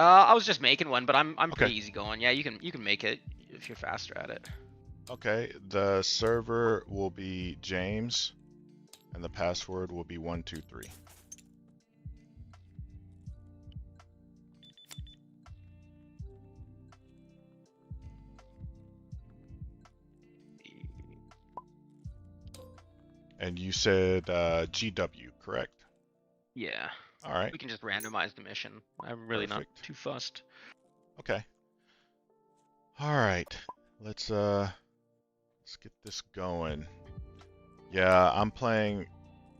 I was just making one, but I'm Okay. pretty easy going. Yeah, you can make it if you're faster at it. Okay. The server will be James, and the password will be 123. And you said GW, correct? Yeah. All right. We can just randomize the mission. I'm really not Perfect. too fussed. Okay. All right. Let's get this going. Yeah, I'm playing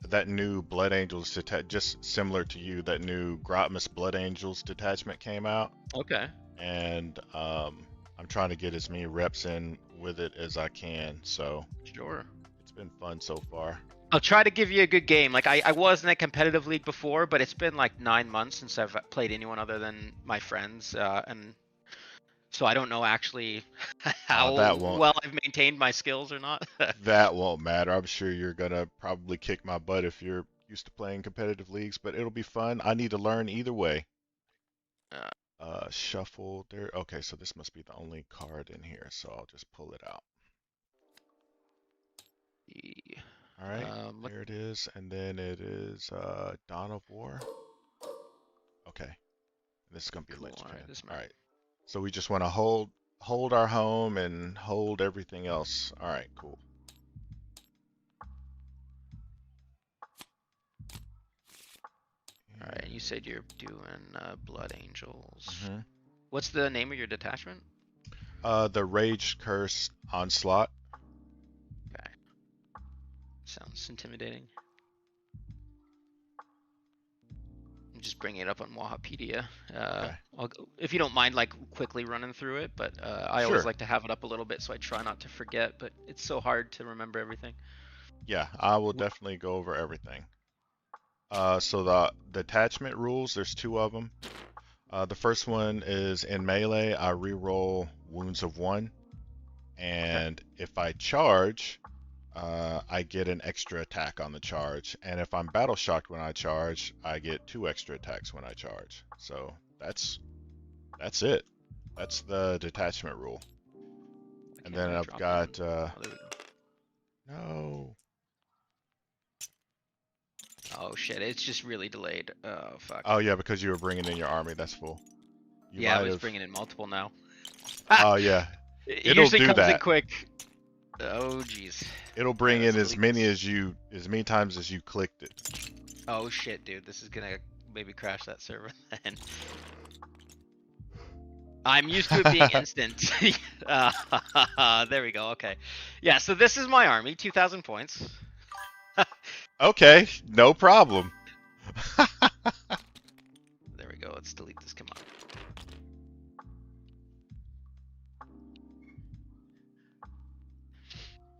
that new Blood Angels just similar to you. That new Grotmus Blood Angels detachment came out, Okay. and I'm trying to get as many reps in with it as I can. So Sure. it's been fun so far. I'll try to give you a good game. Like I was in a competitive league before, but it's been like 9 months since I've played anyone other than my friends, and so I don't know actually That how won't well I've maintained my skills or not. that won't matter. I'm sure you're gonna probably kick my butt if you're used to playing competitive leagues, but it'll be fun. I need to learn either way. Uh, Shuffle there. Okay, so this must be the only card in here, so I'll just pull it out. the, All right, what? there it is, and then it is Dawn of War. Okay, this is gonna be Cool. All right, linchpin. this All might. right, so we just want to hold our home and hold everything else. All right, cool. All right, you said you're doing Blood Angels. Mm-hmm. What's the name of your detachment? The Rage Curse Onslaught. Okay, sounds intimidating. I'm just bringing it up on Wahapedia. Okay, If you don't mind, like quickly running through it, but I always sure. like to have it up a little bit so I try not to forget. But it's so hard to remember everything. Yeah, I will definitely go over everything. So the detachment rules, there's two of them. The first one is in melee, I reroll wounds of 1, Okay. and if I charge, I get an extra attack on the charge. And if I'm battle shocked when I charge, I get 2 extra attacks when I charge. So that's it. That's the detachment rule. Why And can't then I I've drop in? got Oh, there we go. no. Oh shit, it's just really delayed. Oh fuck. Oh yeah, because you were bringing in your army. That's full. You Yeah, I might was have. bringing in multiple now. Oh yeah, It it'll usually do comes in that. quick. Oh jeez. It'll Alright, bring in let's delete this. as many times as you clicked it. Oh shit, dude, this is gonna maybe crash that server then. I'm used to it being instant. There we go. Okay. Yeah, so this is my army, 2,000 points. Okay, no problem. There we go. Let's delete this. Come on.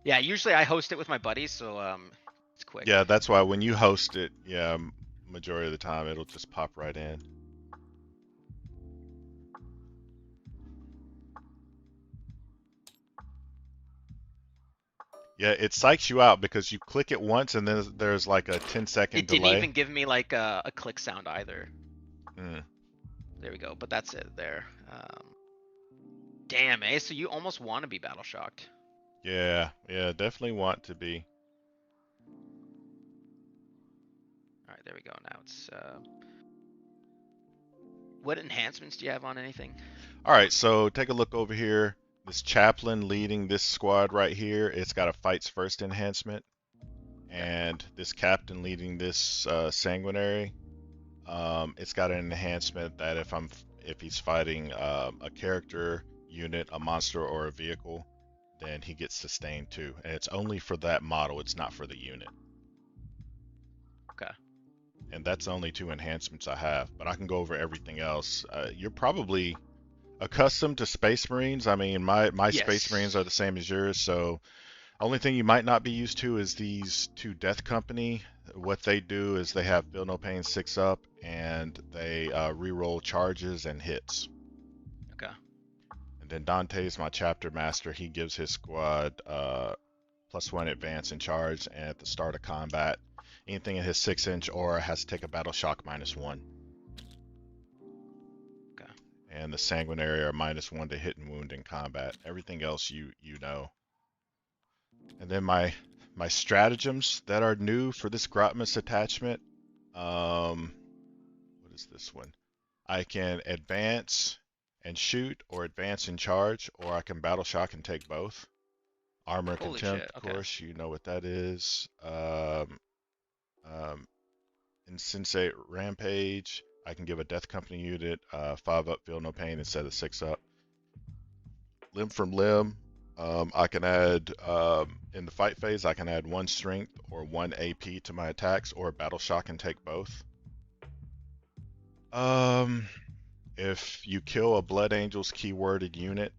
Yeah, usually I host it with my buddies, so it's quick. Yeah, that's why when you host it, yeah, majority of the time it'll just pop right in. Yeah, it psychs you out because you click it once and then there's like a 10-second It didn't delay. even give me like a click sound either. Mm. There we go. But that's it there. Damn, eh? So you almost want to be battle shocked. Yeah, yeah, definitely want to be. All right, there we go. Now it's. What enhancements do you have on anything? All right, so take a look over here. This chaplain leading this squad right here, it's got a fights first enhancement. Okay. And this captain leading this sanguinary, it's got an enhancement that if he's fighting a character, unit, a monster, or a vehicle, then he gets sustained too. And it's only for that model. It's not for the unit. Okay. And that's only 2 enhancements I have. But I can go over everything else. You're probably accustomed to Space Marines. I mean, my Space Marines Yes. are the same as yours, so only thing you might not be used to is these 2 Death Company. What they do is they have Feel No Pain 6 up, and they reroll charges and hits. Okay. And then Dante's my chapter master. He gives his squad +1 advance and charge, and at the start of combat, anything in his 6-inch aura has to take a battle shock -1. Okay. and the Sanguinary are -1 to hit and wound in combat. Everything else you know. And then my stratagems that are new for this Grotmus attachment. What is this one? I can advance and shoot, or advance and charge, or I can battle shock and take both. Armor and Holy contempt, shit. of Okay. course, you know what that is. Um, Insensate rampage. I can give a death company unit 5 up, feel no pain instead of 6 up. Limb from limb. I can add in the fight phase. I can add 1 strength or 1 AP to my attacks, or battle shock and take both. If you kill a Blood Angels keyworded unit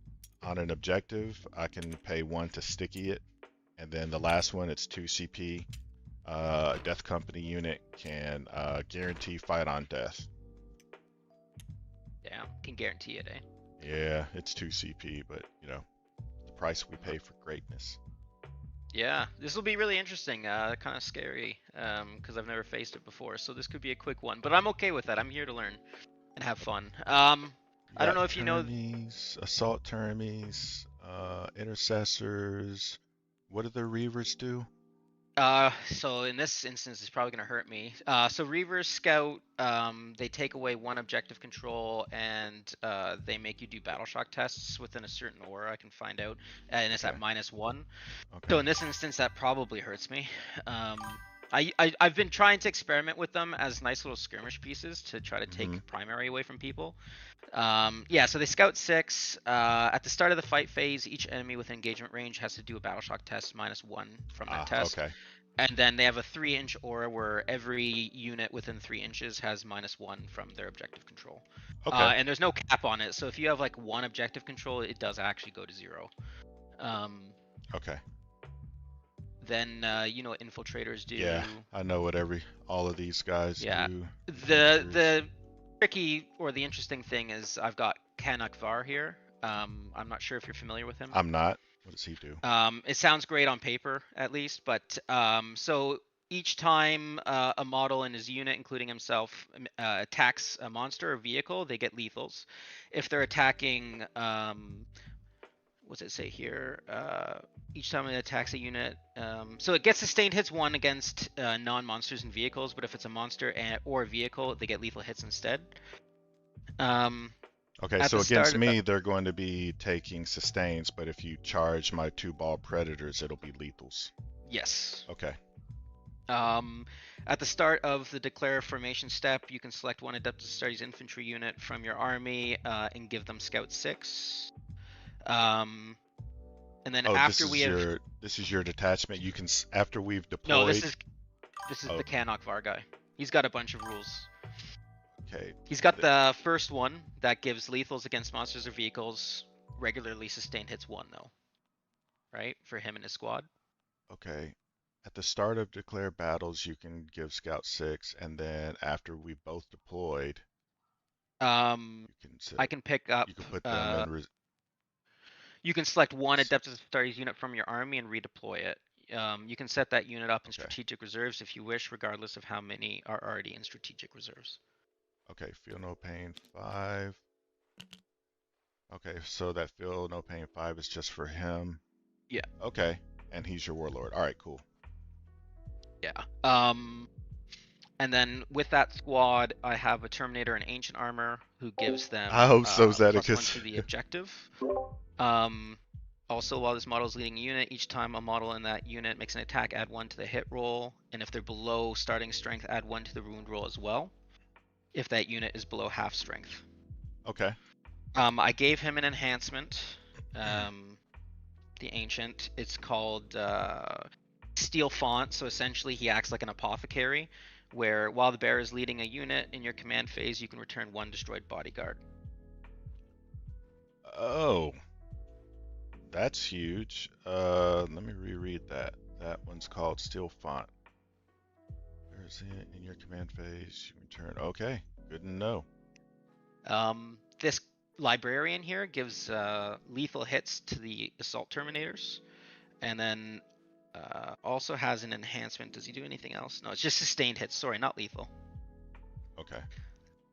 on an objective, I can pay 1 to sticky it. And then the last one, it's 2 CP. A Death Company unit can guarantee fight on death. Damn. Can guarantee it, eh? Yeah, it's 2 CP, but you know, the price we pay for greatness. Yeah, this will be really interesting. Kind of scary, because I've never faced it before. So this could be a quick one, but I'm okay with that. I'm here to learn and have fun. You I don't got know if you know. Termies, Assault Termies, Intercessors. What do the Reavers do? So in this instance, it's probably gonna hurt me. So Reavers Scout, they take away 1 objective control, and they make you do battle shock tests within a certain aura. I can find out, and it's at Okay, -1. So okay. in this instance, that probably hurts me. Um, I've been trying to experiment with them as nice little skirmish pieces to try to Mm-hmm. take primary away from people. Yeah, so they scout 6. At the start of the fight phase, each enemy with engagement range has to do a battle shock test -1 from that Ah, test. okay, And then they have a 3-inch aura where every unit within 3 inches has -1 from their objective control. okay, And there's no cap on it, so if you have like 1 objective control, it does actually go to 0. Um, okay. then you know what infiltrators do. Yeah, I know what all of these guys Yeah. do. Adventures. The tricky or the interesting thing is I've got Kanak Var here. I'm not sure if you're familiar with him. I'm not. What does he do? It sounds great on paper, at least, but so each time a model in his unit, including himself, attacks a monster or vehicle, they get lethals. If they're attacking, what's it say here? Each time it attacks a unit, so it gets sustained hits 1 against non-monsters and vehicles, but if it's a monster or a vehicle, they get lethal hits instead. Um, Okay, at so the against start, me, they're going to be taking sustains, but if you charge my 2 ball predators, it'll be lethals. yes. Okay, Um, at the start of the declare formation step, you can select 1 Adeptus Astartes infantry unit from your army and give them Scout 6. And then oh, after we have this is your detachment. You can after we've no, deployed. this is Oh, the Kanok Var guy. He's got a bunch of rules. okay. He's got the first one that gives lethals against monsters or vehicles. Regularly sustained hits 1 though, right? For him and his squad. Okay. At the start of declare battles, you can give Scout 6, and then after we've both deployed, Um, you can set, I can pick up. you can put them in. You can select 1 Adeptus Astartes unit from your army and redeploy it. You can set that unit up in Okay. strategic reserves if you wish, regardless of how many are already in strategic reserves. Okay. Feel no pain 5. Okay, so that feel no pain 5 is just for him. Yeah. Okay, and he's your warlord. All right, cool. Yeah. And then with that squad, I have a Terminator in Ancient Armor who gives them Oh, so is that +1 because to the objective. Also, while this model is leading a unit, each time a model in that unit makes an attack, add 1 to the hit roll, and if they're below starting strength, add 1 to the wound roll as well. If that unit is below half strength. Okay. I gave him an enhancement. The Ancient. It's called Steel Font. So essentially, he acts like an apothecary, where while the bearer is leading a unit in your command phase, you can return 1 destroyed bodyguard. Oh, that's huge. Let me reread that. That one's called Steel Font. Where is it? In your command phase, you return. Okay, good to know. This librarian here gives lethal hits to the assault terminators, and then also has an enhancement. Does he do anything else? No, it's just sustained hits. Sorry, not lethal. Okay.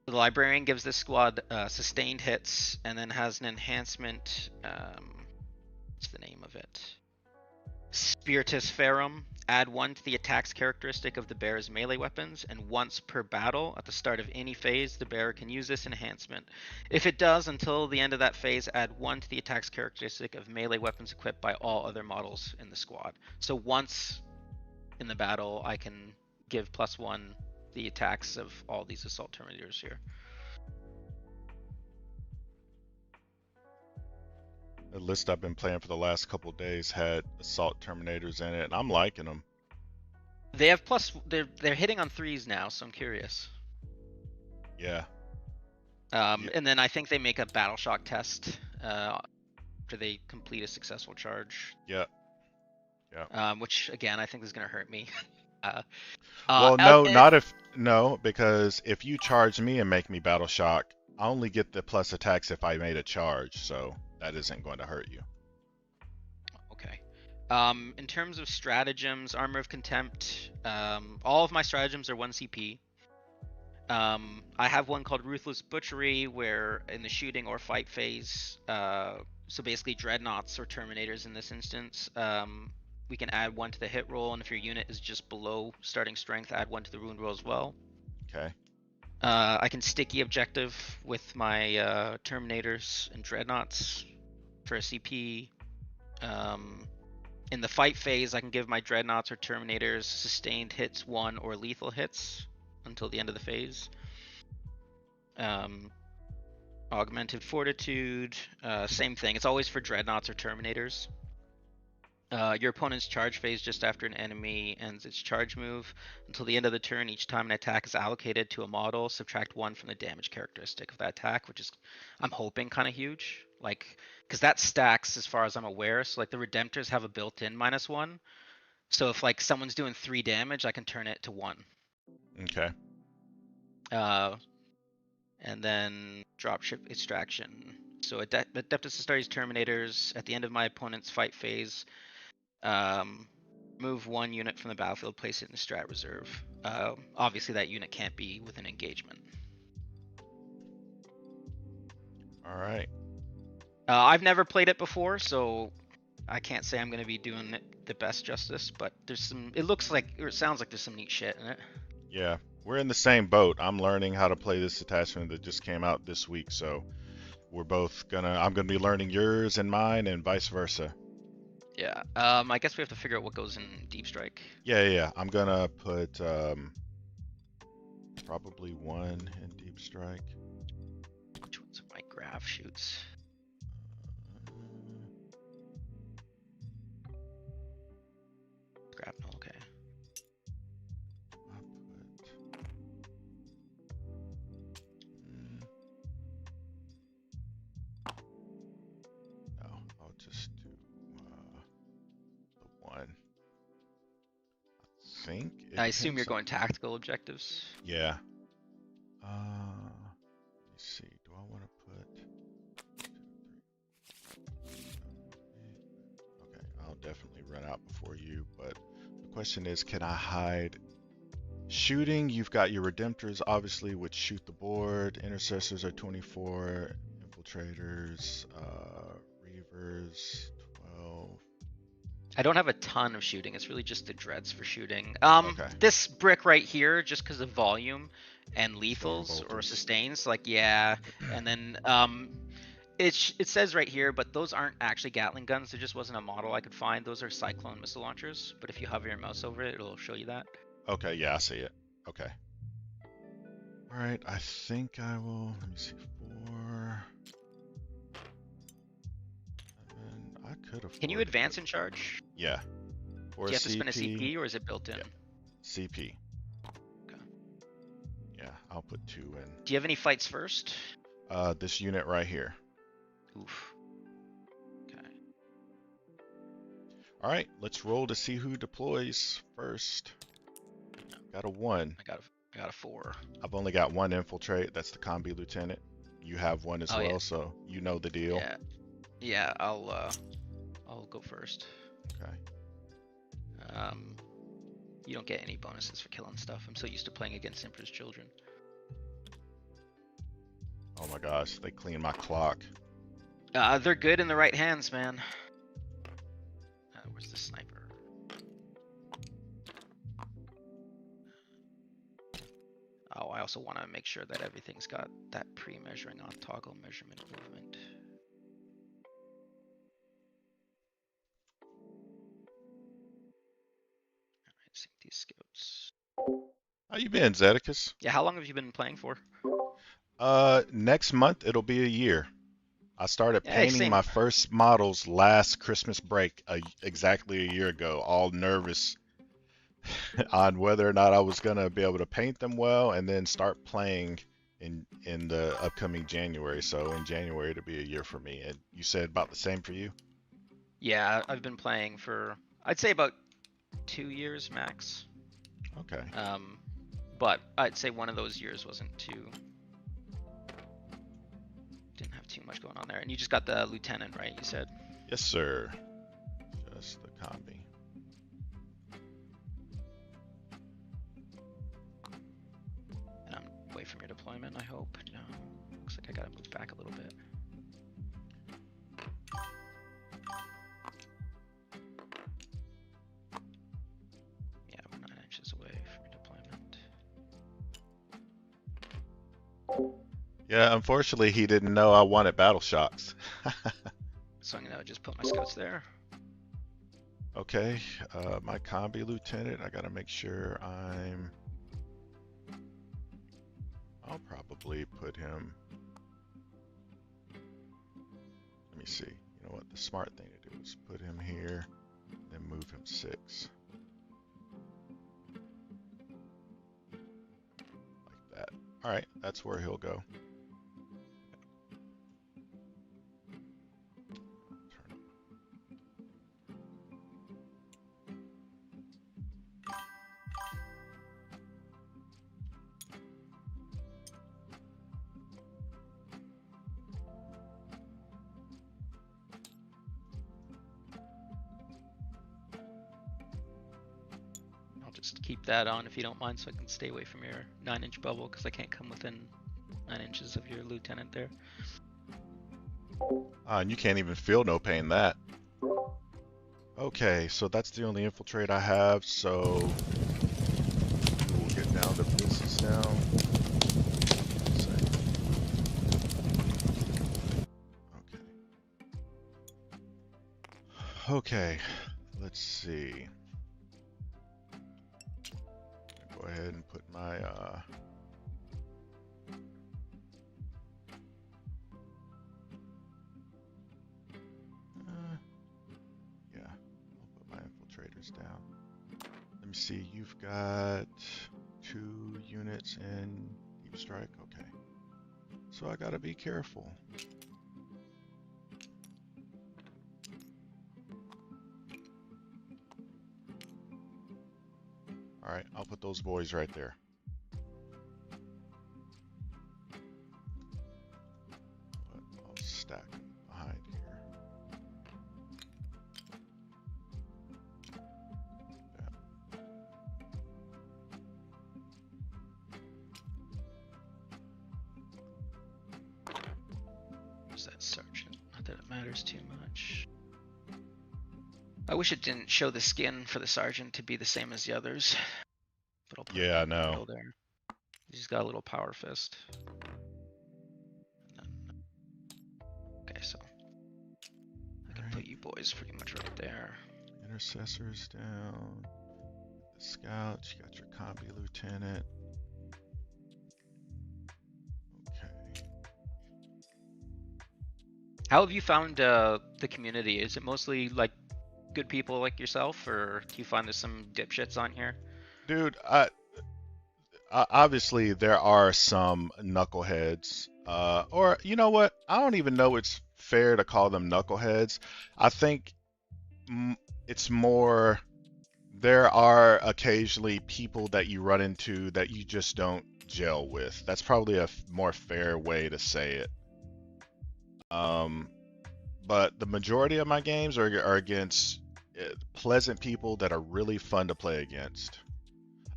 The librarian gives this squad sustained hits, and then has an enhancement. What's the name of it? Spiritus Ferrum. Add 1 to the attack's characteristic of the bearer's melee weapons, and once per battle, at the start of any phase, the bearer can use this enhancement. If it does, until the end of that phase, add 1 to the attack's characteristic of melee weapons equipped by all other models in the squad. So once in the battle, I can give +1 the attacks of all these assault terminators here. The list I've been playing for the last couple days had assault terminators in it, and I'm liking them. They have they're hitting on 3s now, so I'm curious. Yeah. And then I think they make a battle shock test after they complete a successful charge. Yeah. Which again I think is gonna hurt me. Well, no, because if you charge me and make me battle shock, I only get the plus attacks if I made a charge, so that isn't going to hurt you. Okay. In terms of stratagems, Armor of Contempt, all of my stratagems are 1 CP. I have one called Ruthless Butchery, where in the shooting or fight phase, so basically dreadnoughts or terminators in this instance, we can add 1 to the hit roll, and if your unit is just below starting strength, add 1 to the wound roll as well. Okay. I can sticky objective with my terminators and dreadnoughts for a CP. In the fight phase, I can give my dreadnoughts or terminators sustained hits 1 or lethal hits until the end of the phase. Augmented Fortitude, same thing. It's always for dreadnoughts or terminators. Your opponent's charge phase just after an enemy ends its charge move. Until the end of the turn, each time an attack is allocated to a model, subtract 1 from the damage characteristic of that attack, which is, I'm hoping, kind of huge. Like, because that stacks as far as I'm aware. So, like, the Redemptors have a built-in -1. So if, like, someone's doing 3 damage, I can turn it to 1. Okay. And then Dropship Extraction. So Adeptus Astartes Terminators, at the end of my opponent's fight phase, move 1 unit from the battlefield, place it in the strat reserve. Obviously, that unit can't be within engagement. All right. I've never played it before, so I can't say I'm going to be doing it the best justice, but there's some, it looks like, or it sounds like there's some neat shit in it. Yeah. We're in the same boat. I'm learning how to play this detachment that just came out this week, so I'm gonna be learning yours and mine and vice versa. Yeah. I guess we have to figure out what goes in Deep Strike. Yeah. I'm gonna put probably 1 in Deep Strike. Which ones of my graph shoots? Grapnel, okay. I'll just do the 1. I assume you're going tactical objectives. Yeah. Let me see. Do I want to put 2, 3, 7, 8? Okay, I'll definitely run out before you, but the question is, can I hide shooting? You've got your Redemptors, obviously, which shoot the board. Intercessors are 24. Infiltrators, Reavers, 12. I don't have a ton of shooting. It's really just the dreads for shooting. Okay. This brick right here, just because of volume and lethals or sustains, like, yeah. And then it says right here, but those aren't actually Gatling guns. There just wasn't a model I could find. Those are Cyclone missile launchers. But if you hover your mouse over it, it'll show you that. Okay, yeah, I see it. Okay. All right, I think I will. Let me see. 4. And I could have. Can you advance in charge? Yeah. Do you have to spend a CP, or is it built in? Yeah. CP. Okay. Yeah, I'll put 2 in. Do you have any fights first? This unit right here. Oof. Okay. All right, let's roll to see who deploys first. Got a 1. I got a 4. I've only got 1 infiltrate. That's the combi lieutenant. You have 1 as well, yeah. So you know the deal. Yeah. Yeah, I'll go first. Okay. You don't get any bonuses for killing stuff. I'm so used to playing against Emperor's Children. Oh my gosh, they cleaned my clock. They're good in the right hands, man. Where's the sniper? Oh, I also want to make sure that everything's got that pre-measuring on toggle measurement movement. Alright, sync these scouts. How you been, Zeticus? Yeah, how long have you been playing for? Next month it'll be a year. I started Yeah, hey, painting same. my first models last Christmas break, exactly a year ago, all nervous on whether or not I was gonna be able to paint them well, and then start playing in the upcoming January. So in January it'll be a year for me. And you said about the same for you? Yeah, I've been playing for, I'd say about 2 years max. Okay. But I'd say one of those years wasn't too, didn't have too much going on there. And you just got the lieutenant, right? You said. Yes, sir. Just the combi. And I'm away from your deployment, I hope. No, looks like I gotta move back a little bit. Yeah, we're 9 inches away from your deployment. Yeah, unfortunately he didn't know I wanted battle shocks. So I'm gonna just put my scouts there. Okay, my combi lieutenant, I gotta make sure I'll probably put him, let me see, you know what, the smart thing to do is put him here, then move him 6. Like that. Alright, that's where he'll go. Just keep that on if you don't mind, so I can stay away from your 9-inch bubble, because I can't come within 9 inches of your lieutenant there. And you can't even feel no pain that. Okay, so that's the only infiltrate I have, so we'll get down to business now. Okay, let's see. Go ahead and put my yeah, I'll put my infiltrators down. Let me see, you've got 2 units in deep strike. Okay, so I gotta be careful. All right, I'll put those boys right there. But I'll stack them behind here. Where's that sergeant? Not that it matters too much. I wish it didn't show the skin for the sergeant to be the same as the others. But I'll put Yeah, I know. middle there. He's got a little power fist. Okay, so I can put you boys pretty much right there. Intercessors down. The scouts, you got your combi lieutenant. Okay. How have you found the community? Is it mostly like good people like yourself, or do you find there's some dipshits on here? Dude, obviously there are some knuckleheads. Or you know what? I don't even know it's fair to call them knuckleheads. I think it's more, there are occasionally people that you run into that you just don't gel with. That's probably a more fair way to say it. But the majority of my games are against pleasant people that are really fun to play against.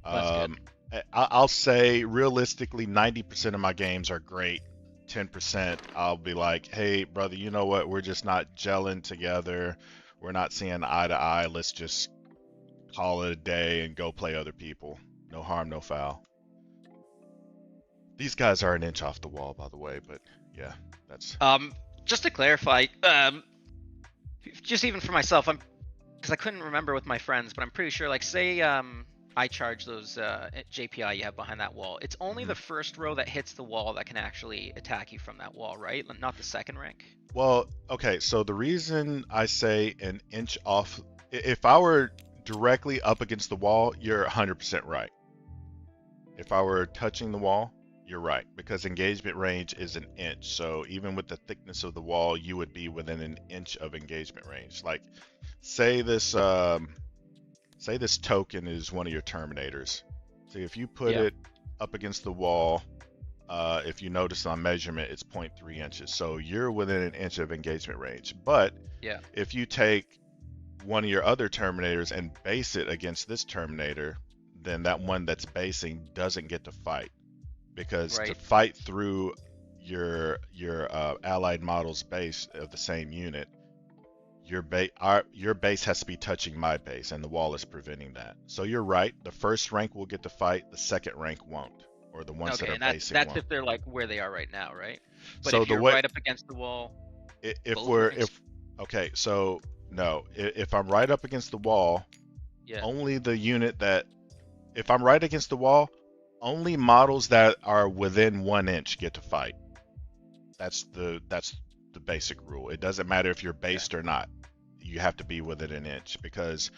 That's good. I'll say realistically 90% of my games are great 10%, I'll be like, hey, brother, you know what? We're just not gelling together. We're not seeing eye to eye. Let's just call it a day and go play other people. No harm, no foul. These guys are an inch off the wall, by the way, but yeah, that's Just to clarify, just even for myself, because I couldn't remember with my friends, but I'm pretty sure, like, say I charge those JPI you have behind that wall. It's only mhm. the first row that hits the wall that can actually attack you from that wall, right? Not the second rank. Well, okay, so the reason I say an inch off, if I were directly up against the wall, you're 100% right. If I were touching the wall, you're right, because engagement range is an inch. So even with the thickness of the wall, you would be within an inch of engagement range. Like, say this, say this token is one of your terminators. So if you put Yeah. it up against the wall, if you notice on measurement, it's 0.3 inches. So you're within an inch of engagement range. But Yeah. if you take one of your other terminators and base it against this terminator, then that one that's basing doesn't get to fight, because to Right. fight through your allied model's base of the same unit, your base has to be touching my base, and the wall is preventing that. So you're right. The first rank will get to fight. The second rank won't, or the ones that Okay, are and that's basing that's won't. if they're like where they are right now, right? But So if the you're way right up against the wall, if both we're ranks. if okay, so no, if I'm right up against the wall, Yeah. only the unit that if I'm right against the wall, only models that are within 1 inch get to fight. That's the basic rule. It doesn't matter if you're Okay. based or not. You have to be within an inch, because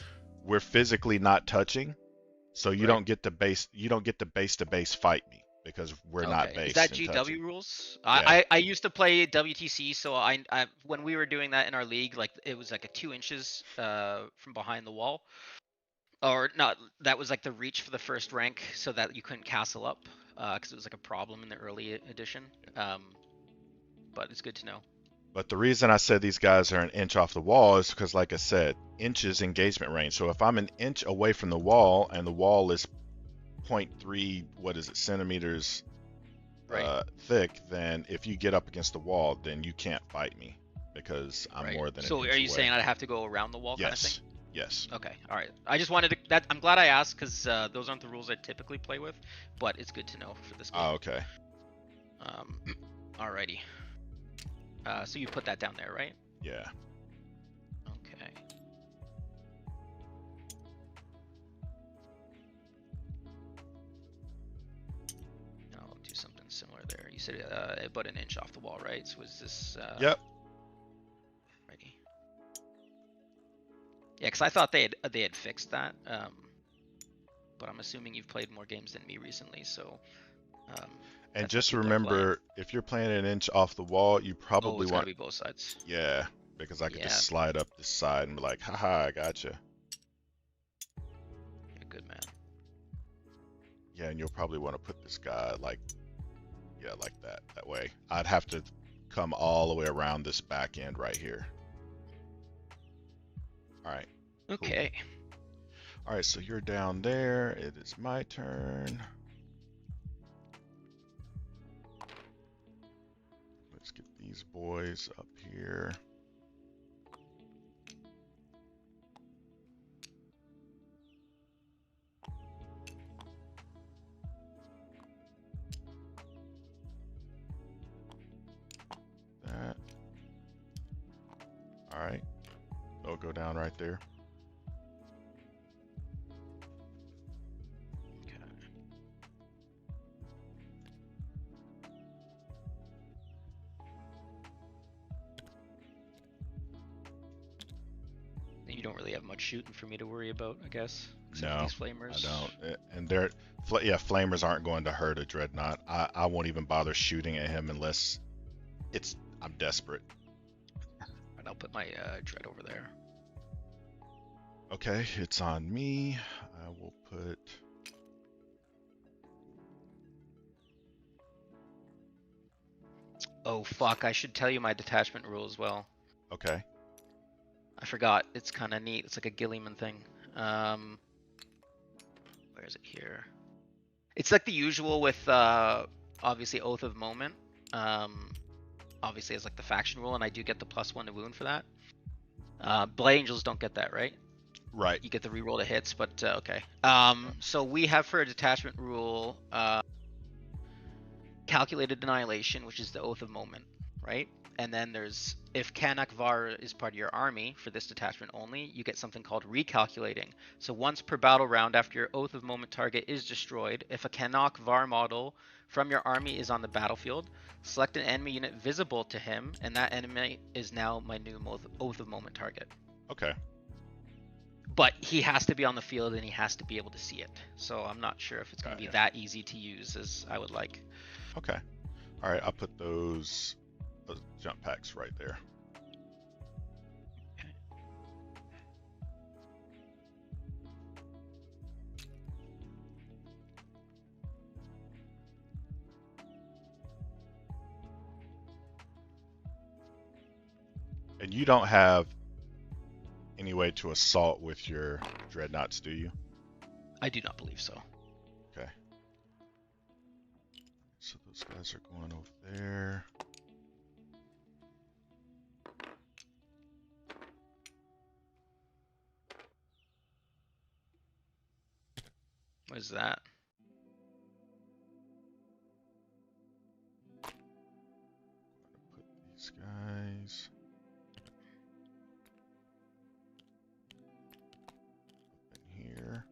we're physically not touching, so Right. you don't get to base to base fight me because we're not Okay. Is based that and touching. GW rules? Yeah. I used to play WTC, so I when we were doing that in our league, like it was like a 2 inches from behind the wall, or not. That was like the reach for the first rank, so that you couldn't castle up, because it was like a problem in the early edition. Um, but it's good to know. But the reason I said these guys are an inch off the wall is because, like I said, inches engagement range. So if I'm an inch away from the wall and the wall is point 0.3, what is it, centimeters Right. thick, then if you get up against the wall, then you can't fight me because I'm Right. more than an So are inch you saying away. I'd have to go around the wall kind of thing? Yes. Yes. Okay. All right. I just wanted to. That I'm glad I asked because those aren't the rules I typically play with, but it's good to know for this game. Oh, okay. Um, alrighty. So you put that down there, right? Yeah. Okay. I'll do something similar there. You said about an inch off the wall, right? So was this Yep. ready? Yeah, because I thought they had fixed that. But I'm assuming you've played more games than me recently, so um, And that's how just people are playing. remember, if you're playing an inch off the wall, you Oh, probably it's got to want, be both sides. yeah, because I could Yeah, just slide up this side and be like, haha, I gotcha. you're a good man. Yeah, and you'll probably want to put this guy like, yeah, like that. That way, I'd have to come all the way around this back end right here. All right, cool. Okay. All right, so you're down there. It is my turn. Let's get these boys up here. That. All right. They'll go down right there. Okay. You don't really have much shooting for me to worry about, I guess, except for No, these I flamers. don't. And they're, yeah, flamers aren't going to hurt a dreadnought. I won't even bother shooting at him unless I'm desperate. And I'll put my dread over there. Okay, it's on me. I will put. Oh fuck! I should tell you my detachment rule as well. Okay. I forgot. It's kind of neat. It's like a Gilliman thing. Where is it here? It's like the usual with obviously Oath of Moment. obviously as like the faction rule, and I do get the +1 to wound for that. Blade Angels don't get that, right? Right. You get the reroll to hits, but okay. So we have for a detachment rule, calculated annihilation, which is the Oath of Moment, right? And then there's, if Kanak Var is part of your army for this detachment only, you get something called recalculating. So once per battle round after your Oath of Moment target is destroyed, if a Kanak Var model from your army is on the battlefield, select an enemy unit visible to him, and that enemy is now my new Oath of Moment target. Okay. But he has to be on the field and he has to be able to see it. So I'm not sure if it's going to be Got that easy to use as I would like. Okay. All right. I'll put those jump packs right there. Okay. And you don't have any way to assault with your dreadnoughts, do you? I do not believe so. Okay. So those guys are going over there. What is that? Put these guys up in here.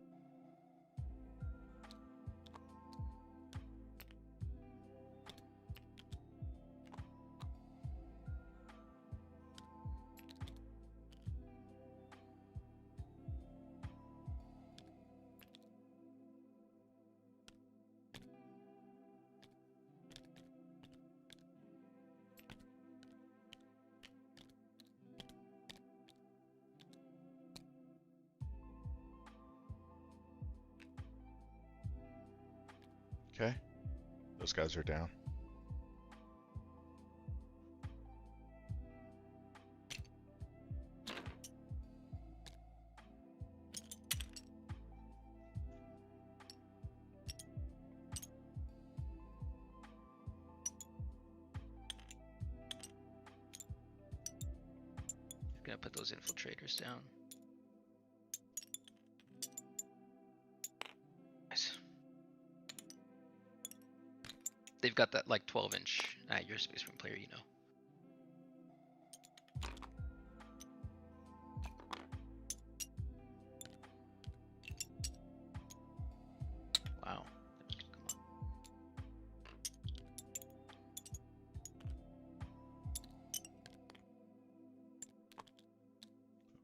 Okay. Those guys are down. I'm gonna put those infiltrators down. Nice. They've got that like 12-inch. You're a Space Marine player, you know. Wow.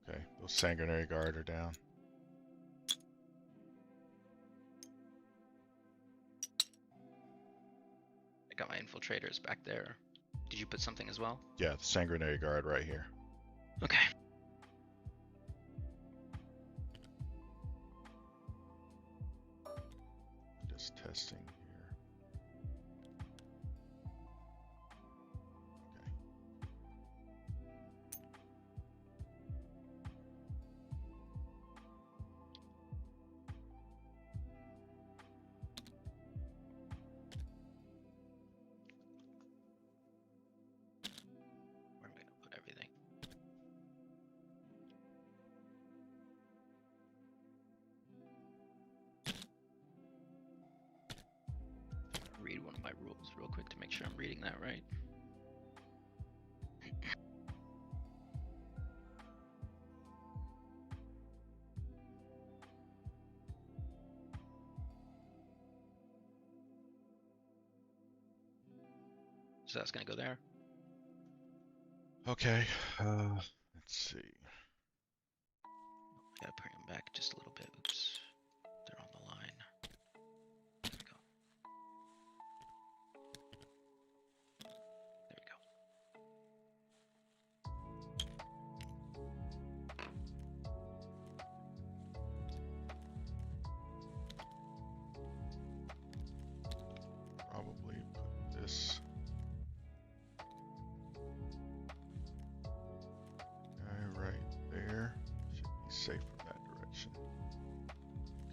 Come Okay. Those sanguinary guard are down. I got my infiltrators back there. Did you put something as well? Yeah, the sanguinary guard right here. Okay. Just testing here. Okay. Where am I gonna put everything? Read one of my rules real quick to make sure I'm reading that right. So that's gonna go there. Okay. Let's see. Gotta bring them back just a little bit. Oops. They're on the line. There we go. There we go. Probably put this guy right there. Should be safe from that direction.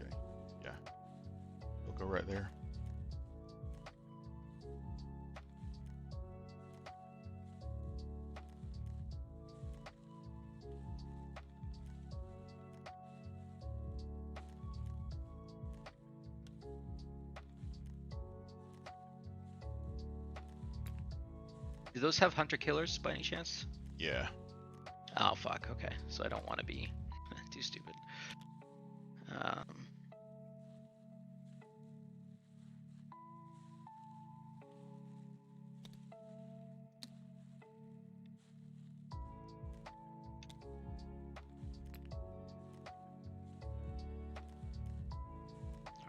Okay. Yeah. We'll go right there. Do those have hunter killers by any chance? Yeah. Oh fuck. Okay, so I don't want to be too stupid. Alright,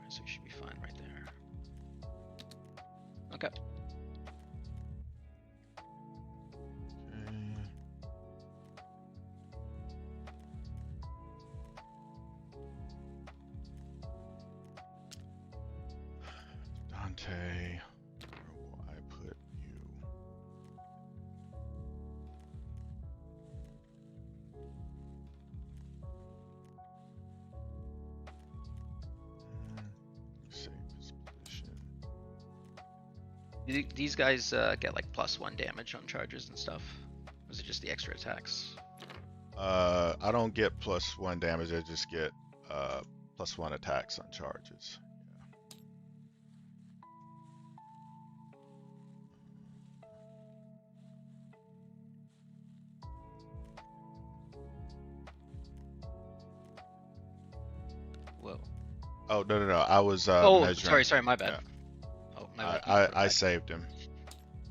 so it should be fine right there. Okay. Okay. Dante, where will I put you? Save his position. These guys get like +1 damage on charges and stuff. Or is it just the extra attacks? I don't get +1 damage. I just get +1 attacks on charges. Whoa. Oh no! I was Oh, measuring. sorry, my bad. Yeah. Oh, my wiki. I saved him.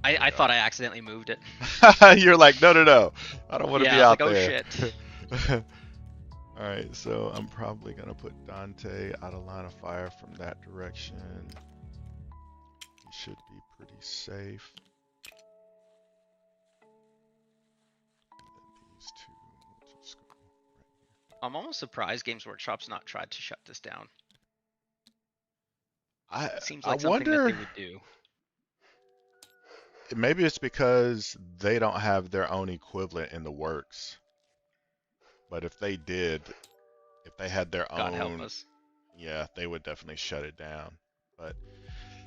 I thought I accidentally moved it. You're like, no. I don't want to Yeah, be I was out like, oh there. shit. Alright, so I'm probably gonna put Dante out of line of fire from that direction. He should be pretty safe. And then these two will just go right I'm almost surprised Games Workshop's not tried to shut this down. here. It seems I like something that wonder, they would do. maybe it's because they don't have their own equivalent in the works. But if they did, if they had their God help own, us. yeah, they would definitely shut it down. But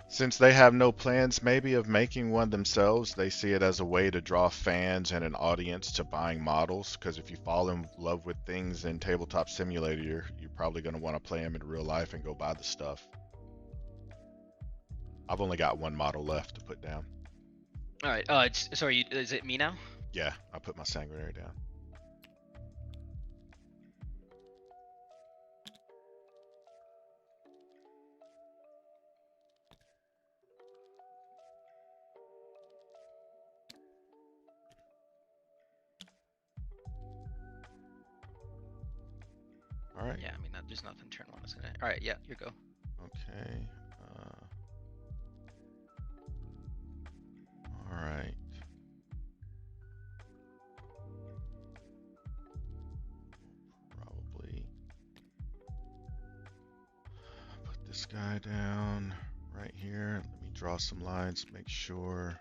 since they have no plans maybe of making one themselves, they see it as a way to draw fans and an audience to buying models. Because if you fall in love with things in Tabletop Simulator, you're probably going to want to play them in real life and go buy the stuff. I've only got one model left to put down. All right. Sorry. Is it me now? Yeah, I put my sanguinary down. All right. Yeah. I mean, there's nothing turn 1 is gonna. All right. Yeah. You go. Okay. All right. Probably put this guy down right here. Let me draw some lines, make sure.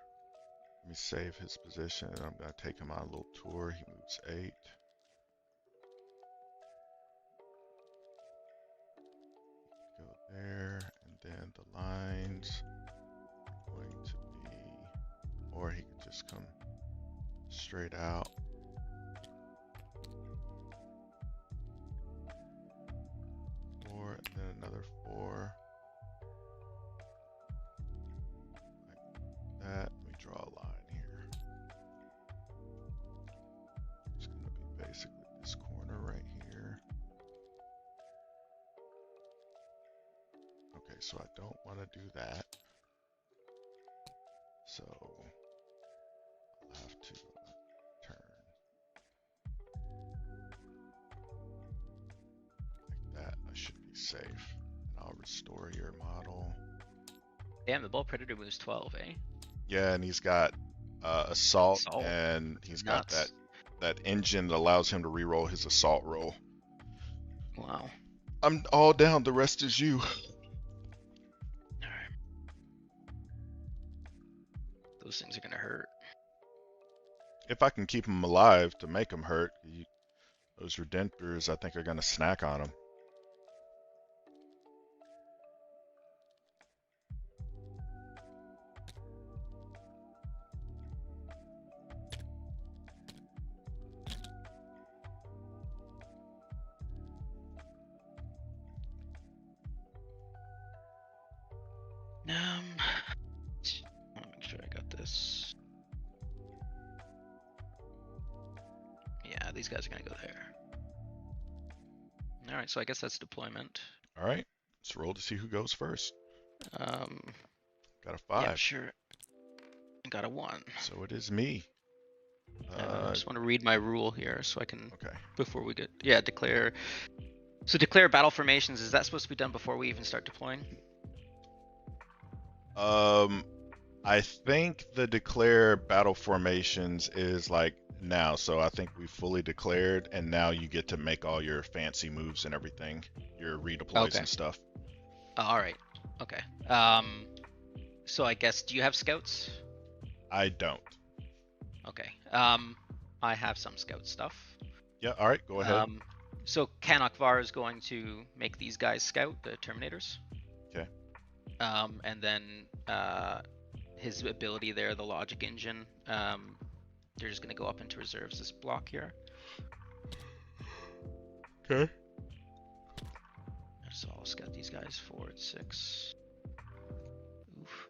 Let me save his position. I'm going to take him on a little tour. He moves 8. Go there, and then the lines are going to be, or he could just come straight out. 4, and then another 4. Like that. Let me draw a line here. It's going to be basically this corner right here. Okay, so I don't want to do that. So I'll have to turn like that. I should be safe. And I'll restore your model. Damn, the Bull Predator moves 12, eh? Yeah, and he's got assault, Assault. and he's got Nuts. that engine that allows him to reroll his assault roll. Wow. I'm all down. The rest is you. Alright. Those things are gonna hurt. If I can keep him alive to make him hurt, those Redemptors I think are gonna snack on him. I want to make sure I got this. these guys are gonna go there. All right, so I guess that's deployment. All right, let's roll to see who goes first. Um, Got a yep, 5. sure. I got a 1. So it is me. I just want to read my rule here so I can, Okay. before we get, yeah, declare. So declare battle formations, is that supposed to be done before we even start deploying? I think the declare battle formations is like now, so I think we fully declared, and now you get to make all your fancy moves and everything, your redeploys Okay. and stuff. All right. Okay. So I guess, do you have scouts? I don't. Okay. I have some scout stuff. Yeah, all right, go ahead. So Kanokvar is going to make these guys scout, the Terminators. Okay. And then his ability there, the Logic Engine, they're just going to go up into reserves, this block here. Okay. So I'll scout these guys forward 6. Oof.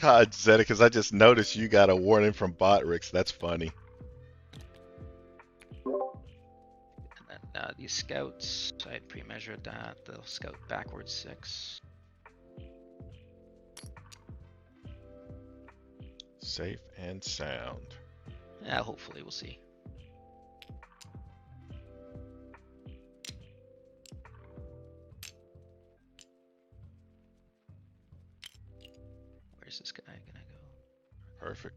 God, Zedekis, I just noticed you got a warning from Botrix. That's funny. And then these scouts, I had pre-measured that. They'll scout backwards 6. Safe and sound. Yeah, hopefully we'll see. Where's this guy gonna go? Perfect.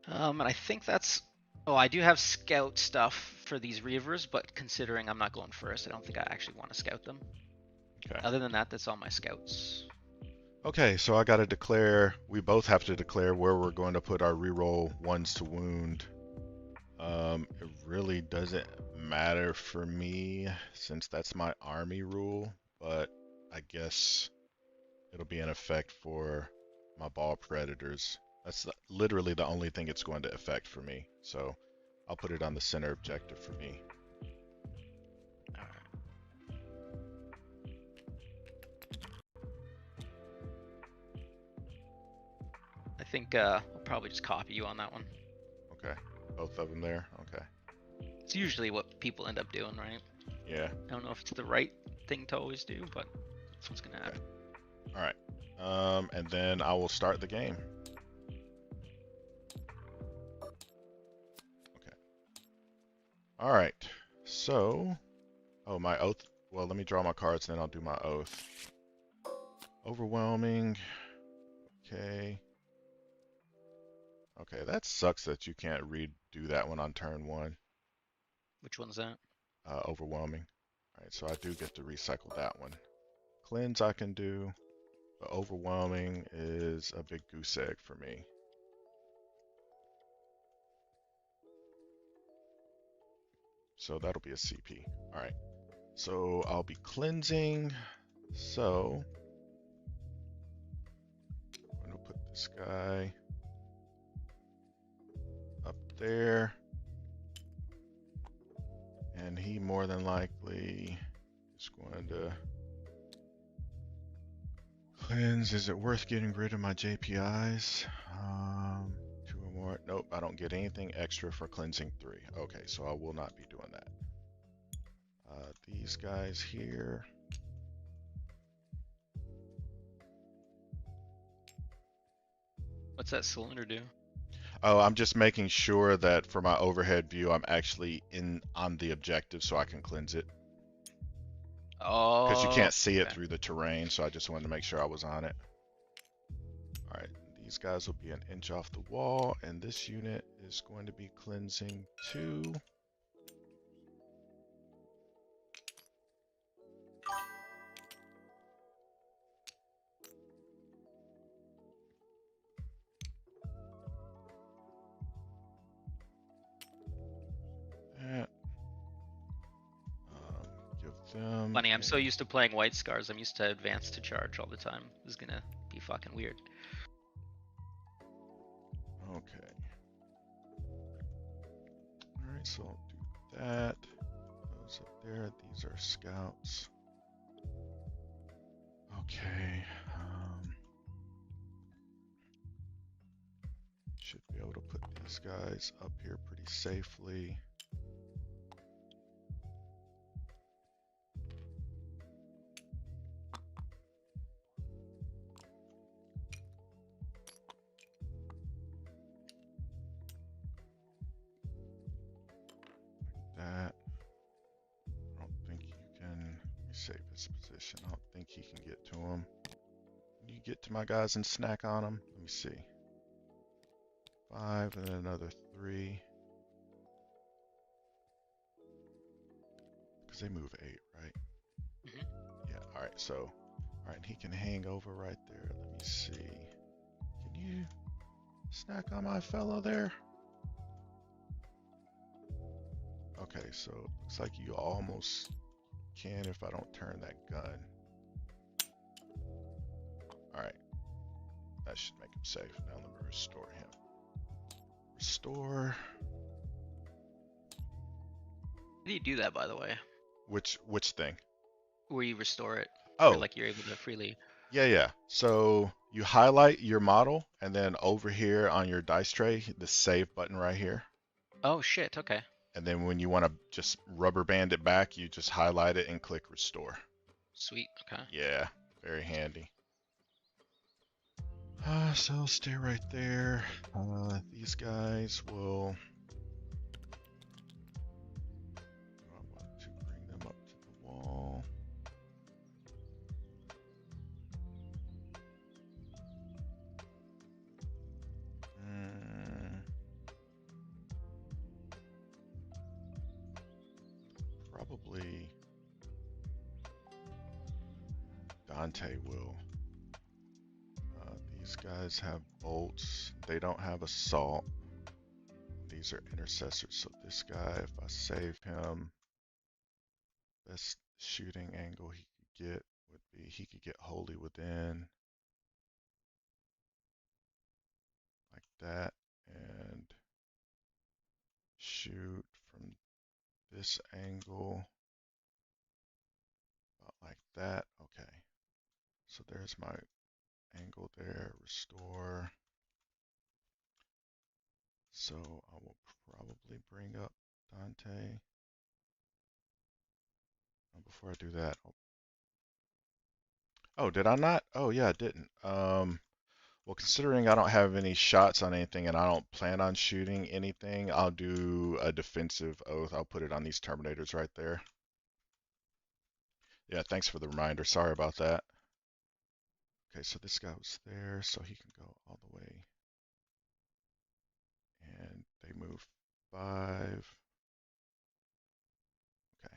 And I think that's. Oh, I do have scout stuff for these Reavers, but considering I'm not going first, I don't think I actually want to scout them. Okay. Other than that, that's all my scouts. Okay, so I got to declare, we both have to declare where we're going to put our reroll ones to wound. It really doesn't matter for me since that's my army rule, but I guess it'll be in effect for my ball predators. That's literally the only thing it's going to affect for me. So I'll put it on the center objective for me. All right. I think I'll probably just copy you on that one. Okay, both of them there. Okay. It's usually what people end up doing, right? Yeah. I don't know if it's the right thing to always do, but that's what's gonna happen. Okay. All right. And then I will start the game. Okay. All right. So, oh, my oath. Well, let me draw my cards, and then I'll do my oath. Overwhelming. Okay. Okay, that sucks that you can't redo that one on turn 1. Which one's that? Overwhelming. All right, so I do get to recycle that one. Cleanse I can do, but overwhelming is a big goose egg for me. So that'll be a CP. All right, so I'll be cleansing. So I'm gonna put this guy up there, and he more than likely is going to cleanse. Is it worth getting rid of my JPIs? 2 or more. Nope, I don't get anything extra for cleansing 3. Okay, so I will not be doing that. These guys here. What's that cylinder do? Oh, I'm just making sure that for my overhead view, I'm actually on the objective so I can cleanse it. Oh. Because you can't see it okay. through the terrain, so I just wanted to make sure I was on it. All right, these guys will be an inch off the wall, and this unit is going to be cleansing 2. That. Give them. Funny, I'm so used to playing White Scars, I'm used to advance to charge all the time. This is gonna be fucking weird. Okay. All Alright, so I'll do that. Those up there, these are scouts. Okay. Should be able to put these guys up here pretty safely. That. I don't think you can. Let me save his position. I don't think he can get to him. Can you get to my guys and snack on them? Let me see. 5 and then another 3. Because they move 8, right? Mhm. Yeah, alright, so. Alright, he can hang over right there. Let me see. Can you snack on my fellow there? Okay, so it looks like you almost can if I don't turn that gun. Alright, that should make him safe. Now let me restore him. Restore. How do you do that, by the way? Which thing? Where you restore it, or Oh, like you're able to freely? yeah. So you highlight your model, and then over here on your dice tray, the save button right here. Oh shit. Okay. And then when you want to just rubber band it back, you just highlight it and click restore. Sweet. Okay. Yeah, very handy. So I'll stay right there. These guys will. I want to bring them up to the wall. Mm, probably Dante will. These guys have bolts. They don't have assault. These are intercessors. So this guy, if I save him, best shooting angle he could get would be he could get wholly within like that and shoot from this angle about like that. Okay. So there's my angle there. Restore. So I will probably bring up Dante. Before I do that, oh, did I not? Oh, yeah, I didn't. Well, considering I don't have any shots on anything and I don't plan on shooting anything, I'll do a defensive oath. I'll put it on these Terminators right there. Yeah, thanks for the reminder. Sorry about that. Okay, so this guy was there, so he can go all the way. And they move 5. Okay.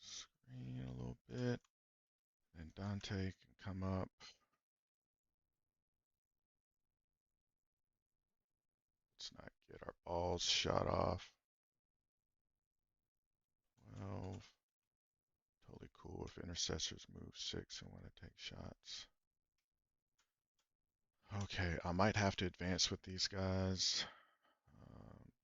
Screen a little bit. Then Dante can come up. Let's not get our balls shot off. 12. Totally cool if intercessors move 6 and want to take shots. Okay, I might have to advance with these guys.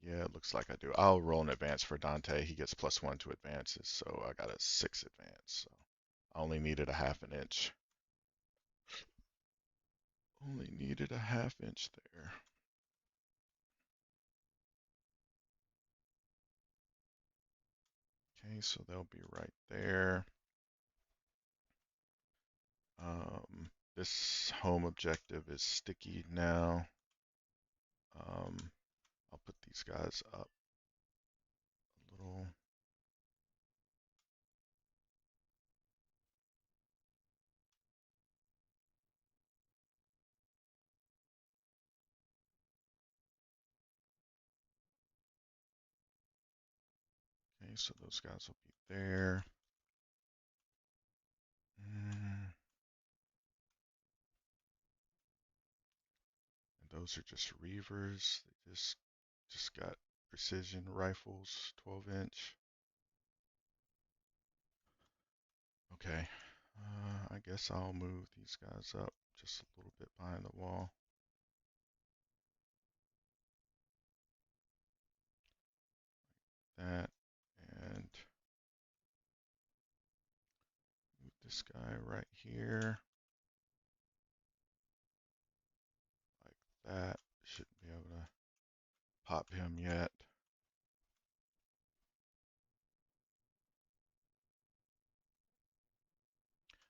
Yeah, it looks like I do. I'll roll an advance for Dante. He gets +1 to advances, so I got a 6 advance. So I only needed a half an inch. Only needed a half inch there. Okay, so they'll be right there. This home objective is sticky now. I'll put these guys up a little. Okay, so those guys will be there. And those are just Reavers. They just got precision rifles, 12-inch. Okay. I guess I'll move these guys up just a little bit behind the wall. That, and move this guy right here like that. Shouldn't be able to pop him yet.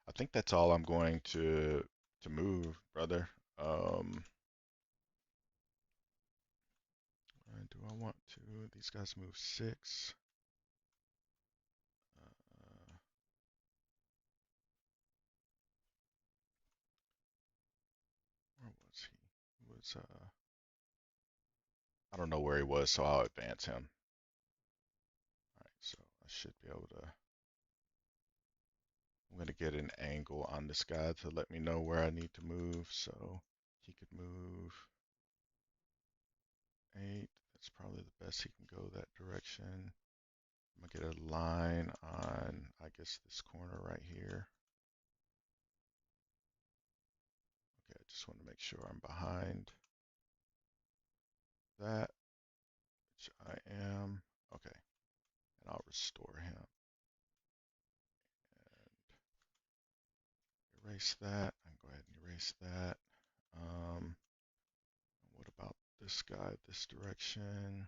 I think that's all I'm going to move, brother. Um, do I want to? These guys move 6. Uh, where was he? He was I don't know where he was, so I'll advance him. All right, so I should be able to. I'm gonna get an angle on this guy to let me know where I need to move. So he could move 8. That's probably the best he can go that direction. I'm gonna get a line on, I guess, this corner right here. Okay, I just want to make sure I'm behind that, which I am. Okay, and I'll restore him and erase that. And go ahead and erase that. What about this guy, this direction?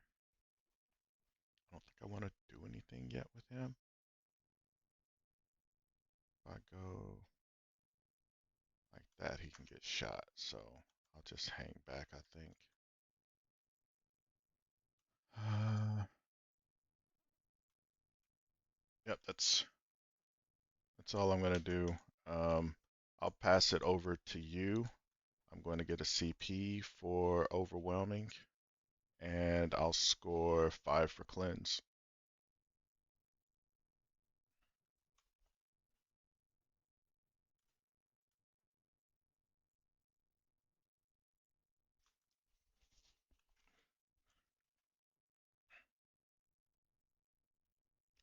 I don't think I want to do anything yet with him. If I go like that, he can get shot. So I'll just hang back, I think. Yep, that's all I'm gonna do. Um, I'll pass it over to you. I'm going to get a CP for overwhelming, and I'll score 5 for cleanse.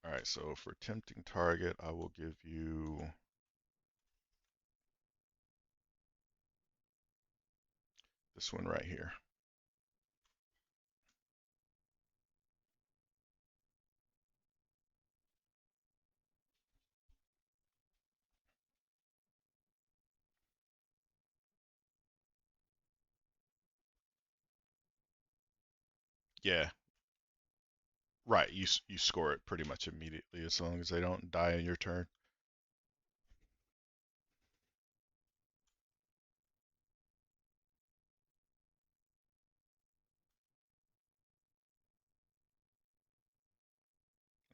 All right, so for tempting target, I will give you this one right here. Yeah, right. You score it pretty much immediately as long as they don't die in your turn.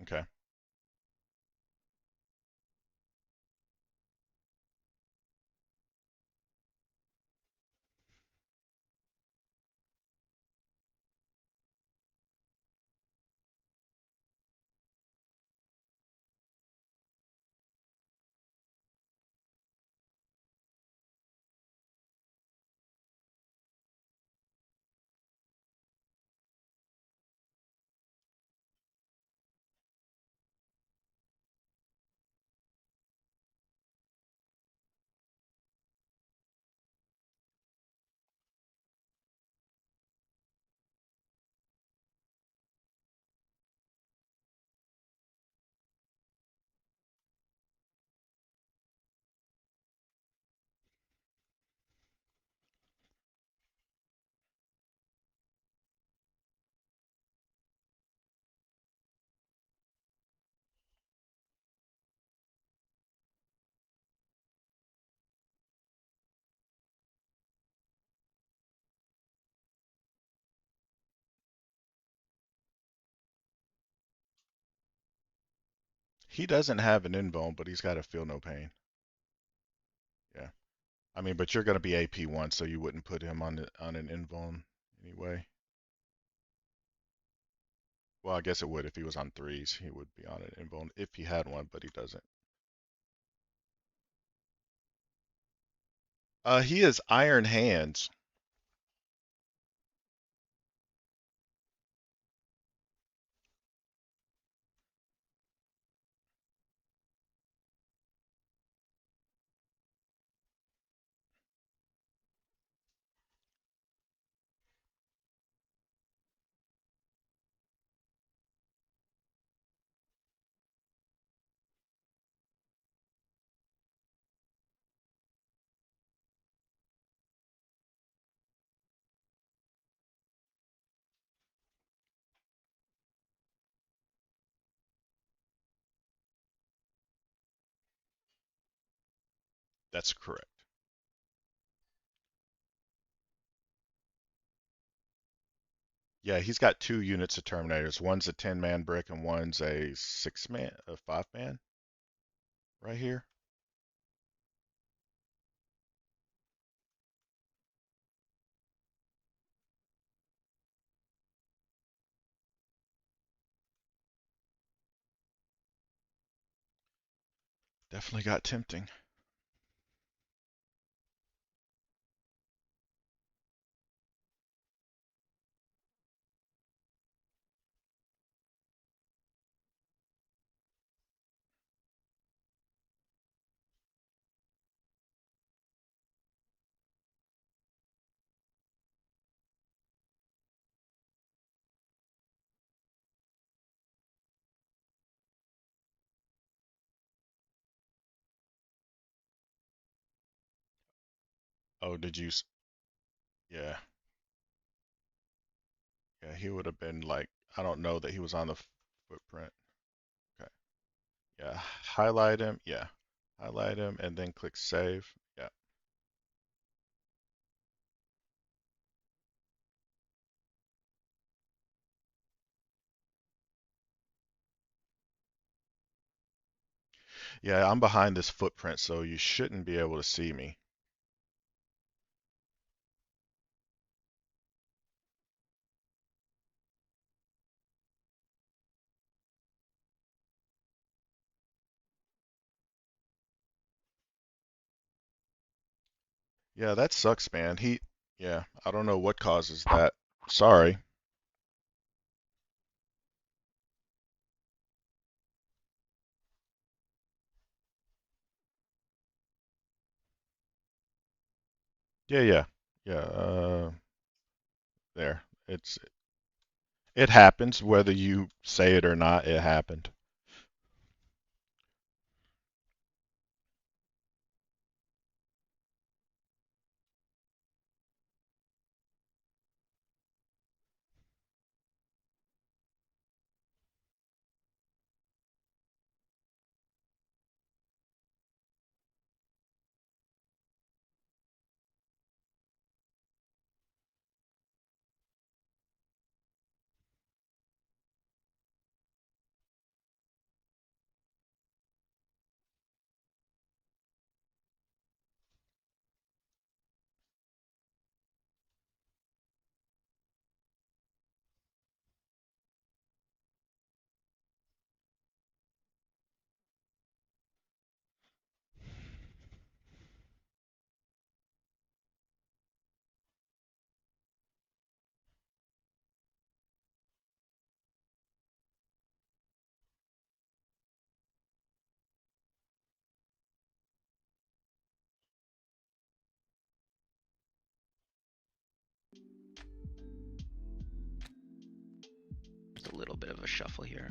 Okay. He doesn't have an invuln, but he's got a feel no pain. Yeah. I mean, but you're going to be AP1, so you wouldn't put him on an invuln anyway. Well, I guess it would if he was on 3s. He would be on an invuln if he had one, but he doesn't. He is Iron Hands. That's correct. Yeah, he's got two units of Terminators. One's a 10-man brick and one's a 6-man, a 5-man right here. Definitely got tempting. Oh, did you? Yeah, yeah. He would have been like, I don't know that he was on the footprint. Okay. Yeah, highlight him. Yeah, highlight him and then click save. Yeah. Yeah, I'm behind this footprint, so you shouldn't be able to see me. Yeah, that sucks, man. Yeah, I don't know what causes that. Sorry. Yeah, yeah, yeah. There. It happens whether you say it or not. It happened. There's a little bit of a shuffle here.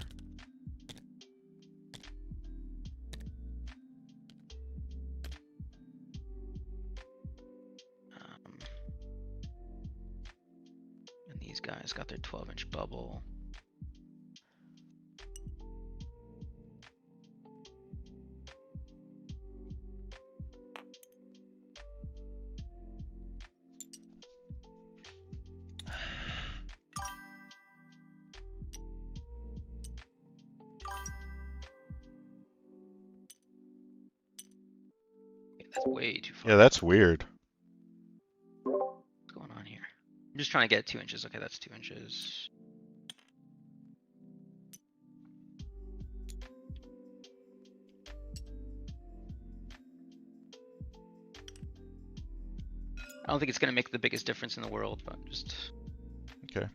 And these guys got their 12-inch bubble. That's way too far. Yeah, that's weird. What's going on here? I'm just trying to get 2 inches. Okay, that's 2 inches. I don't think it's going to make the biggest difference in the world, but just... Okay.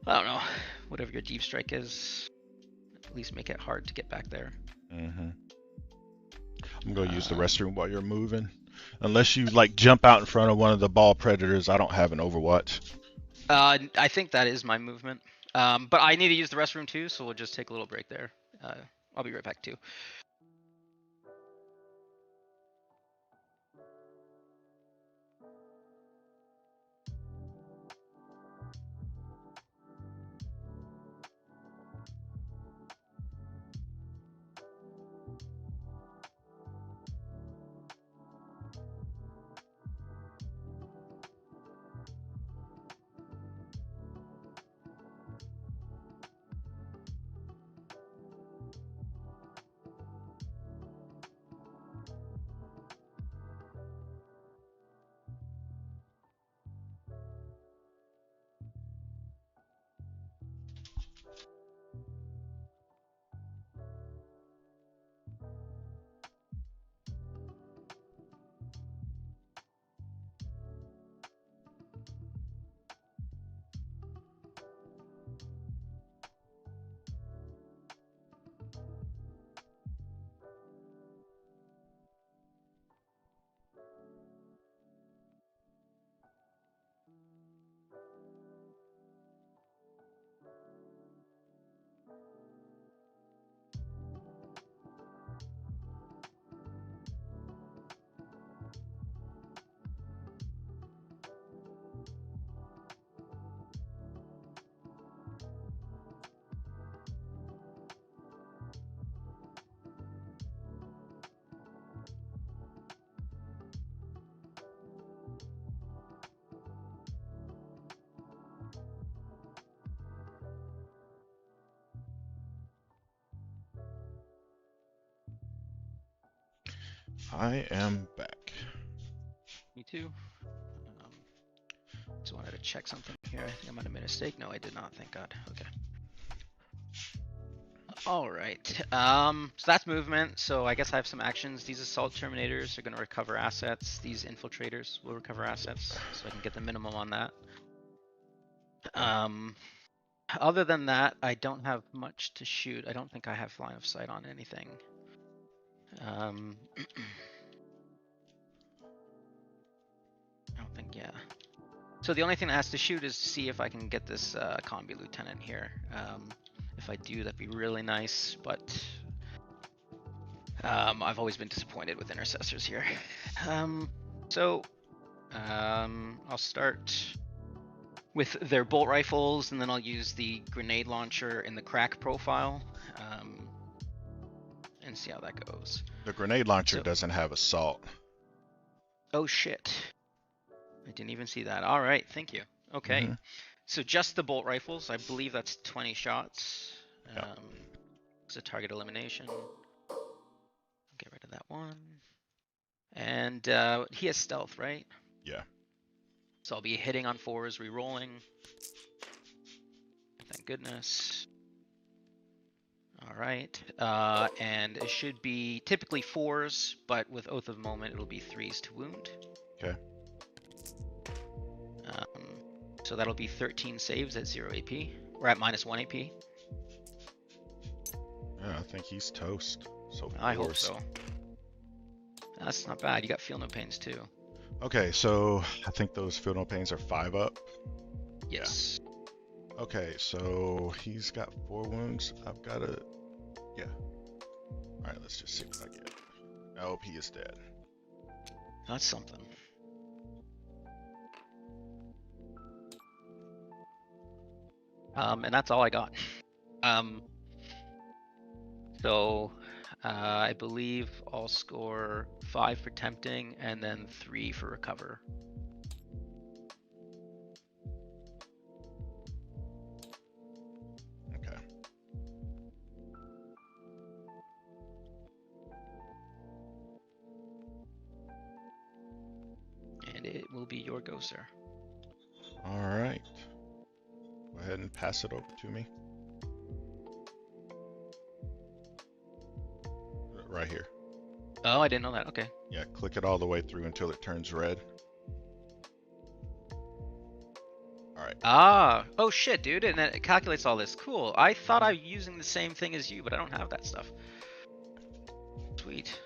I don't know. Whatever your deep strike is, at least make it hard to get back there. Mm-hmm. I'm gonna use the restroom while you're moving. Unless you like jump out in front of one of the ball predators, I don't have an Overwatch. I think that is my movement. But I need to use the restroom too, so we'll just take a little break there. I'll be right back too. I am back. Me too. Just wanted to check something here. I think I might have made a mistake. No, I did not. Thank God. Okay. All right. So that's movement. So I guess I have some actions. These assault terminators are going to recover assets. These infiltrators will recover assets, so I can get the minimum on that. Other than that, I don't have much to shoot. I don't think I have line of sight on anything. I don't think, yeah. So the only thing that has to shoot is to see if I can get this combi lieutenant here. If I do, that'd be really nice, but I've always been disappointed with intercessors here. I'll start with their bolt rifles, and then I'll use the grenade launcher in the crack profile, and see how that goes. The grenade launcher doesn't have assault. Oh shit. I didn't even see that. All right, thank you. Okay. So just the bolt rifles, I believe that's 20 shots. It's a target elimination. Get rid of that one. And he has stealth, right? Yeah. So I'll be hitting on 4s, re-rolling. Thank goodness. All right. And it should be typically 4s, but with Oath of Moment, it'll be 3s to wound. Okay. So that'll be 13 saves at 0 AP. We're at -1 AP. Yeah, I think he's toast. So I hope so. That's not bad. You got feel no pains too. Okay, so I think those feel no pains are 5 up. Yes. Yeah. Okay, so he's got 4 wounds. I've got a... Yeah. Alright, let's just see what I get. Nope, he is dead. That's something. And that's all I got. So I believe I'll score 5 for tempting and then 3 for recover. Okay. And it will be your go, sir. All right. Go ahead and pass it over to me. Right here. Oh, I didn't know that. Okay. Yeah, click it all the way through until it turns red. All right. Ah, oh shit, dude, and it calculates all this. Cool. I thought I was using the same thing as you, but I don't have that stuff. Sweet.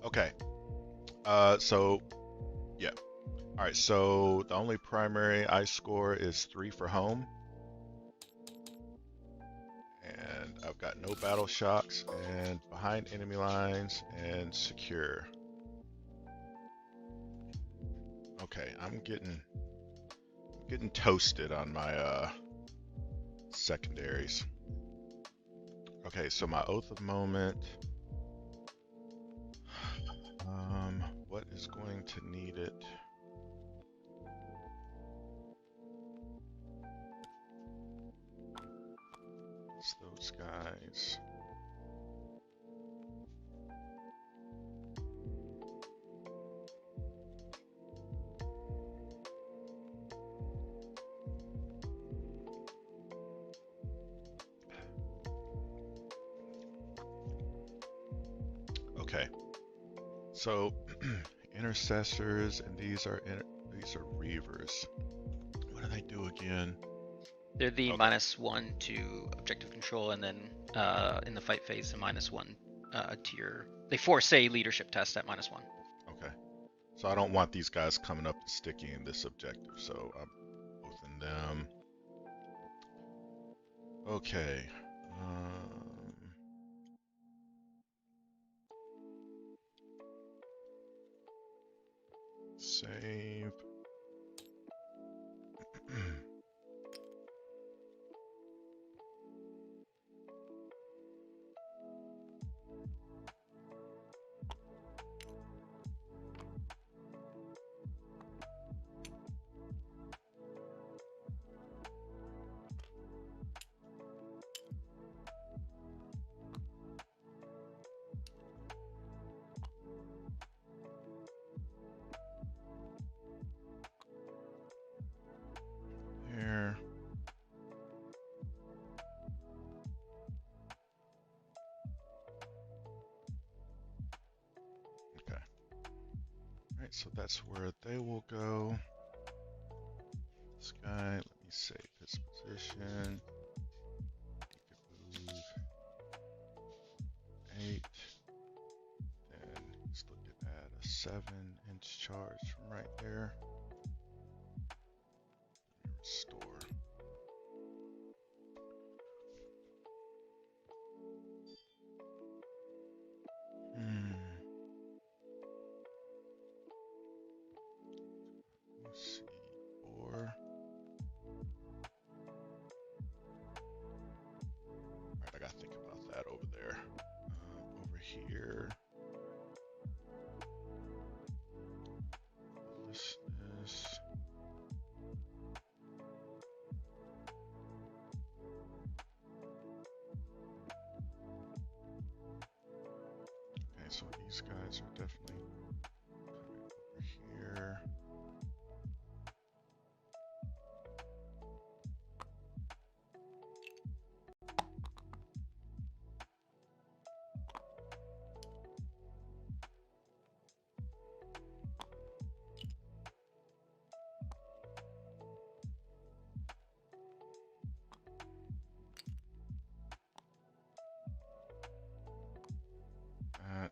Okay. So, yeah. All right, so the only primary I score is 3 for home. And I've got no battle shocks and behind enemy lines and secure. Okay, I'm getting toasted on my secondaries. Okay, so my Oath of Moment. What is going to need it? It's those guys. Okay. So intercessors, and these are reavers. What do they do again? They're the -1 to objective control, and then in the fight phase, the -1 to your. They force a leadership test at -1. Okay. So I don't want these guys coming up and sticking in this objective, so I'm oathing them. Okay. Save. Alright, so that's where they will go. This guy, let me save his position. He can move 8. Then he's looking at a 7-inch charge from right there. Let me restore. Let's see. 4. Alright, I gotta think about that over there. Over here. This. Okay, so these guys are definitely coming over here. That.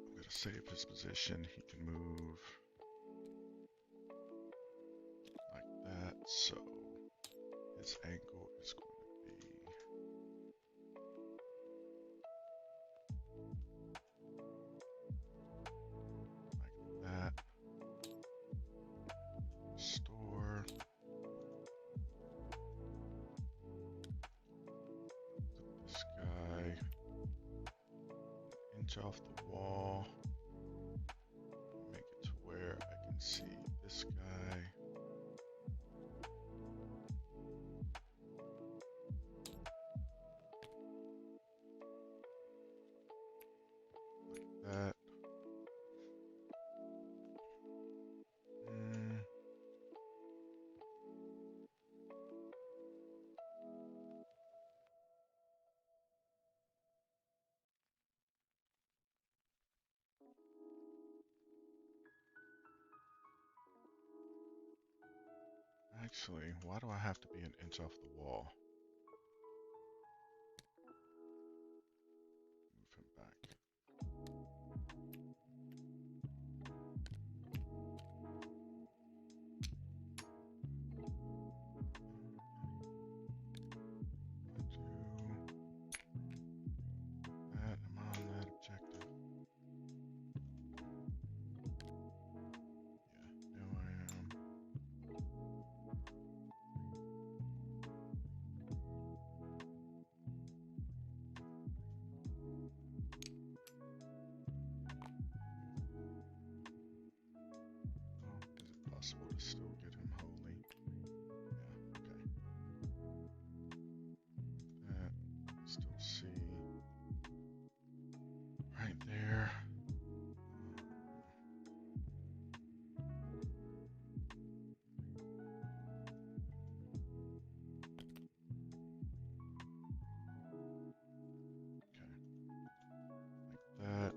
I'm gonna save his position. He can move like that, so his angle is going to be like that. Restore. This guy an inch off the wall. Make it to where I can see this guy. Like that. Actually, why do I have to be an inch off the wall? Move him back. Do that. I'm on that objective. Yeah, no, I am. Oh, is it possible to still get him holy? Yeah, okay. That, still see right there. Okay, like that.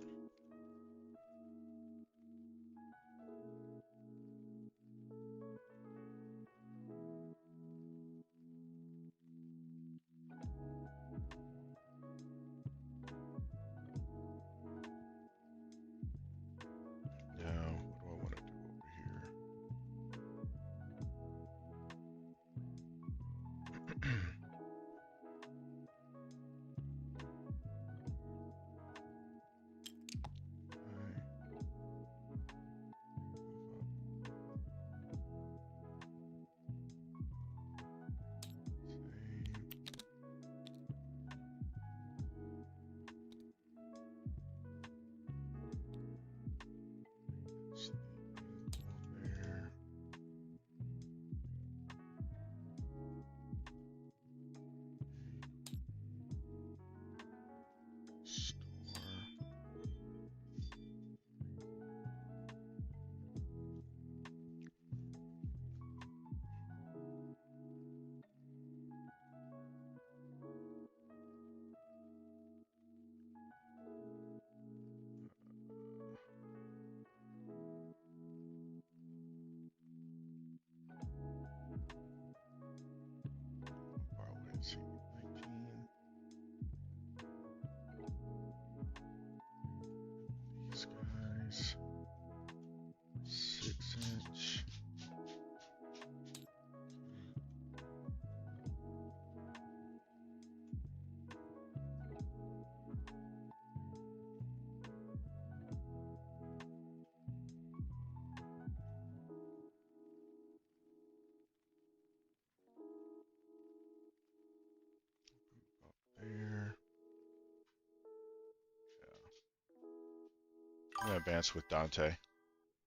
advance with Dante.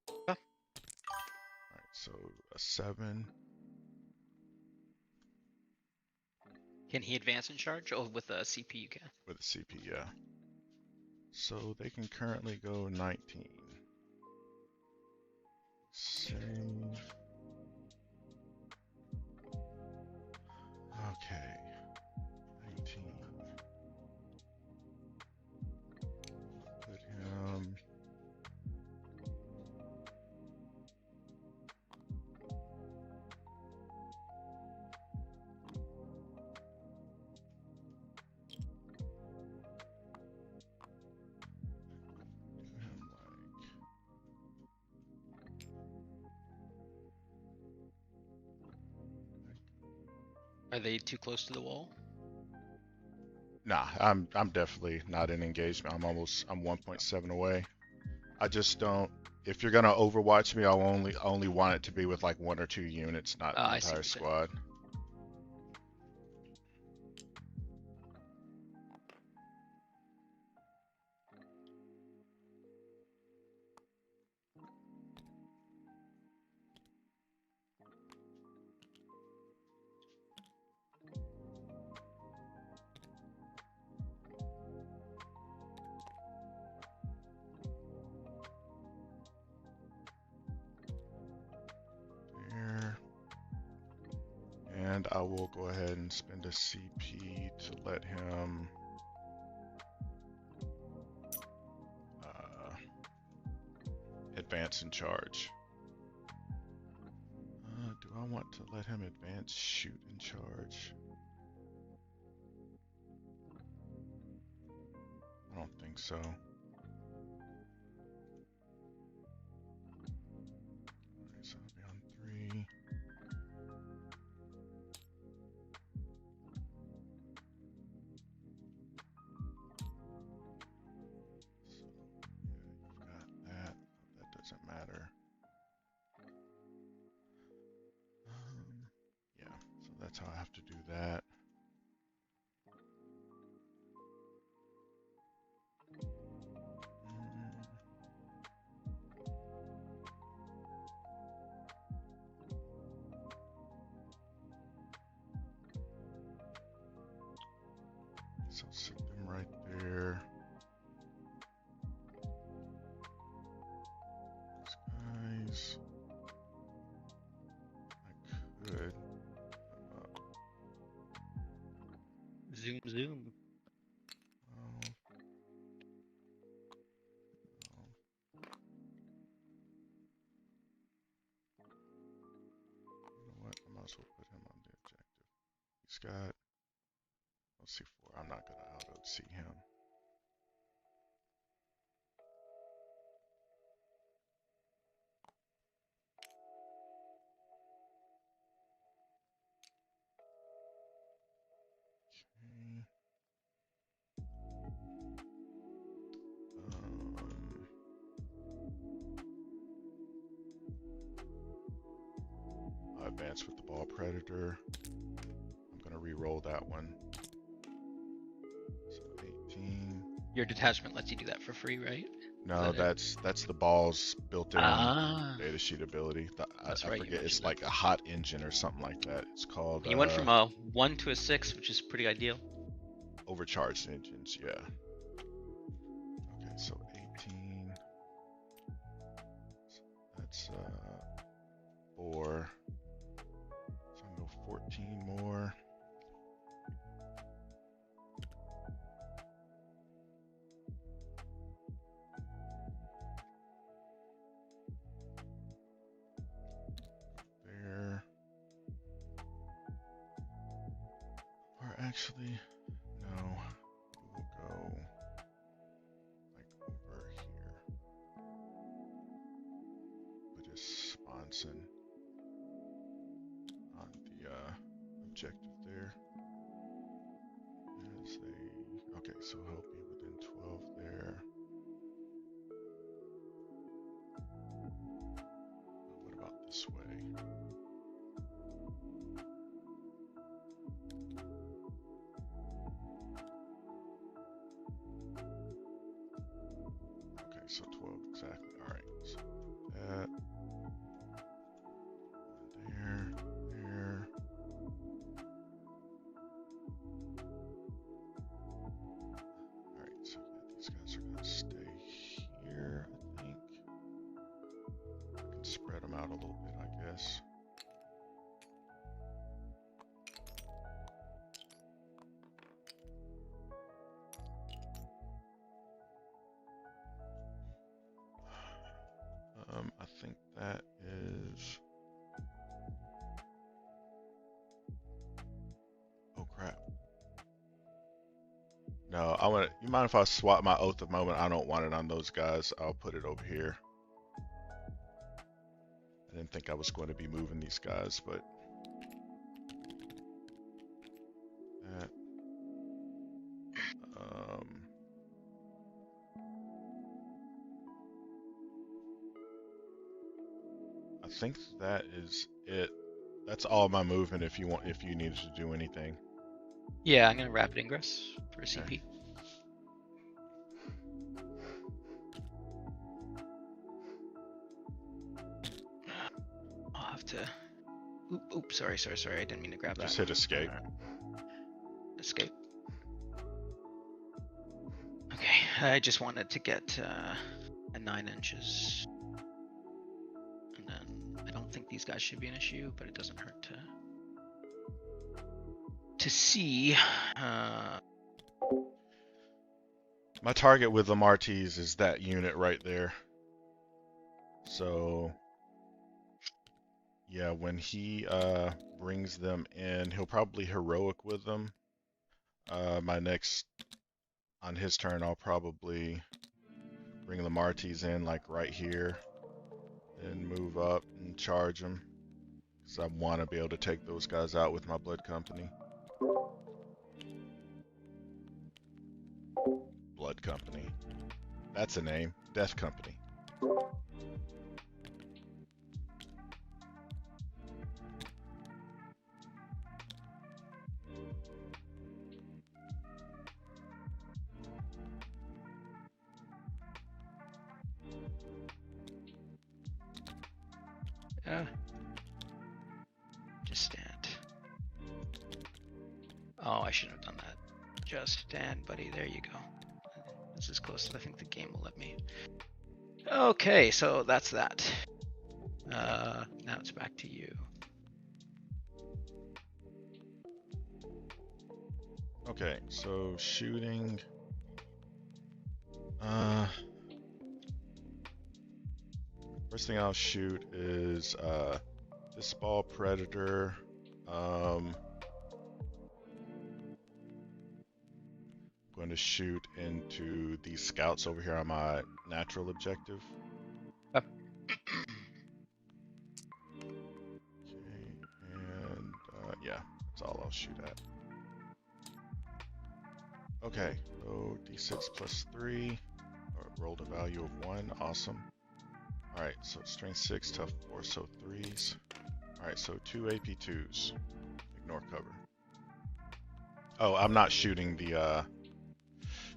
Oh. Alright, so a 7. Can he advance and charge? Oh, with a CP you can. With a CP, yeah. So they can currently go 19. Save. Okay. 19. Put him. Are they too close to the wall? Nah, I'm definitely not in engagement. I'm 1.7 away. I just don't. If you're gonna Overwatch me, I'll only want it to be with like 1 or 2 units, not the I see entire what you're saying. squad. There. And I will go ahead and spend a CP to let him advance and charge. Do I want to let him advance, shoot, and charge? I don't think so. Alright, so I'll be on 3. So, yeah, you've got that. That doesn't matter. Yeah, so that's how I have to do that. So I'll sit them right there. These guys. I could. Zoom, zoom. Oh. You know what? I might as well put him on the objective. He's got. Let's see, 4. I'm not gonna auto see him. I advance with the ball predator. I'm gonna re-roll that one. So 18. Your detachment lets you do that for free, right? No, that's the ball's built-in data sheet ability. That's I right, forget. It's like a hot engine or something like that. It's called. You went from a 1 to a 6, which is pretty ideal. Overcharged engines, yeah. Okay, so 18. That's 4. So I can go 14 more. There. Or actually, no. We'll go like over here. Put a sponson on the objective there. As they, okay, so he'll be within 12 there. What about this way? Okay, so 12 exactly. out a little bit, I guess. I think that is... Oh crap. No, I want to... You mind if I swap my Oath of Moment? I don't want it on those guys. I'll put it over here. I didn't think I was going to be moving these guys, but... That... I think that is it. That's all my movement if you needed to do anything. Yeah, I'm gonna rapid ingress for a CP. Okay. I'll have to. Oop, sorry. I didn't mean to grab that. Just hit escape. Escape. Okay, I just wanted to get a 9 inches. And then I don't think these guys should be an issue, but it doesn't hurt to see. My target with the Martis is that unit right there. So yeah, when he brings them in, he'll probably heroic with them. My next on his turn, I'll probably bring the Martis in like right here, and move up and charge them, because I want to be able to take those guys out with my Blood Company. Blood Company. That's a name. Death Company. Just stand. Oh, I shouldn't have done that. Just stand, buddy. There you go. This is as close as I think the game will let me. Okay, so that's that. Now it's back to you. Okay, so shooting. First thing I'll shoot is this ball predator. Going to shoot into these scouts over here on my natural objective. Yep. Okay, and yeah, that's all I'll shoot at. Okay, so d6 plus 3, rolled a value of 1, awesome. Alright, so strength 6, tough 4, so 3s. Alright, so 2 AP2s. Ignore cover. Oh, I'm not shooting the,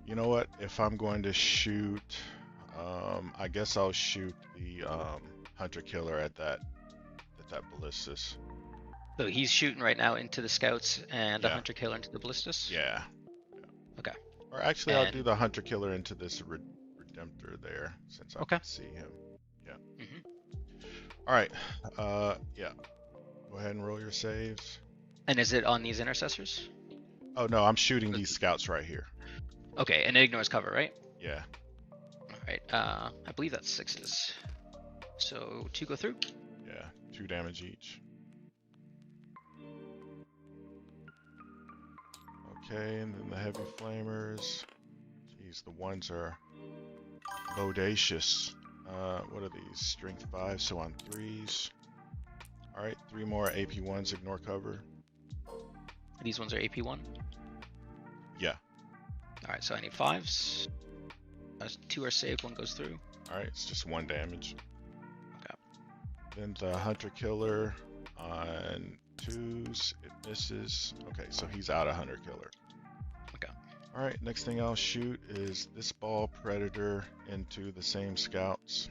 you know what? If I'm going to shoot, I guess I'll shoot the Hunter Killer at that ballistas. So he's shooting right now into the scouts and the Yeah. Hunter Killer into the ballistas? Yeah. Okay. Or actually, I'll do the Hunter Killer into this Redemptor there, since I can see him. Yeah. Alright, yeah. Go ahead and roll your saves. And is it on these intercessors? Oh no, I'm shooting these scouts right here. Okay, and it ignores cover, right? Yeah. Alright, I believe that's 6s. So 2 go through? Yeah, 2 damage each. Okay, and then the heavy flamers. Jeez, the ones are bodacious. What are these? Strength 5, so on 3s. Alright, 3 more AP1s, ignore cover. These ones are AP1? Yeah. Alright, so I need 5s. 2 are saved, 1 goes through. Alright, it's just 1 damage. Okay. Then the Hunter Killer on 2s, it misses. Okay, so he's out of Hunter Killer. Okay. Alright, next thing I'll shoot is this ball predator into the same scouts.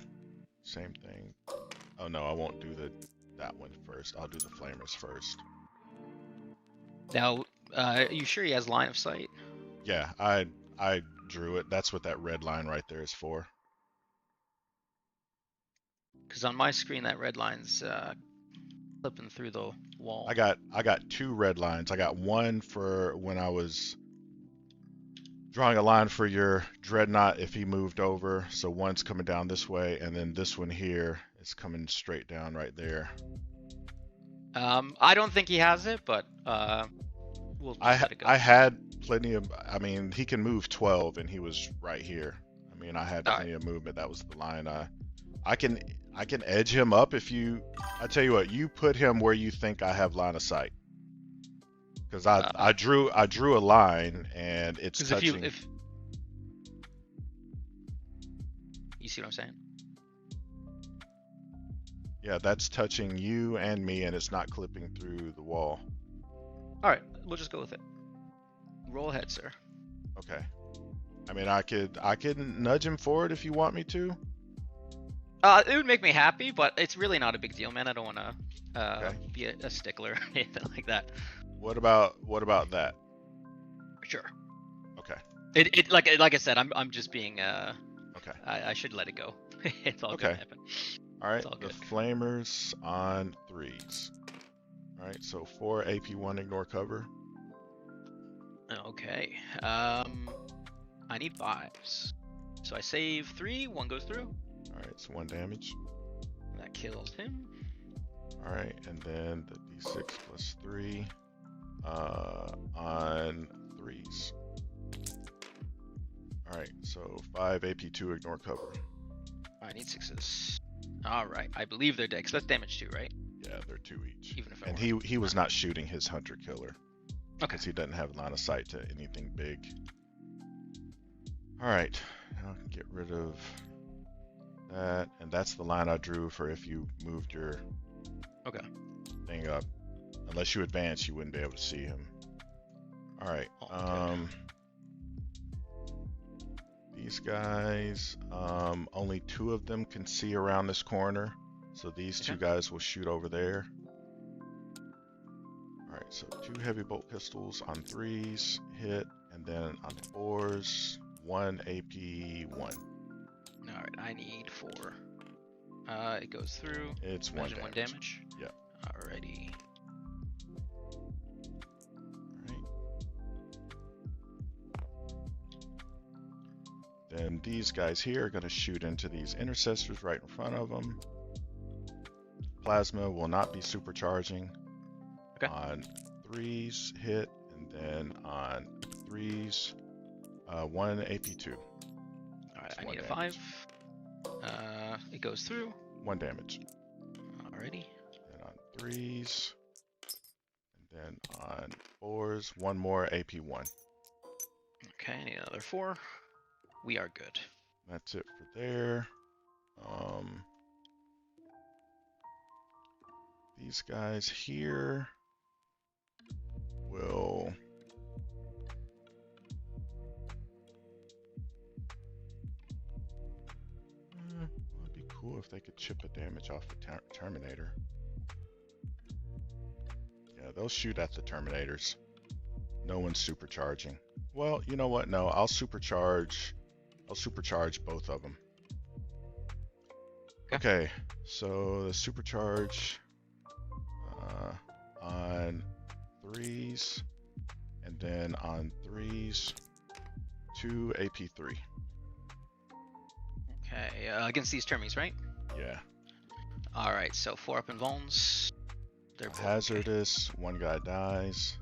Same thing. Oh no, I won't do that one first. I'll do the flamers first. Now, are you sure he has line of sight? Yeah, I drew it. That's what that red line right there is for. Because on my screen, that red line's clipping through the wall. I got 2 red lines. I got one for when I was drawing a line for your dreadnought if he moved over. So one's coming down this way, and then this one here is coming straight down right there. I don't think he has it, but we'll just let it go. I had plenty of. I mean, he can move 12, and he was right here. I mean, I had plenty of movement. That was the line. I can edge him up if you. I tell you what, you put him where you think I have line of sight. Because I drew a line and it's touching. If you see what I'm saying? Yeah, that's touching you and me, and it's not clipping through the wall. All right, we'll just go with it. Roll ahead, sir. Okay. I mean, I could nudge him forward if you want me to. It would make me happy, but it's really not a big deal, man. I don't want to be a stickler or anything like that. What about that? Sure. Okay. It like I said, I'm just being Okay. I should let it go. It's all okay. gonna happen. All right. All the good. flamers on 3s. All right. So 4 AP1 ignore cover. Okay. I need 5s. So I save 3. 1 goes through. All right. It's 1 damage. That kills him. All right, and then the d6 plus 3 on 3s. All right, so 5 AP2 ignore cover. I need 6s. All right, I believe they're dead. 'Cause that's damage 2, right? Yeah, they're 2 each. Even if and he was not shooting his hunter killer. Okay. Because he doesn't have line of sight to anything big. All right, now I can get rid of that, and that's the line I drew for if you moved your thing up. Unless you advance, you wouldn't be able to see him. All right. These guys, only 2 of them can see around this corner, so these 2 guys will shoot over there. All right, so 2 heavy bolt pistols on 3s hit, and then on 4s, 1 AP1. All right, I need 4. It goes through. It's 1 damage. 1 damage. Yeah. Alrighty. Alright. Then these guys here are going to shoot into these intercessors right in front of them. Plasma will not be supercharging. Okay. On 3s hit, and then on 3s, 1 AP2. Alright, I need a 5. It goes through. 1 damage. Alrighty. And on 3s, and then on 4s, 1 more AP1. Okay, I need another 4. We are good. That's it for there. These guys here will it'd be cool if they could chip a damage off the Terminator. Yeah, they'll shoot at the Terminators. No one's supercharging. Well, you know what? No, I'll supercharge both of them. Okay, so the supercharge on 3s, and then on 3s, 2 AP3. Okay, against these termies, right? Yeah. Alright, so 4 up in vulns. They're both hazardous. Okay. 1 guy dies.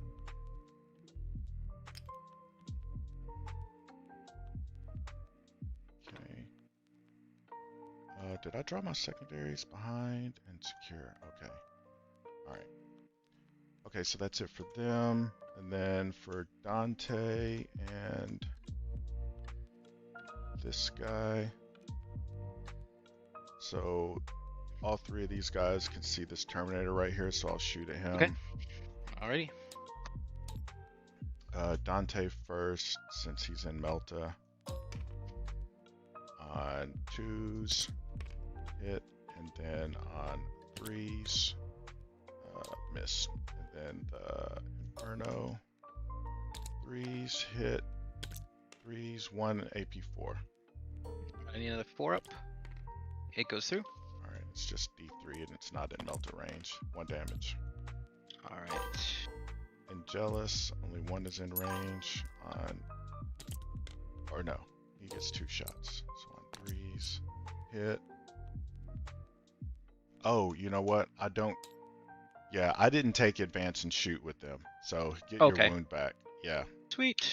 Okay. Did I draw my secondaries behind and secure? Okay. Alright. Okay, so that's it for them. And then for Dante and this guy. So all 3 of these guys can see this Terminator right here, so I'll shoot at him. Okay. Alrighty. Dante first, since he's in Melta. On 2s, hit, and then on 3s, miss. And then the Inferno, 3s, hit, 3s, 1 AP4. I need another 4 up. It goes through. Alright, It's just D3 and it's not in melter range. 1 damage. All right. And jealous, only 1 is in range on, or no, he gets 2 shots. So on 3s, hit. Oh, you know what? I don't. Yeah, I didn't take advance and shoot with them. So get your Okay. wound back. Yeah. Sweet.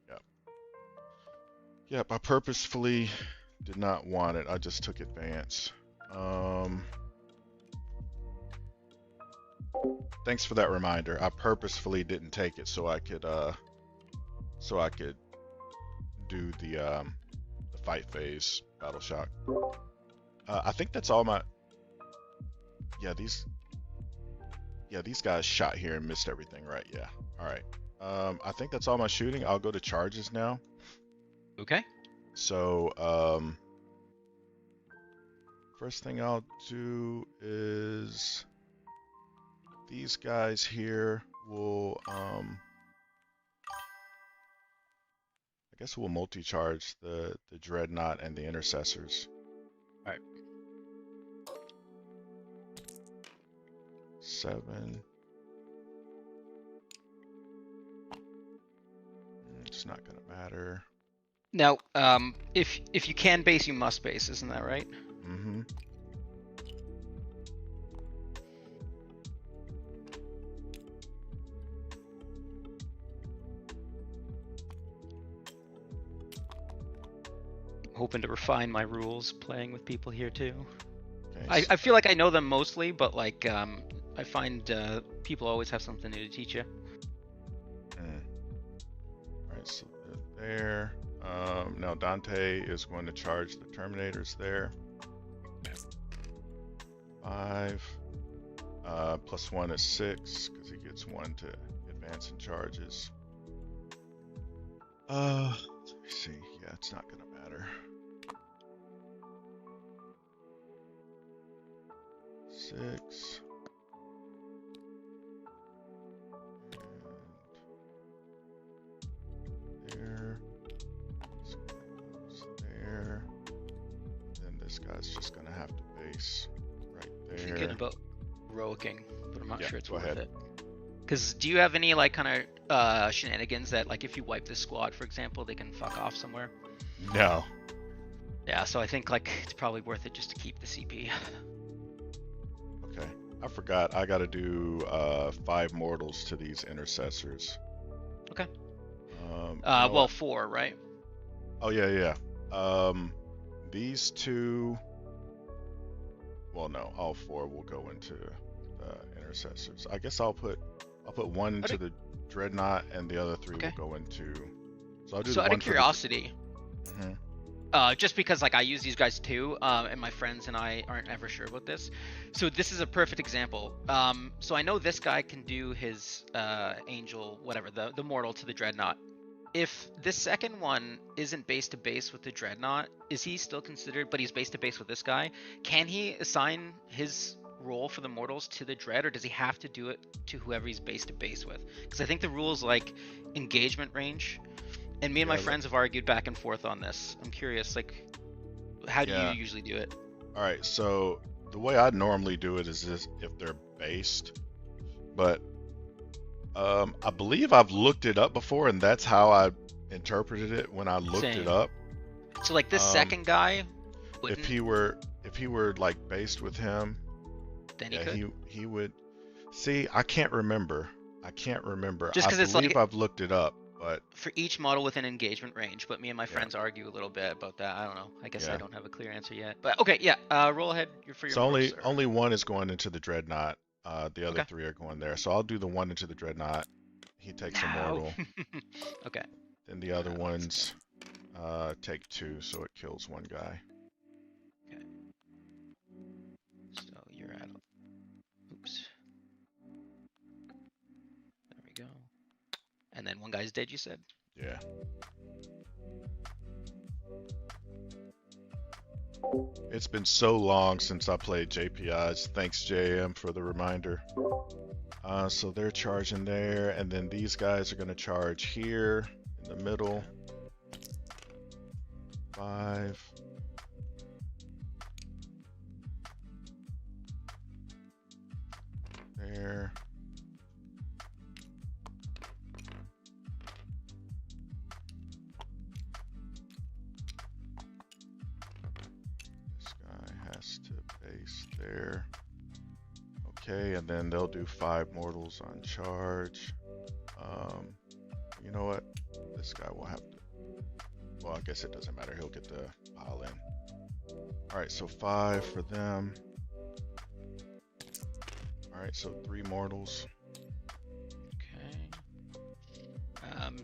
Yep. Yep. I purposefully did not want it. I just took advance. Thanks for that reminder. I purposefully didn't take it so I could do the fight phase battle shock. I think that's all my. Yeah, these guys shot here and missed everything, right? Yeah. All right. I think that's all my shooting. I'll go to charges now. Okay. So, first thing I'll do is these guys here will, I guess we'll multi-charge the Dreadnought and the Intercessors. All right. 7. It's not gonna matter. Now, if you can base, you must base, isn't that right? Mm-hmm. Hoping to refine my rules playing with people here too. Okay, I feel like I know them mostly, but like I find people always have something new to teach you. Alright, so there. Now Dante is going to charge the Terminators there. 5. Plus 1 is 6, because he gets 1 to advance in charges. Let me see. Yeah, it's not gonna matter. 6. And there. This goes there. Then this guy's just gonna have to base right there. Thinking about heroicing, but I'm not sure it's go worth ahead. it. Because do you have any like kind of shenanigans that like if you wipe this squad, for example, they can fuck off somewhere? No. Yeah, so I think like it's probably worth it just to keep the CP. Okay. I forgot. I gotta do 5 mortals to these intercessors. Okay. Well, well, 4, right? Oh yeah. These 2. Well, no, all 4 will go into the intercessors. I guess I'll put 1 into the Dreadnought, and the other 3 will go into. So I'll do. So the out one of curiosity, Mm-hmm. just because like I use these guys too, and my friends and I aren't ever sure about this, so this is a perfect example. So I know this guy can do his angel, whatever, the mortal to the Dreadnought. If this second one isn't base to base with the Dreadnought, is he still considered? But he's base to base with this guy. Can he assign his role for the mortals to the Dread, or does he have to do it to whoever he's base to base with? Because I think the rules like engagement range, and me and my friends have argued back and forth on this. I'm curious, like, how do you usually do it? All right, so the way I normally do it is this: if they're based, but I believe I've looked it up before, and that's how I interpreted it when I looked it up. So like this second guy, if he were like based with him, then he would. See, I can't remember. Just because it's like I've looked it up, but for each model within engagement range. But me and my friends argue a little bit about that. I don't know. I guess I don't have a clear answer yet. But okay, yeah. Roll ahead. You're for your. So only 1 is going into the Dreadnought. The other 3 are going there. So I'll do the 1 into the Dreadnought. He takes a mortal. Okay. Then the other ones take 2, so it kills 1 guy. Okay. So you're at. Oops. There we go. And then 1 guy's dead, you said? Yeah. It's been so long since I played JPIs. Thanks, JM, for the reminder. So they're charging there, and then these guys are going to charge here in the middle. 5. there. This guy has to base there. Okay, and then they'll do 5 mortals on charge. You know what? This guy will have to. Well, I guess it doesn't matter. He'll get the pile in. Alright, so 5 for them. Alright, so 3 mortals. Okay.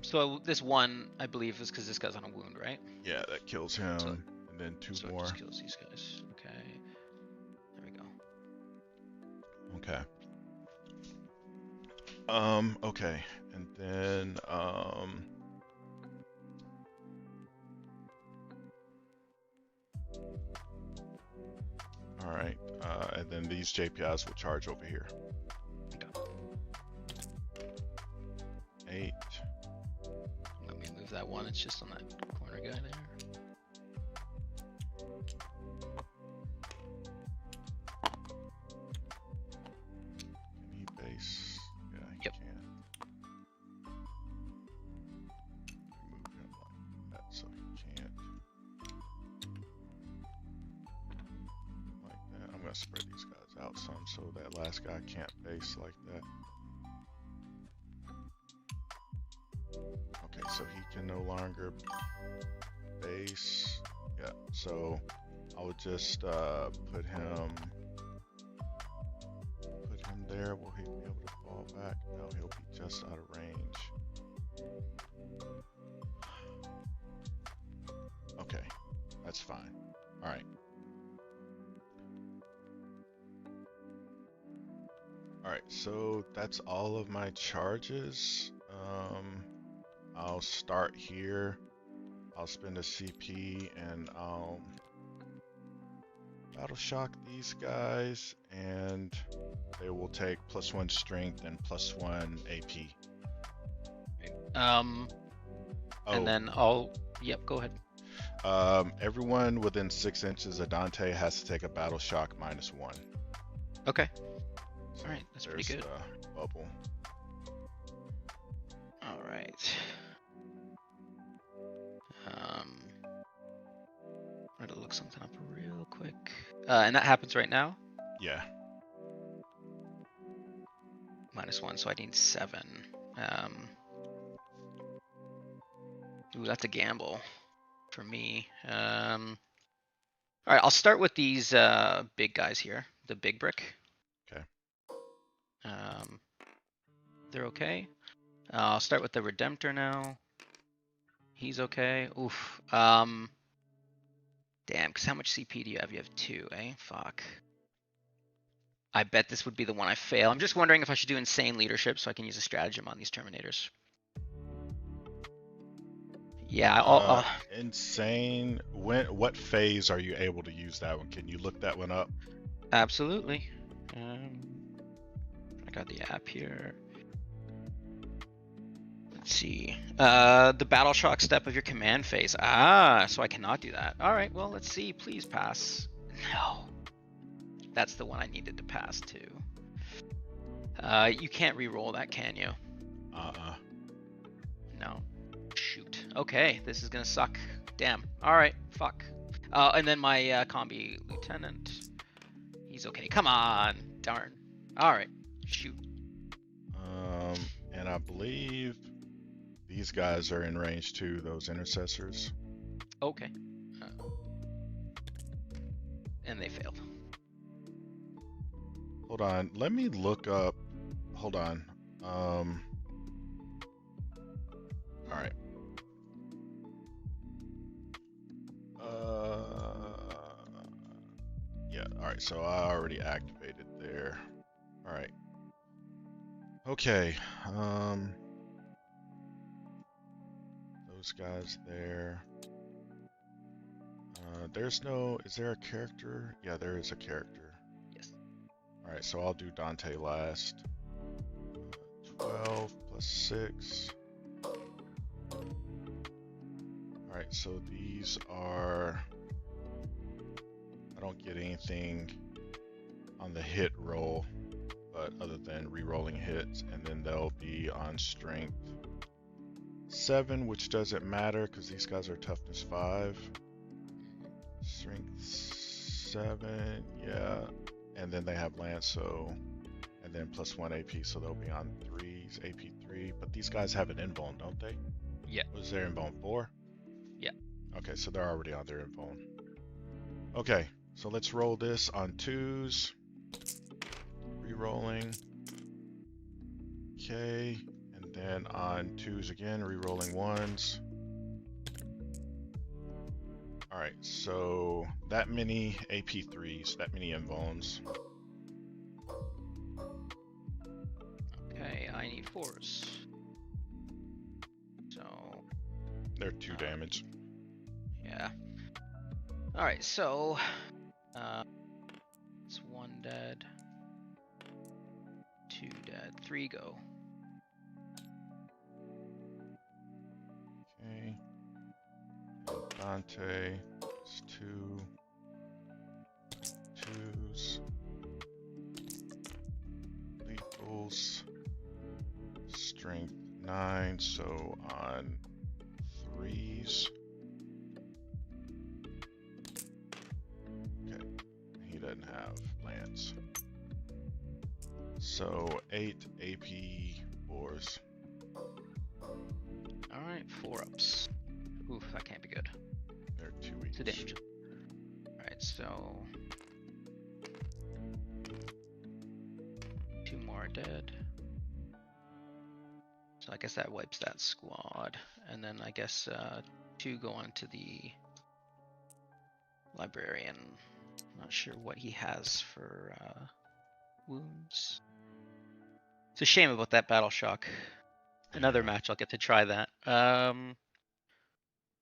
So this one, I believe, is because this guy's on a wound, right? Yeah, that kills him. So, and then 2 so more. it just kills these guys. Okay. There we go. Okay. Okay. And then, alright, and then these JPIs will charge over here. Okay. 8. Let me move that one. It's just on that corner guy there. Can he base? Yeah, he Yep. can. Move him like that so he can't. Like that. I'm gonna spread these guys out some so that last guy can't base like that. Okay, so he can no longer base. Yeah, so I would just put him there. Will he be able to fall back? No, he'll be just out of range. Okay, that's fine. All right. All right, so that's all of my charges. I'll start here. I'll spend a CP and I'll battle shock these guys, and they will take +1 strength and +1 AP. And then yep, go ahead. Everyone within 6 inches of Dante has to take a battle shock -1. Okay. So All right, that's pretty good. The bubble. All right. I'm gonna look something up real quick. And that happens right now. Yeah. -1, so I need 7. Ooh, that's a gamble for me. All right, I'll start with these big guys here, the big brick. Okay. They're okay. I'll start with the Redemptor now. He's okay. Oof. Damn, because how much CP do you have? You have 2, eh? Fuck. I bet this would be the one I fail. I'm just wondering if I should do insane leadership so I can use a stratagem on these Terminators. Yeah, Insane. What phase are you able to use that one? Can you look that one up? absolutely. I got the app here. Let's see. The battle shock step of your command phase. Ah, so I cannot do that. All right, well, let's see. Please pass. No. That's the one I needed to pass to. You can't re-roll that, can you? No. Shoot. Okay, this is gonna suck. Damn. All right. Fuck. And then my combi lieutenant. He's okay. Come on. Darn. All right. Shoot. And I believe these guys are in range too, those intercessors. Okay. And they failed. Hold on. Let me look up. Hold on. All right. Yeah. All right. So I already activated there. All right. Okay. Those guys there. There's no. Is there a character? Yeah, there is a character. Yes. All right. So I'll do Dante last. 12 plus 6. Alright, so these are... I don't get anything on the hit roll, but but other than re-rolling hits, and then they'll be on strength 7, which doesn't matter because these guys are toughness 5. Strength 7, yeah, and then they have lance, so, and then +1 AP, so they'll be on 3s, AP 3. But these guys have an invuln, don't they? Yeah. Was their invuln 4? Yeah. Okay, so they're already on their invuln. Okay, so let's roll this on 2s. Re-rolling. Okay, and then on 2s again, re-rolling 1s. Alright, so that many AP 3s, that many invulns. Okay, I need 4s. So They're 2 damage. yeah. Alright, so it's 1 dead. 2 dead. 3 go. Okay. And Dante is 2 2s. Lethals. Strength 9, so on 3s. Okay, he doesn't have lance. So 8 AP 4s. Alright, 4 ups. Oof, that can't be good. They're 2 It's a each. damage. Alright, so 2 more are dead. So I guess that wipes that squad. And then I guess 2 go on to the librarian. Not sure what he has for wounds. It's a shame about that battle shock. Another Yeah. match I'll get to try that.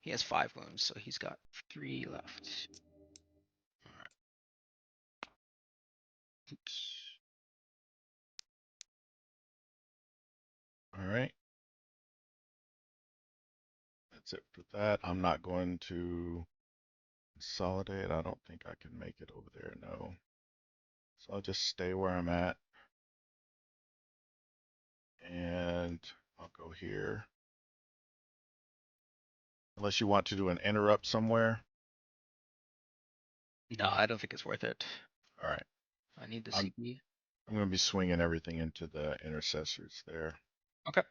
He has 5 wounds, so he's got 3 left. Alright. Oops. Alright. That's it for that. I'm not going to consolidate. I don't think I can make it over there, no. So I'll just stay where I'm at. And I'll go here. Unless you want to do an interrupt somewhere. No, I don't think it's worth it. Alright. I need the I'm CP. going to be swinging everything into the intercessors there. Okay.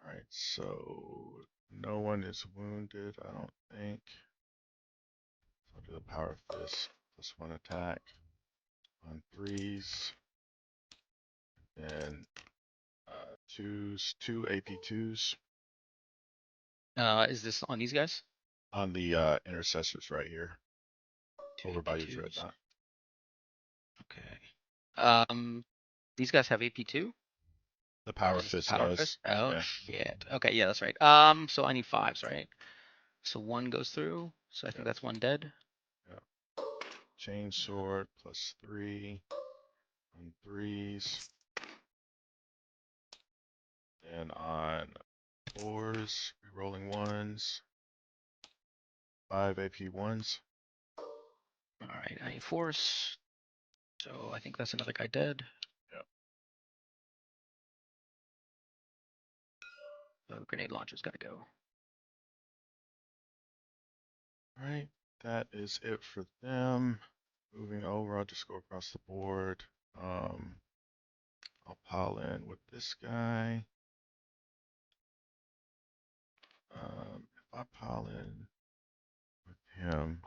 Alright, so no one is wounded, I don't think. So I'll do the power fist. +1 attack on 3s. And 2s, 2 AP 2s Is this on these guys? on the intercessors right here. 2 Over by your AP2s. dreadnought. Okay. These guys have AP2? The Or power is this fist power does. fist? Oh Yeah. shit. Okay, yeah, that's right. So I need 5s, right? So 1 goes through. So I think Yep. that's 1 dead. Yep. Chain sword +3 on 3s. And on 4s, rerolling 1s. 5 AP 1s. Alright, I need 4s. So I think that's another guy dead. Yep. So grenade launcher's gotta go. Alright, that is it for them. Moving over, I'll just go across the board. I'll pile in with this guy. If I pile in with him,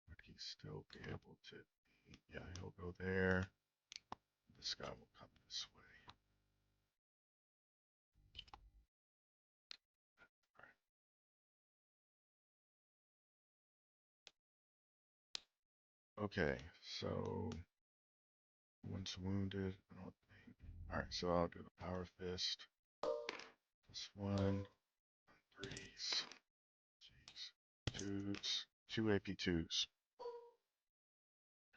would he still be able to? Yeah, he'll go there. This guy will come this way. Okay, so one's wounded, I don't think. Alright, so I'll do the power fist. +1, 3s. Jeez. 2s. 2 AP 2s.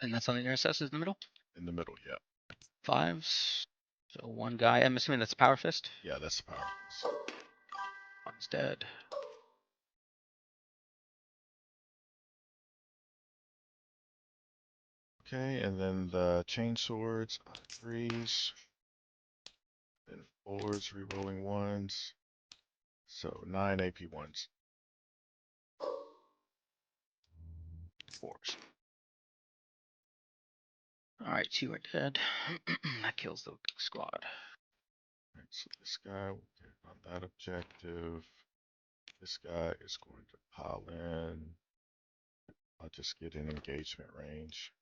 And that's on the intercessors in the middle? In the middle, yeah. 5s. So 1 guy. I'm assuming that's power fist. Yeah, that's the power fist. 1's dead. Okay, and then the chain swords, 3s, then 4s, rerolling 1s. So 9 AP 1s. 4s. All right, 2 are dead. That kills the squad. Alright, so this guy will get on that objective. This guy is going to pile in. I'll just get in engagement range.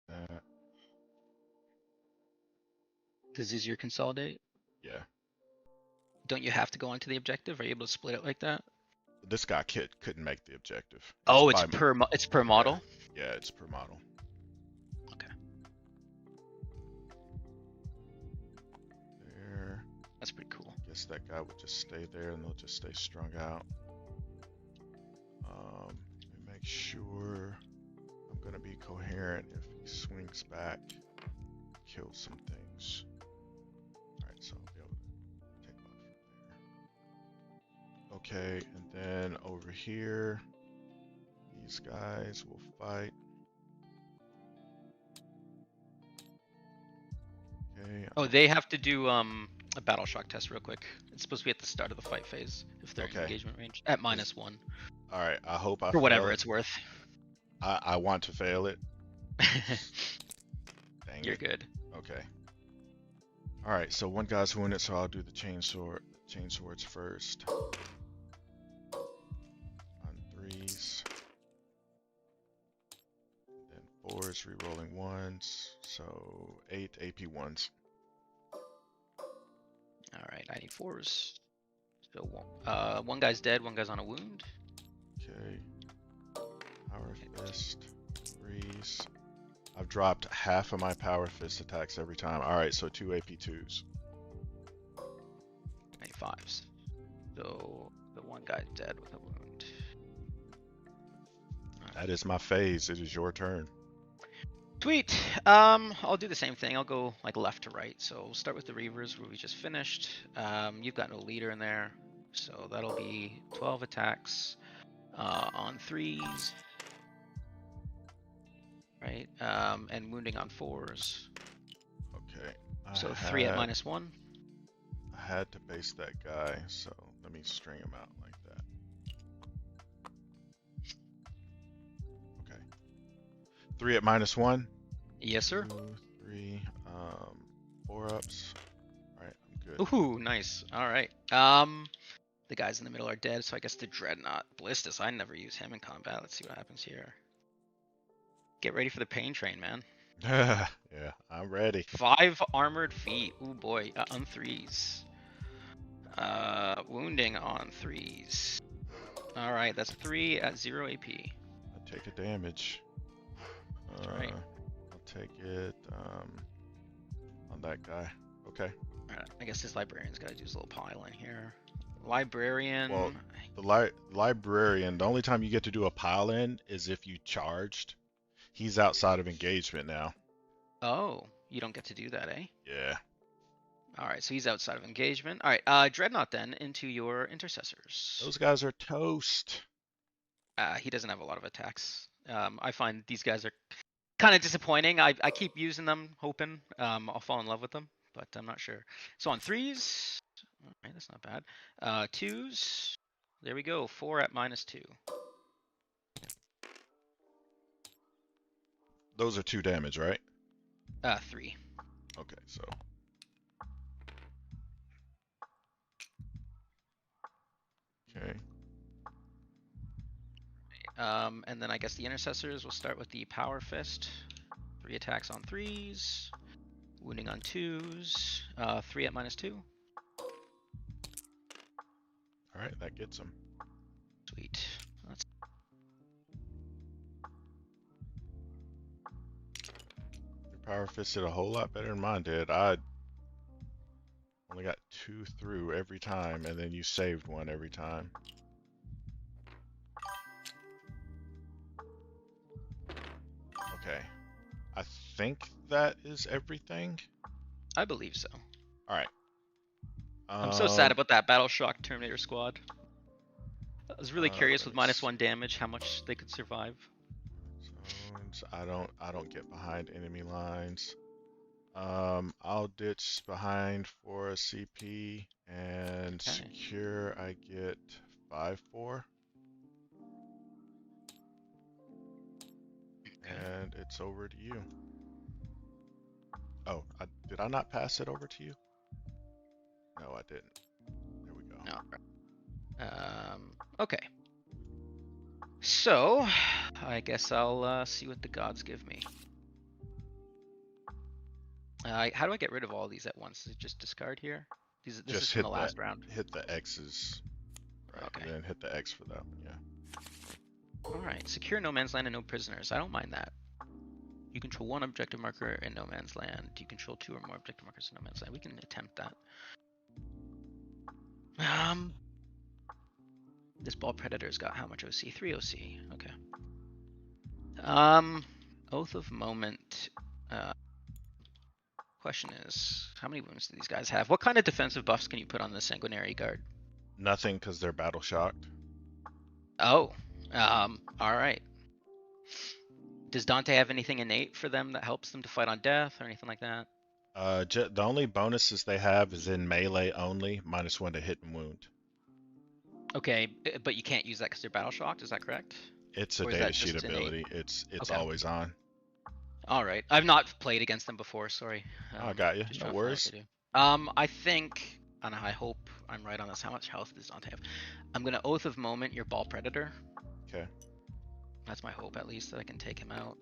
That, Does this your consolidate? yeah. Don't you have to go onto the objective? Are you able to split it like that? This guy couldn't make the objective. It's Oh, by, it's per yeah, model. yeah, it's per model. Okay, There. that's pretty cool. Guess that guy would just stay there and they'll just stay strung out. Let me make sure I'm gonna be coherent if he swings back, kill some things. Alright, so I'll be able to take off from there. Okay, and then over here, these guys will fight. Okay. Oh, they have to do a battle shock test real quick. It's supposed to be at the start of the fight phase if they're in Okay. engagement range at -1 Alright, I hope I for whatever fail it. it's worth. I want to fail it. Dang You're it. good. Okay. Alright, so one guy's wounded, so I'll do the chain swords first. On 3s. Then 4s, rerolling 1s. So 8 AP 1s. All right, 94s. So one guy's dead, one guy's on a wound. Okay. Power fist. 3s. I've dropped half of my power fist attacks every time. Alright, so 2 AP 2s. 95s. So the one guy's dead with a wound. That is my phase. It is your turn. Sweet. I'll do the same thing. I'll go like left to right. So we'll start with the Reavers where we just finished. You've got no leader in there, so that'll be 12 attacks on 3s, right? And wounding on 4s. Okay. So 3 at -1. I had to base that guy, so let me string him out like that. Okay. 3 at -1. Yes, sir. 2, 3, 4 ups. Alright, I'm good. Ooh, nice. All right. The guys in the middle are dead, so I guess the Dreadnought Ballistus. I never use him in combat. Let's see what happens here. Get ready for the pain train, man. Yeah, I'm ready. 5 armored feet. Ooh boy, on 3s. Wounding on 3s. All right, that's 3 at 0 AP. I take a damage. Right. I'll take it on that guy. Okay. All right, I guess this librarian's got to do his little pile in here. Librarian. Well, the librarian, the only time you get to do a pile in is if you charged. He's outside of engagement now. Oh, you don't get to do that, eh? Yeah. All right, so he's outside of engagement. All right, Dreadnought then into your intercessors. Those guys are toast. He doesn't have a lot of attacks. I find these guys are kind of disappointing. I keep using them, hoping I'll fall in love with them, but I'm not sure. So on 3s, all right, that's not bad. 2s, there we go. 4 at -2. Those are 2 damage, right? 3. Okay, so. Okay. And then I guess the intercessors will start with the power fist. 3 attacks on 3s, wounding on 2s. 3 at -2. All right, that gets him. Sweet. That's Your power fist did a whole lot better than mine did. I only got 2 through every time, and then you saved 1 every time. Okay. I think that is everything. I believe so. All right. I'm so sad about that Battle Shock Terminator squad. I was really curious Let with me minus see. one damage how much they could survive. Zones. I don't get behind enemy lines. I'll ditch behind for a CP and Okay. secure. I get 5-4, Okay. and it's over to you. Oh, did I not pass it over to you? No, I didn't. There we go. No. Okay. So, I guess I'll see what the gods give me. How do I get rid of all these at once? Is it just discard here? This is Just from the last round. hit the X's, right, and Okay. then hit the X for that one. Yeah. All right. Secure no man's land and no prisoners. I don't mind that. You control one objective marker in no man's land. You control two or more objective markers in no man's land. We can attempt that. This ball predator's got how much OC? 3 OC. Okay. Oath of Moment. Question is, how many wounds do these guys have? What kind of defensive buffs can you put on the Sanguinary Guard? Nothing, because they're battle shocked. Oh, all right. Does Dante have anything innate for them that helps them to fight on death or anything like that? The only bonuses they have is in melee only, -1 to hit and wound. Okay, but you can't use that because they're battle shocked. Is that correct? It's a Or is data that sheet just innate? ability. It's Okay. always on. All right. I've not played against them before. Sorry. Oh, I got you. Just No trying to find out what worries. they do. I think, and I hope I'm right on this. How much health does Dante have? I'm gonna Oath of Moment your ball predator. Okay. That's my hope, at least, that I can take him out.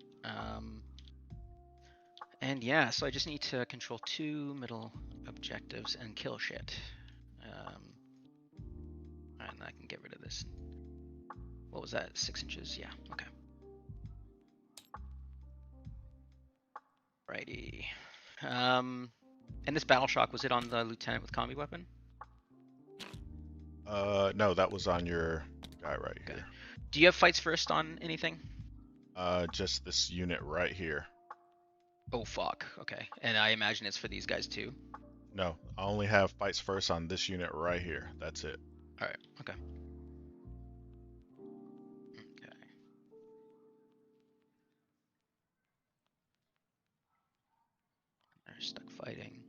And yeah, so I just need to control 2 middle objectives and kill shit. And I can get rid of this. What was that? 6 inches? Yeah. Okay. Righty. And this battle shock, was it on the lieutenant with combi weapon? No, that was on your guy right Okay. here. Do you have fights first on anything? Just this unit right here. Oh fuck. Okay. And I imagine it's for these guys too. No, I only have fights first on this unit right here. That's it. All right. Okay. Okay. They're stuck fighting.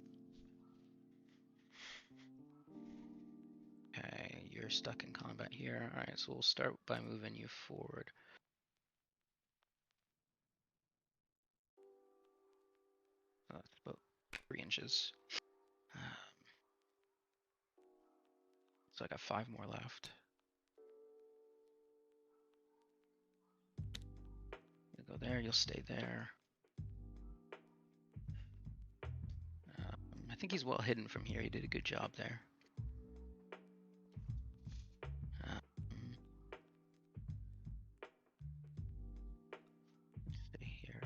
Okay, you're stuck in combat here. All right, so we'll start by moving you forward. That's about 3 inches. So I got 5 more left. You go there, you'll stay there. I think he's well hidden from here. He did a good job there. Stay here.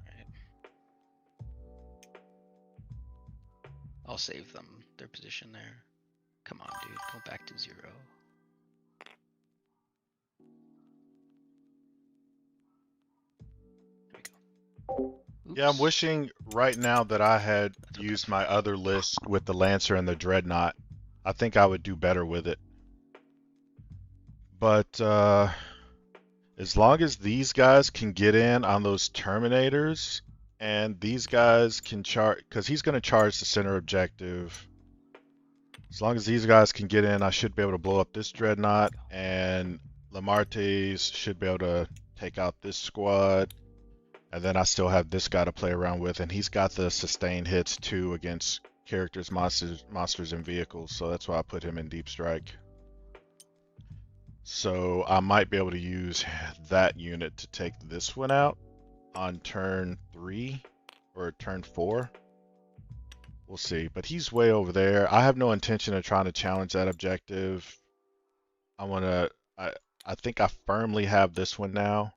Right. I'll save them, their position there. Come on, dude, go back to 0. There we go. Oops. Yeah, I'm wishing right now that I had That's used okay. my other list with the Lancer and the Dreadnought. I think I would do better with it. But as long as these guys can get in on those Terminators, and these guys can charge, because he's going to charge the center objective. As long as these guys can get in, I should be able to blow up this Dreadnought, and Lamarte's should be able to take out this squad. And then I still have this guy to play around with, and he's got the sustained hits too against characters, monsters, and vehicles. So that's why I put him in Deep Strike. So I might be able to use that unit to take this one out on turn 3 or turn 4. We'll see. But he's way over there. I have no intention of trying to challenge that objective. I think I firmly have this one now.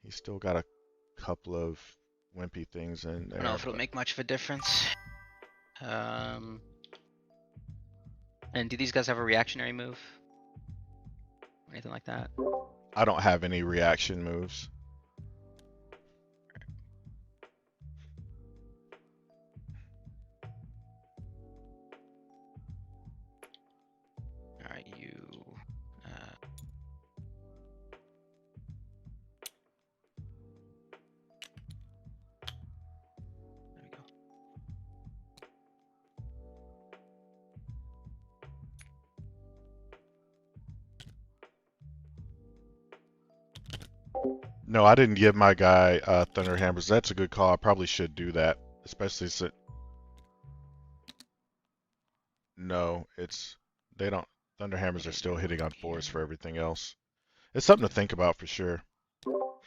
He's still got a couple of wimpy things in I don't know there, if it'll but make much of a difference. And do these guys have a reactionary move? Or anything like that? I don't have any reaction moves. Alright, you... there we go. No, I didn't give my guy Thunder Hammers. That's a good call. I probably should do that, especially since no, they don't. Thunder Hammers are Okay, still you're hitting going on here. fours for everything else. It's something to think about for sure. Oh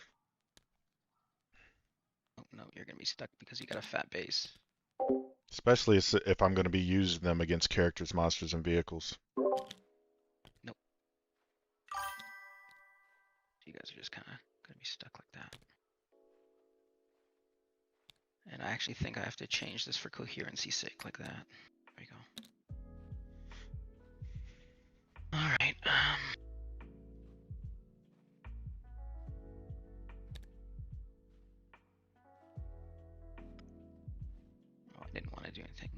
no, you're gonna be stuck because you got a fat base. Especially if I'm going to be using them against characters, monsters, and vehicles. Nope. You guys are just kind of gonna be stuck like that. And I actually think I have to change this for coherency's sake, like that. There we go. Alright, oh, I didn't want to do anything.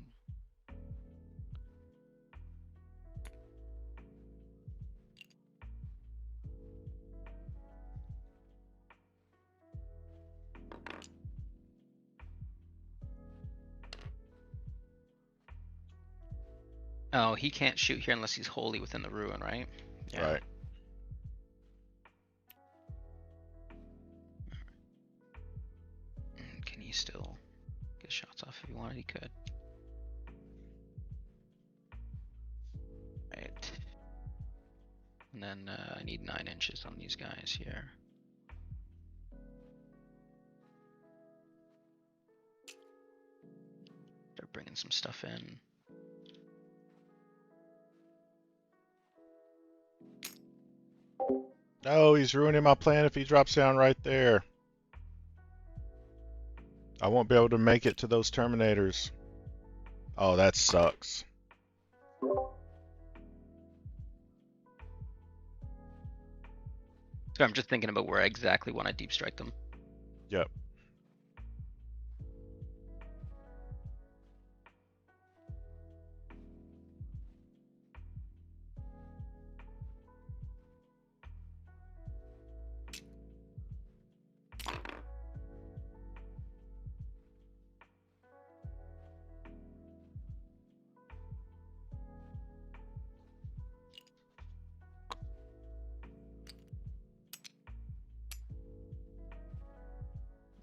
Oh, he can't shoot here unless he's wholly within the ruin, right? Yeah. Right. Can he still get shots off if he wanted? He could. Right. And then I need 9 inches on these guys here. Start bringing some stuff in. No, he's ruining my plan if he drops down right there. I won't be able to make it to those Terminators. Oh, that sucks. So I'm just thinking about where I exactly want to deep strike them. Yep.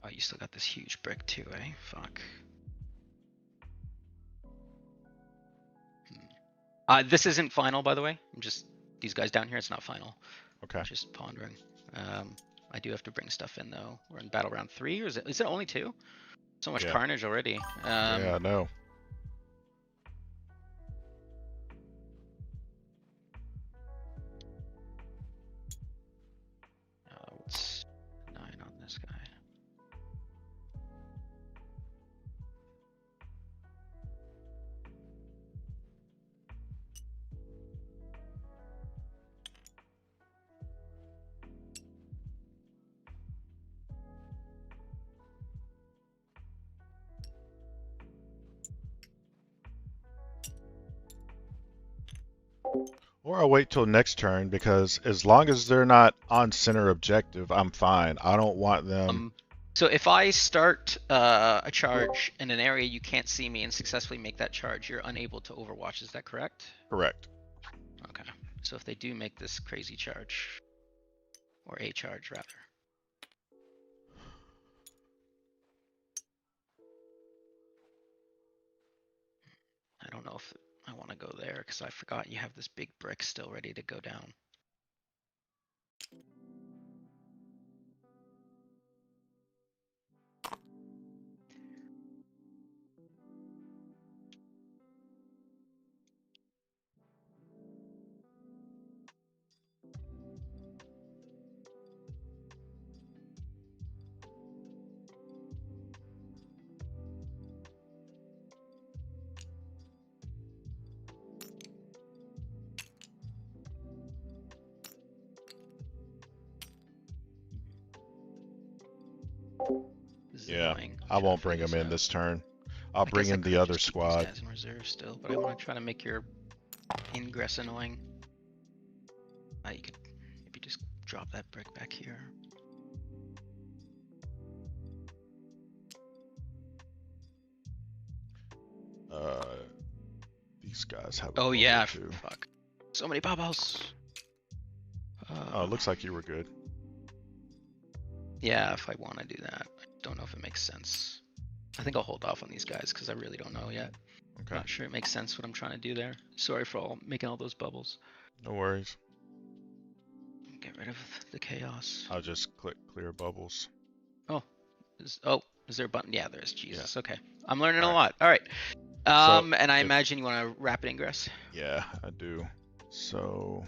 Oh, you still got this huge brick too, eh? Fuck. This isn't final, by the way. I'm just these guys down here. It's not final. Okay. I'm just pondering. I do have to bring stuff in though. We're in battle round 3, or is it only 2? So much Yeah. carnage already. Yeah, I know. What's 9 on this guy? Or I'll wait till next turn because as long as they're not on center objective, I'm fine. I don't want them. So if I start a charge in an area you can't see me and successfully make that charge, you're unable to overwatch. Is that correct? Correct. Okay. So if they do make this crazy charge, or a charge rather. I don't know if I want to go there because I forgot you have this big brick still ready to go down. Yeah, annoying. I Should won't figure bring him in out. this turn. I'll I bring guess I in the could other just keep these squad. guys in reserve still, but I want to try to make your ingress annoying. You could maybe just drop that brick back here. These guys have a Oh bubble yeah, too. fuck. So many bubbles. Oh, it looks like you were good. Yeah, if I want to do that. I don't know if it makes sense. I think I'll hold off on these guys because I really don't know yet. Okay. Not sure it makes sense what I'm trying to do there. Sorry for making all those bubbles. No worries. Get rid of the chaos. I'll just click clear bubbles. Oh, is there a button? Yeah, there is. Jesus. Yeah. Okay, I'm learning All a right. lot. All right. So And I imagine you want to rapid ingress. yeah, I do. So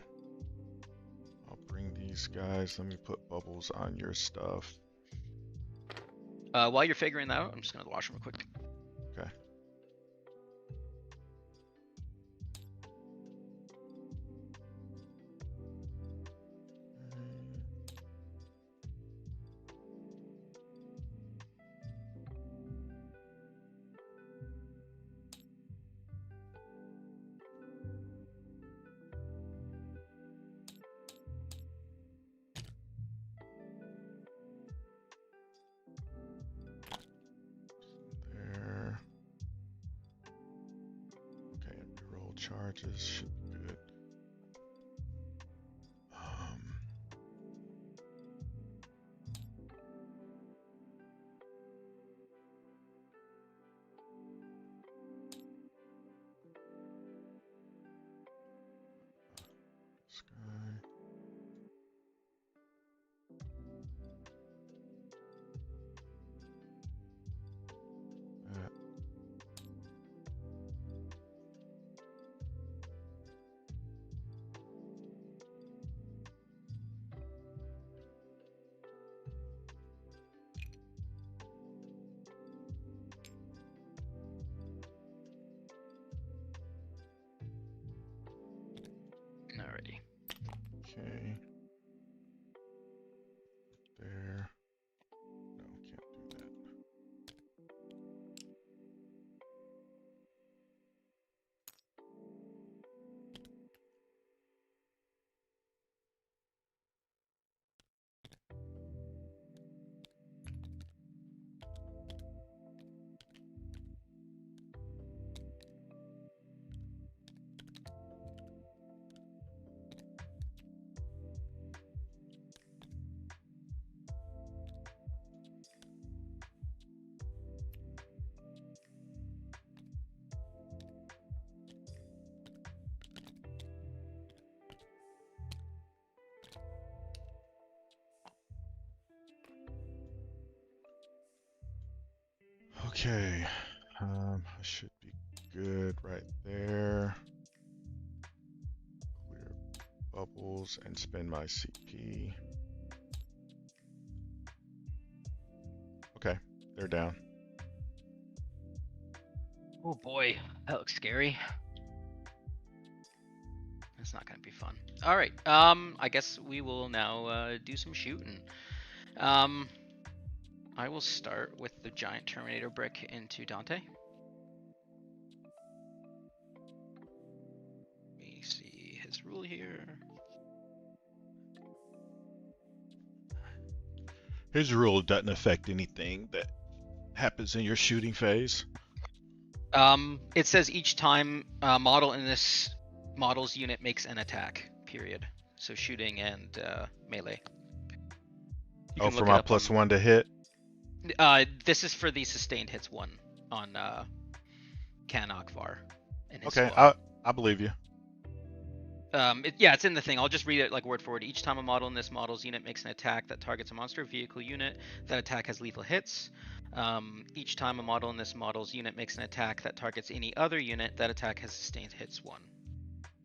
I'll bring these guys. Let me put bubbles on your stuff. While you're figuring that out, I'm just gonna wash them real quick. Okay. There. Okay, reroll charges should be good. Sky. That. Alrighty. Okay. There. No, can't do that. Okay. I should be good right there. Clear bubbles and spend my CP. Okay, they're down. Oh boy, that looks scary. That's not gonna be fun. All right. I guess we will now do some shooting. I will start with the giant Terminator brick into Dante. Let me see his rule here. His rule doesn't affect anything that happens in your shooting phase. It says each time a model in this model's unit makes an attack, period. So shooting and melee. You Oh, can for look it my up on. +1 to hit? This is for the sustained hits one on Kan Akvar and his Okay, squad. I believe you. Yeah, it's in the thing. I'll just read it like word for word. Each time a model in this model's unit makes an attack that targets a monster vehicle unit, that attack has lethal hits. Each time a model in this model's unit makes an attack that targets any other unit, that attack has sustained hits 1.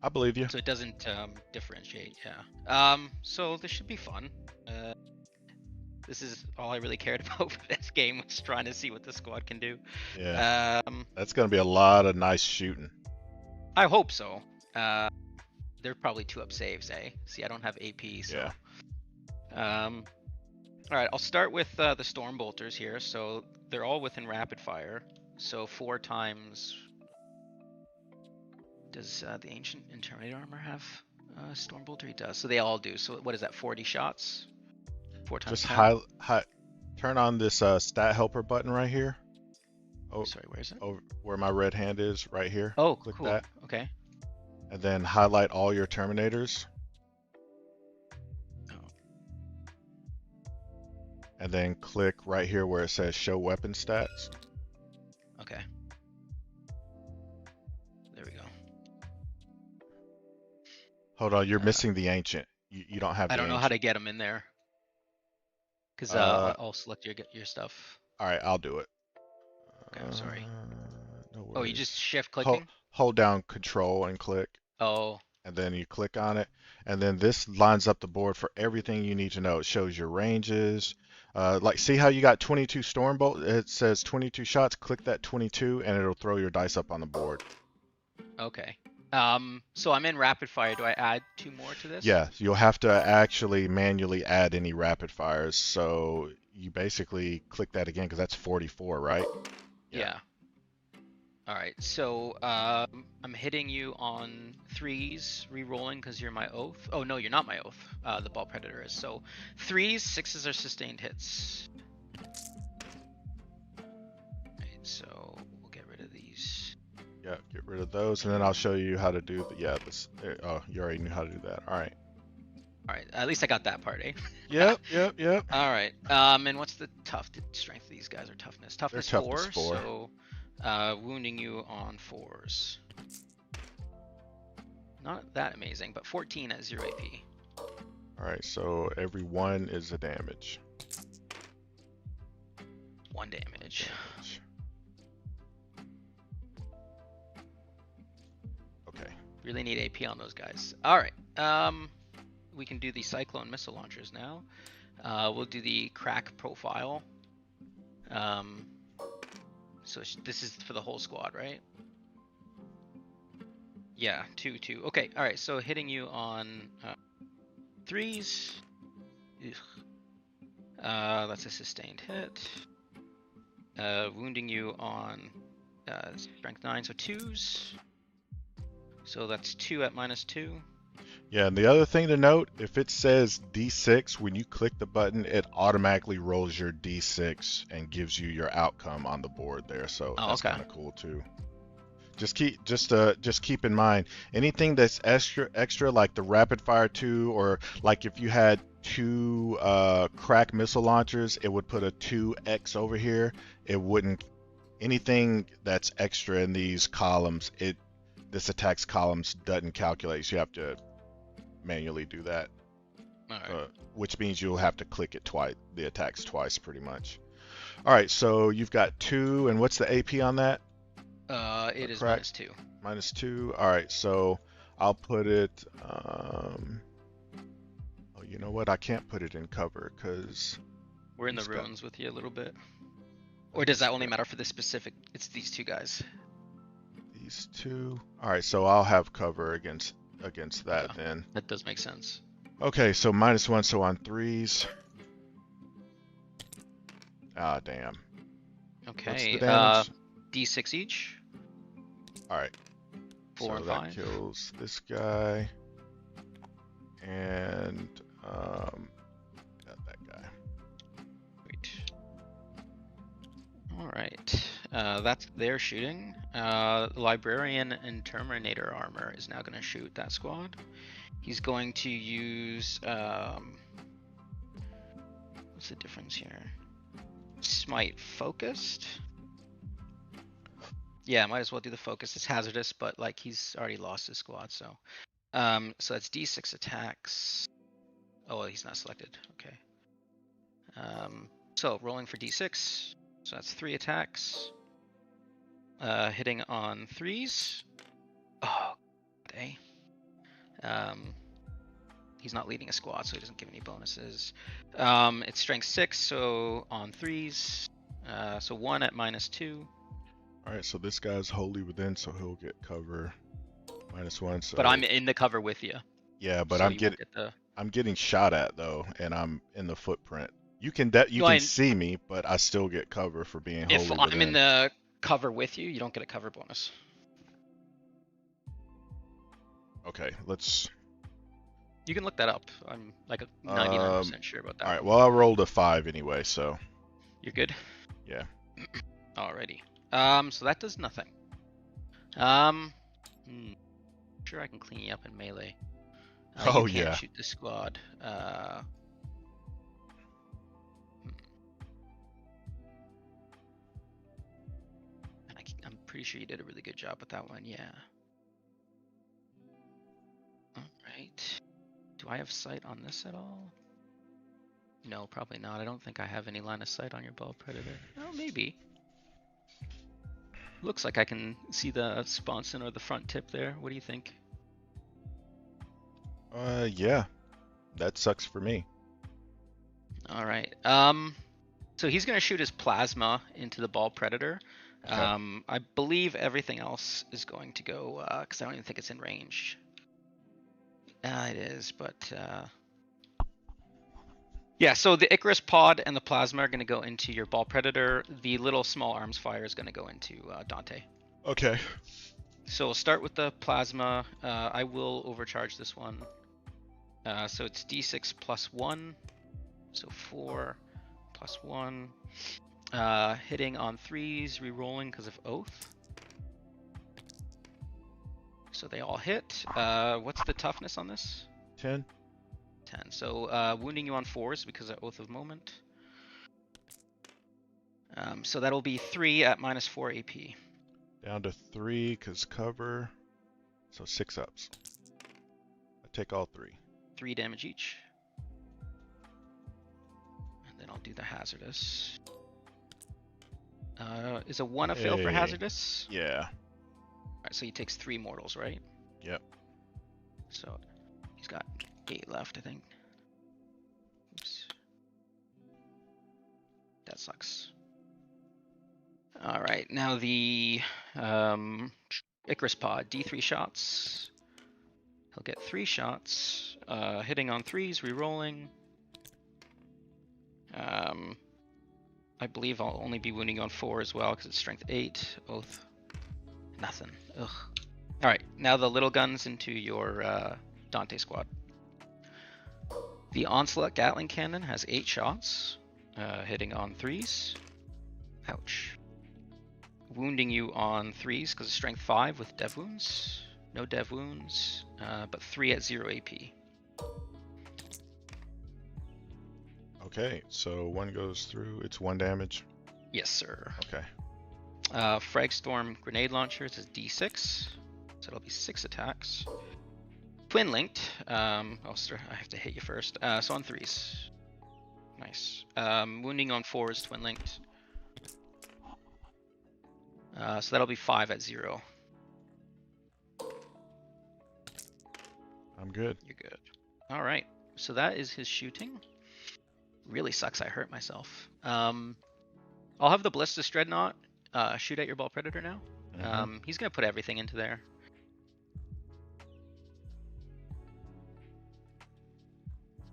I believe you. So it doesn't differentiate, yeah. So this should be fun. This is all I really cared about for this game, was trying to see what the squad can do. Yeah. That's going to be a lot of nice shooting. I hope so. They're probably 2-up saves, eh? See, I don't have AP, so. Yeah. All right, I'll start with the storm bolters here. So they're all within rapid fire. So 4 times. Does the ancient Terminator armor have storm bolter? He does. So they all do. So what is that? 40 shots. 4 times Just 10. turn on this stat helper button right here. Oh, Sorry, where is it? over where my red hand is, right here. Oh, Click cool. that, Okay. and then highlight all your Terminators, Oh, and then click right here where it says Show Weapon Stats. okay. There we go. Hold on, you're missing the Ancient. You don't have I the don't know how to Ancient. get them in there. Because Uh, I'll select your stuff. all right, I'll do it. Okay, I'm sorry. No Oh, you just worries. shift Hold, clicking? hold down Control and click, Oh, and then you click on it, and then this lines up the board for everything you need to know. It shows your ranges. Like, see how you got 22 Stormbolt? It says 22 shots. Click that 22, and it'll throw your dice up on the board. okay. So I'm in rapid fire. Do I add 2 more to this? Yeah, you'll have to actually manually add any rapid fires. So you basically click that again because that's 44, right? Yeah. All right. So I'm hitting you on 3s, re-rolling because you're my oath. Oh no, you're not my oath. The ball predator is. So 3s, 6s are sustained hits. Right, so we'll get rid of these. Yeah, get rid of those, and then I'll show you how to do the, yeah, this, oh, you already knew how to do that. All right. All right. At least I got that part, eh? Yep. All right. And what's the strength of these guys? Or toughness? They're Toughness toughness 4. 4. So wounding you on 4s. Not that amazing, but 14 at 0 AP. All right, so every 1 is a damage. 1 damage. Okay. Really need AP on those guys. All right. We can do the cyclone missile launchers now. We'll do the crack profile. So this is for the whole squad, right? Yeah, 2, 2. Okay, all right. So hitting you on 3s. That's a sustained hit. Wounding you on strength 9, so 2s. So that's 2 at -2. Yeah, and the other thing to note, if it says D6, when you click the button, it automatically rolls your D6 and gives you your outcome on the board there. So Oh, that's okay. kind of cool too. Just keep in mind anything that's extra like the rapid fire 2, or like if you had 2 crack missile launchers, it would put a 2x over here. It wouldn't, anything that's extra in these columns, this attacks columns doesn't calculate. So you have to manually do that. All right. Which means you'll have to click it twice, the attacks twice pretty much. All right, so you've got 2, and what's the AP on that? It is Crack? -2. -2. All right, so I'll put it. Oh, you know what? I can't put it in cover because We're in the ruins with you a little bit. Or does that only matter for the specific? It's these 2 guys. These 2. All right, so I'll have cover against that then. That does make sense. Okay, so -1, so on 3s. Ah, damn. Okay. What's the damage? D6 each. All right. 4 so and that 5. kills this guy, and got that guy. Great. All right. That's their shooting. Librarian and Terminator armor is now going to shoot that squad. He's going to use what's the difference here? Smite focused. Yeah, might as well do the focus. It's hazardous, but like he's already lost his squad, so so that's D6 attacks. Oh, well, he's not selected. Okay. So rolling for D6. So that's 3 attacks. Hitting on 3s. Oh, okay. He's not leading a squad, so he doesn't give any bonuses. It's strength 6, so on 3s. So 1 at -2. All right, so this guy's wholly within, so he'll get cover. -1. So. But I'm in the cover with you. Yeah, but so I'm getting shot at though, and I'm in the footprint. You No, can see me, but I still get cover for being if wholly I'm in within. the cover with you, you don't get a cover bonus. Okay, let's. You can look that up. I'm like Um. 99% sure about All that right. one. Well, I rolled a 5 anyway, so You're good. yeah. Alrighty. So that does nothing. Hmm, sure I can clean you up in melee. You Oh can't yeah. shoot the squad. And I'm pretty sure you did a really good job with that one. Yeah. All right. Do I have sight on this at all? No, probably not. I don't think I have any line of sight on your ball predator. Oh, maybe. Looks like I can see the sponson or the front tip there. What do you think? Yeah. That sucks for me. All right. So he's gonna shoot his plasma into the ball predator. Okay. I believe everything else is going to go because I don't even think it's in range. It is, but yeah. So the Icarus pod and the plasma are gonna go into your ball predator. The little small arms fire is gonna go into Dante. Okay. So we'll start with the plasma. I will overcharge this one. So it's d6 plus 1. So 4 plus 1. Hitting on 3s, re-rolling because of Oath. So they all hit. What's the toughness on this? 10. 10. So wounding you on 4s because of Oath of Moment. So that'll be 3 at minus 4 AP. Down to 3 because cover. So 6 ups. I take all 3. 3 damage each. And then I'll do the hazardous. Is a 1 a fail for Hey. hazardous? Yeah. Alright, so he takes 3 mortals, right? Yep. So he's got 8 left, I think. Oops. That sucks. Alright, now the Icarus pod, D3 shots. He'll get 3 shots. Hitting on 3s, re-rolling. I believe I'll only be wounding on 4 as well because it's strength 8. Oath. Nothing. Ugh. Alright, now the little guns into your Dante squad. The Onslaught Gatling Cannon has 8 shots. Hitting on 3s. Ouch. Wounding you on 3s because of strength 5 with dev wounds. No dev wounds, but 3 at 0 AP. Okay, so 1 goes through. It's 1 damage. Yes, sir. Okay. Fragstorm Grenade Launchers is D6, so it'll be 6 attacks. Twin Linked. I have to hit you first. So on 3s. Nice. Wounding on 4s, Twin Linked. So that'll be 5 at 0. I'm good. You're good. All right. So that is his shooting. Really sucks. I hurt myself. I'll have the Ballistus Dreadnought shoot at your ball predator now. He's gonna put everything into there.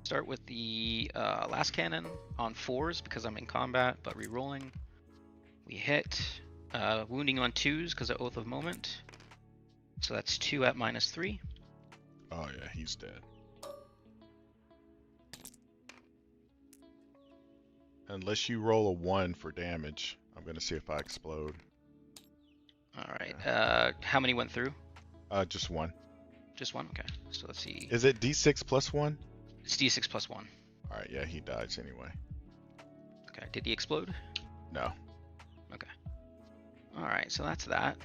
Start with the last cannon on 4s because I'm in combat, but re-rolling. We hit. Wounding on 2s because of Oath of Moment. So that's 2 at minus 3. Oh yeah, he's dead. Unless you roll a 1 for damage, I'm gonna see if I explode. All right. Yeah. How many went through? Just 1. Just 1? Okay. So let's see. Is it D6 plus 1? It's D6 plus 1. All right, yeah, he dies anyway. Okay. Did he explode? No. Okay. All right. So that's that.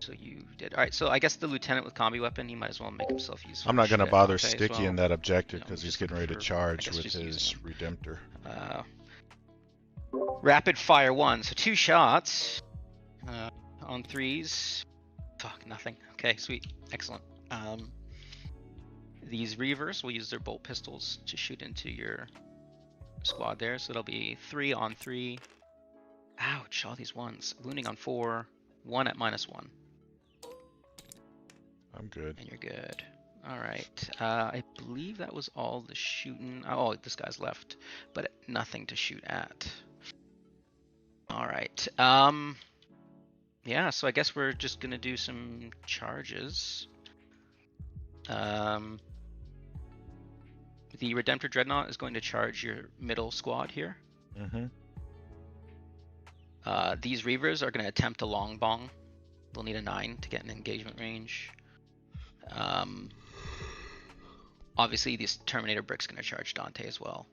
So you did. All right. So I guess the lieutenant with combi weapon, he might as well make himself useful. I'm not Shoot gonna at bother Dante as Sticky in well. that objective You know, because he's just getting ready to for, I charge guess, with just his using him. Redemptor. Rapid fire 1. So 2 shots on 3s. Fuck, nothing. Okay, sweet. Excellent. These Reavers will use their bolt pistols to shoot into your squad there. So it'll be 3 on 3. Ouch, all these ones. Wounding on 4. 1 at minus 1. I'm good. And you're good. All right. I believe that was all the shooting. Oh, this guy's left, but nothing to shoot at. All right. Yeah. So I guess we're just gonna do some charges. Um, the Redemptor Dreadnought is going to charge your middle squad here. Mm-hmm. These Reavers are going to attempt a long bong. They'll need a 9 to get an engagement range. Obviously, this Terminator Brick's going to charge Dante as well.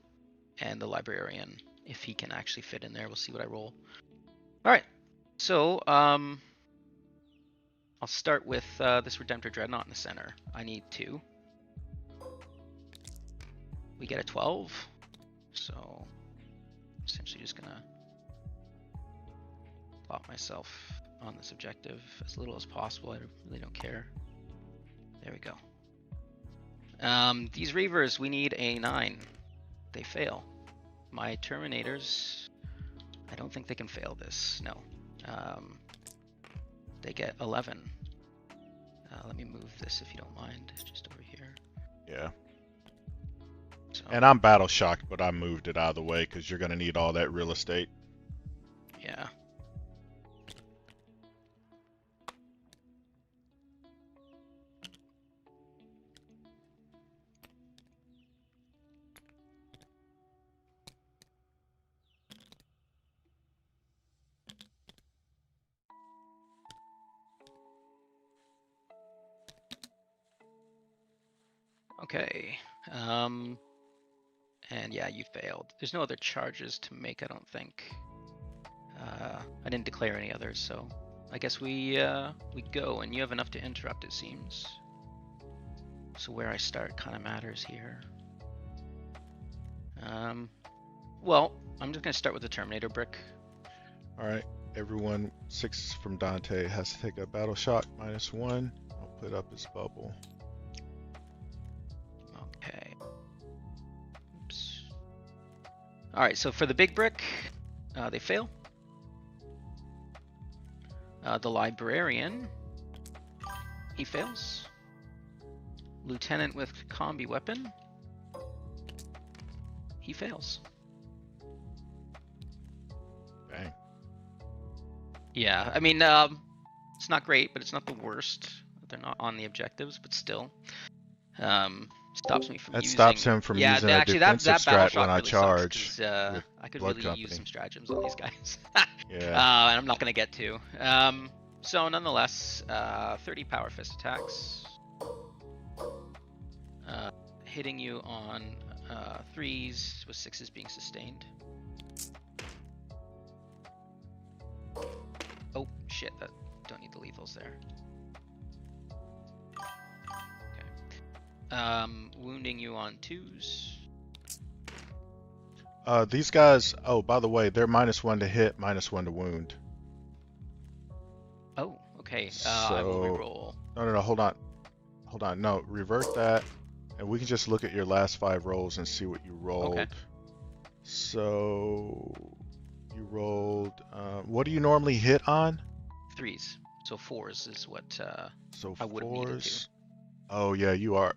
And the Librarian, if he can actually fit in there. We'll see what I roll. Alright, so I'll start with this Redemptor Dreadnought in the center. I need 2. We get a 12. So essentially just going to plot myself on this objective as little as possible. I really don't care. There we go. These Reavers, we need a 9. They fail. My Terminators, I don't think they can fail this. No. They get 11. Let me move this if you don't mind, just over here. Yeah. So, And I'm battle shocked, but I moved it out of the way because you're going to need all that real estate. yeah. Okay. And yeah, you failed. There's no other charges to make, I don't think. I didn't declare any others, so I guess we go, and you have enough to interrupt, it seems. So where I start kind of matters here. Well, I'm just gonna start with the Terminator Brick. All right. Everyone 6 from Dante has to take a battle shock -1. I'll put up his bubble. Okay. Oops. All right, so for the big brick, they fail. The Librarian, he fails. Lieutenant with combi weapon, he fails. Bang. Yeah, I mean, it's not great, but it's not the worst. They're not on the objectives, but still. Stops me from That using. stops him from using a Actually, that defensive battle strat shock when I really charge sucks, 'cause, with I could Blood really Company. use some stratagems on these guys. Yeah. And I'm not gonna get to. So nonetheless, 30 power fist attacks, hitting you on 3s with 6s being sustained. Oh shit! Don't need the lethals there. Wounding you on 2s. These guys, oh, by the way, they're -1 to hit, -1 to wound. Oh, okay. So, I will reroll. No, hold on. Hold on, no, revert that, and we can just look at your last 5 rolls and see what you rolled. Okay. So, you rolled, what do you normally hit on? 3s. So 4s is what So I would have needed to. 4s. Oh, yeah, you are.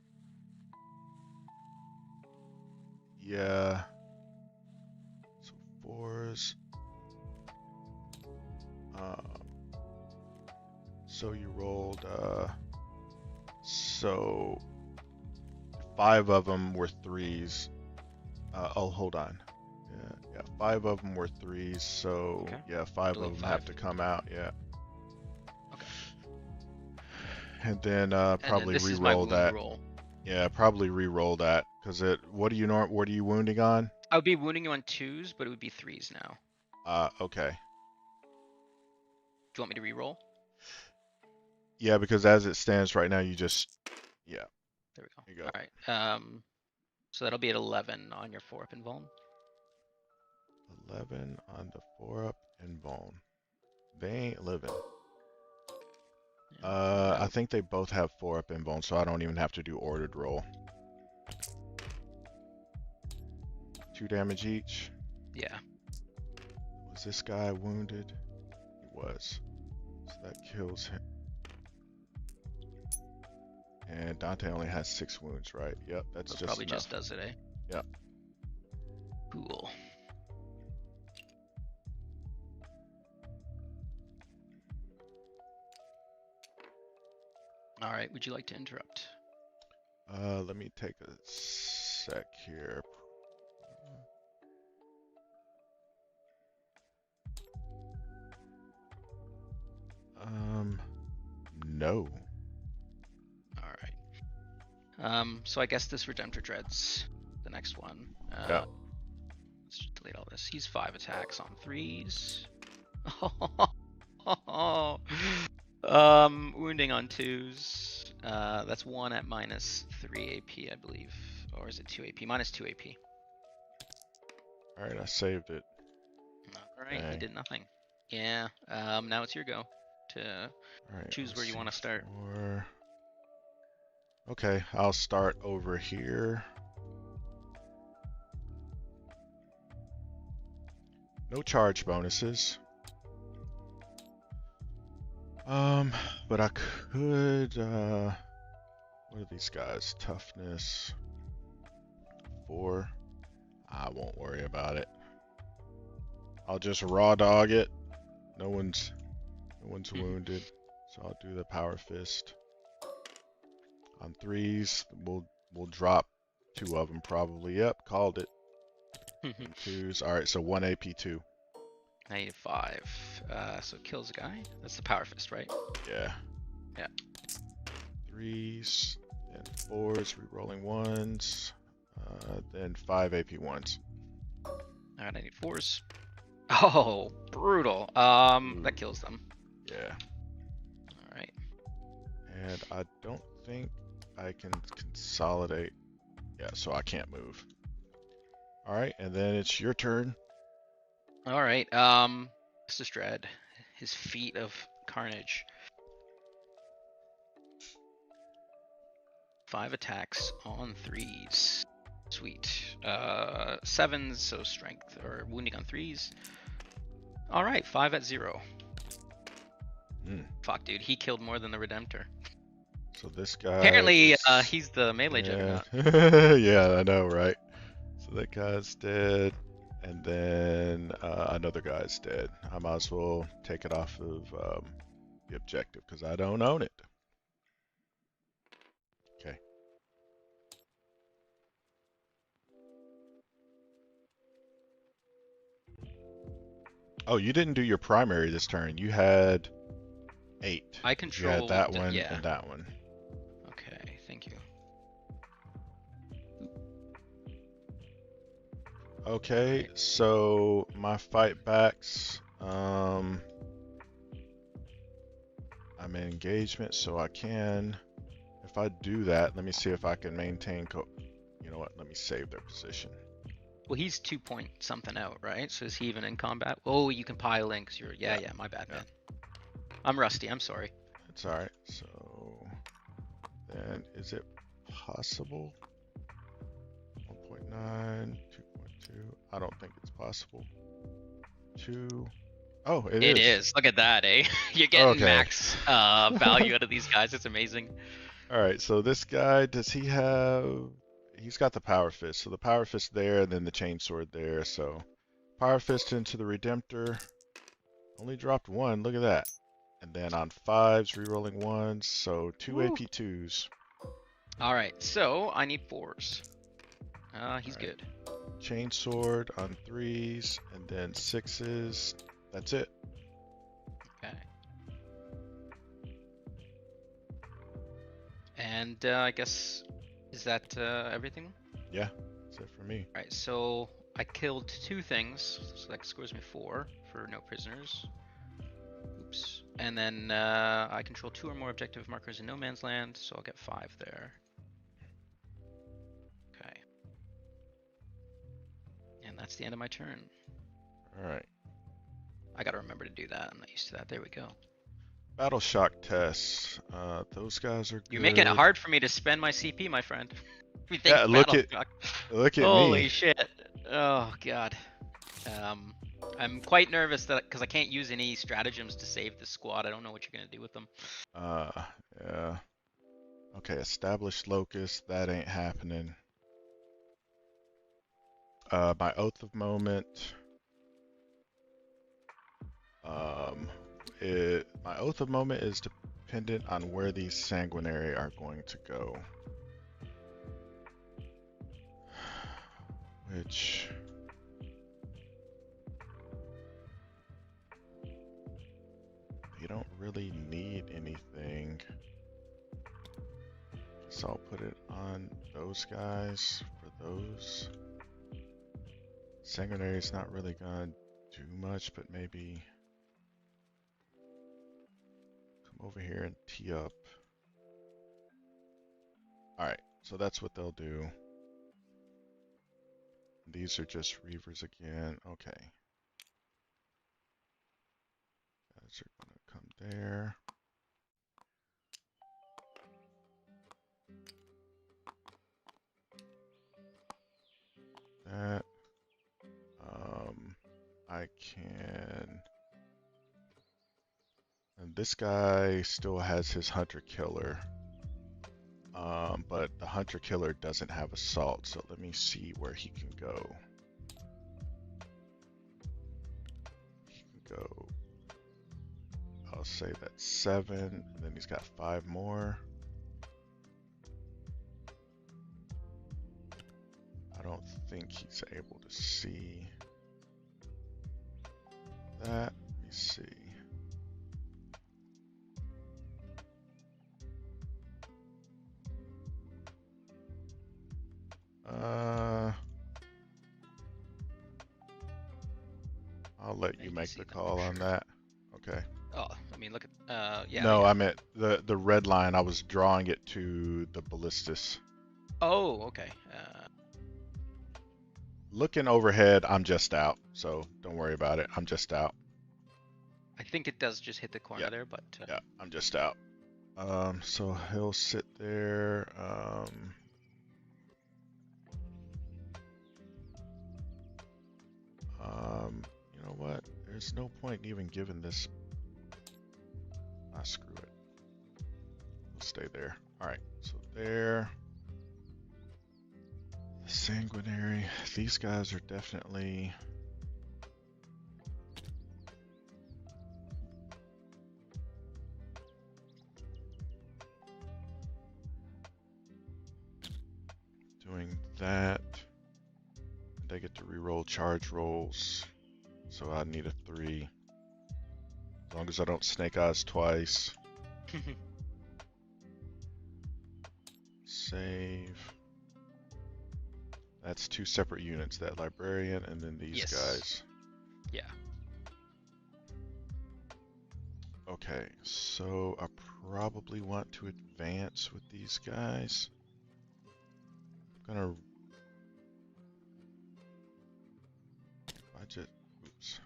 Yeah. So 4s. So you rolled, so 5 of them were 3s. Oh, hold on. Yeah, 5 of them were 3s, so Okay. yeah, 5 Delete of them 5. have to come out, yeah. Okay. And then And probably then this is my re-roll wound that. roll. Yeah, probably re-roll that, because what are you wounding on? I would be wounding you on 2s, but it would be 3s now. Okay. Do you want me to re-roll? Yeah, because as it stands right now, you just, yeah. There we go. You go. All right. So that'll be at 11 on your 4-up and vuln. 11 on the 4-up and bone. They ain't living. Yeah. I think they both have 4-up and bone, so I don't even have to do ordered roll. 2 damage each. Yeah. Was this guy wounded? He was. So that kills him. And Dante only has 6 wounds, right? Yep, that's So it just probably enough. just does it, eh? Yep. Cool. All right, would you like to interrupt? Let me take a sec here. No. All right. So I guess this Redemptor Dread's the next one. Yeah. Let's just delete all this. He's 5 attacks on 3s. Wounding on 2s. That's 1 at minus 3 AP, I believe. Or is it 2 AP? Minus 2 AP. Alright, I saved it. Alright, he Dang. did nothing. Yeah, now it's your go to Alright, choose where you want to start. Okay, I'll start over here. No charge bonuses. But I could, what are these guys? Toughness 4. I won't worry about it. I'll just raw dog it. No one's wounded, so I'll do the power fist. On 3s, we'll drop 2 of them probably. Yep, called it. And 2s. All right, so 1 AP 2. -5. So kills a guy. That's the power fist, right? Yeah. Yeah. 3s and 4s, rerolling 1s, then 5 AP 1s. Alright, I need 4s. Oh, brutal. That kills them. Yeah. Alright. And I don't think I can consolidate. Yeah, so I can't move. All right, and then it's your turn. Alright, Justice Dread. His feat of carnage. 5 attacks on 3s. Sweet. 7s, so strength or wounding on 3s. Alright, 5 at 0. Fuck, dude, he killed more than the Redemptor. So this guy. Apparently, he's the melee yeah. juggernaut. Yeah, I know, right? So that guy's dead, and then another guy's dead. I might as well take it off of the objective because I don't own it. Okay. Oh, you didn't do your primary this turn. You had 8. I You control. had that one Yeah. and that one. Okay, thank you. Okay, so my fight backs. I'm in engagement, so I can. If I do that, let me see if I can maintain. You know what? Let me save their position. Well, he's 2 point something out, right? So is he even in combat? Oh, you can pile in because you're. Yeah, my bad, man. I'm rusty. I'm sorry. It's all right. So then, is it possible? 1.9, 2.2. I don't think it's possible. 2. Oh, it is. It is. Look at that, eh? You're getting max value out of these guys. It's amazing. All right. So this guy, does he have? He's got the power fist. So the power fist there, and then the chain sword there. So power fist into the Redemptor. Only dropped 1. Look at that. And then on 5s, rerolling 1s. So 2 AP 2s. All right. So I need 4s. He's good. Chain sword on 3s, and then 6s. That's it. Okay. And I guess, is that everything? Yeah, that's it for me. Alright, so I killed 2 things, so that scores me 4 for no prisoners. Oops. And then I control 2 or more objective markers in no man's land, so I'll get 5 there. Okay. And that's the end of my turn. Alright. I gotta remember to do that. I'm not used to that. There we go. Battle shock tests. Those guys are good. You're making it hard for me to spend my CP, my friend. Yeah, look at me. Holy shit. Oh god. I'm quite nervous that because I can't use any stratagems to save the squad. I don't know what you're gonna do with them. Yeah. Okay, established locus, that ain't happening. My Oath of Moment. My Oath of Moment is dependent on where these sanguinary are going to go. Which... they don't really need anything. So I'll put it on those guys for those. Sanguinary is not really gonna do much, but maybe come over here and tee up. Alright, so that's what they'll do. These are just Reavers again. Okay. Guys are gonna come there. That. I can... and this guy still has his Hunter-Killer. But the Hunter-Killer doesn't have Assault, so let me see where he can go. He can go... I'll say that's 7, and then he's got 5 more. I don't think he's able to see that. Let me see. I'll let Yeah, you you can make see the them call for on sure. that. Okay. Oh, I mean, look at yeah, No, yeah. I meant the red line. I was drawing it to the ballistas. Oh, okay. Looking overhead, I'm just out, so don't worry about it. I'm just out. I think it does just hit the Yeah, corner there, but yeah, I'm just out. So he'll sit there. You know what? There's no point in even giving this. Ah, screw it. He'll stay there. All right, so there. The sanguinary. These guys are definitely. Doing that. They get to reroll charge rolls, so I need a 3. As long as I don't snake eyes twice. Save. That's 2 separate units, that librarian and then these yes. guys. Yeah. Okay, so I probably want to advance with these guys. I'm gonna budget. Oops.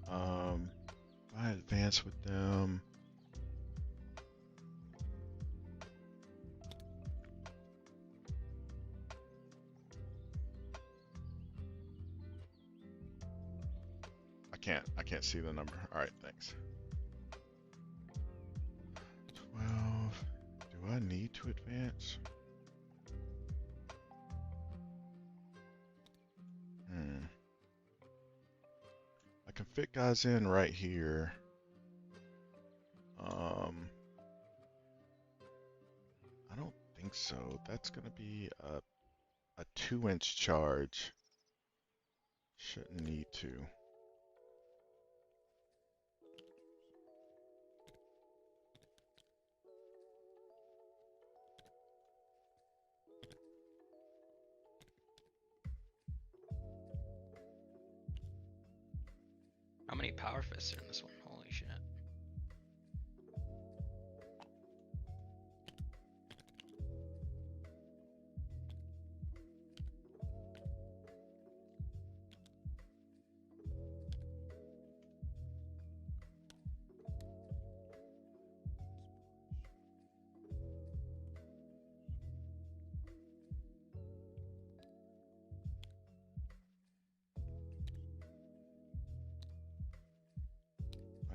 If I advance with them, I can't see the number. All right, thanks. 12. Do I need to advance? I can fit guys in right here. I don't think so. That's gonna be a 2-inch charge. Shouldn't need to. How many power fists are in this one? Holy shit.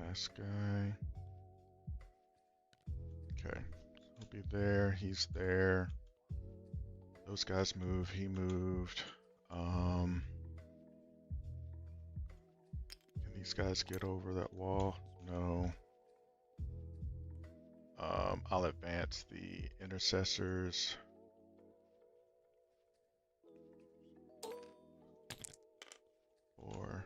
Last guy. Okay. He'll be there. He's there. Those guys move. He moved. Can these guys get over that wall? No. I'll advance the intercessors. Or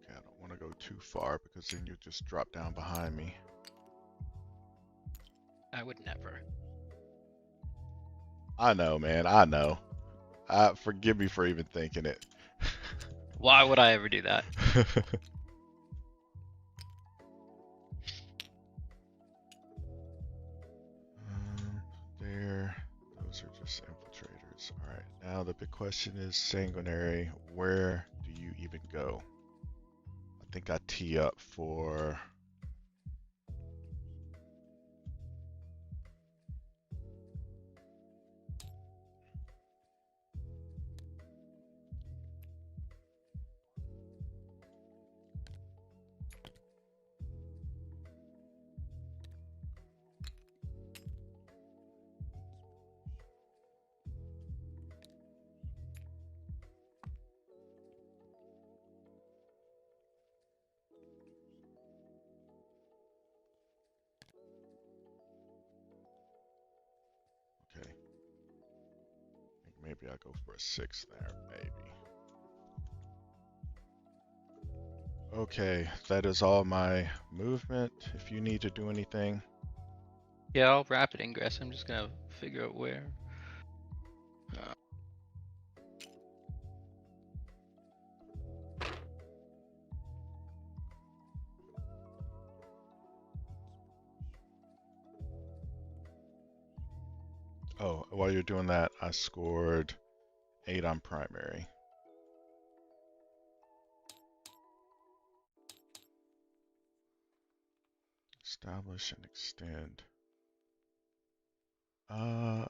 okay, I don't want to go too far because then you'll just drop down behind me. I would never. I know, man. I know. Forgive me for even thinking it. Why would I ever do that? There. Those are just infiltrators. All right. Now the big question is sanguinary. Where do you even go? I think I tee up for. Okay. I think maybe I'll go for a 6 there. Maybe. Okay, that is all my movement. If you need to do anything. Yeah, I'll rapid ingress. I'm just gonna figure out where. Oh, while you're doing that, I scored 8 on primary. Establish and extend. Oh,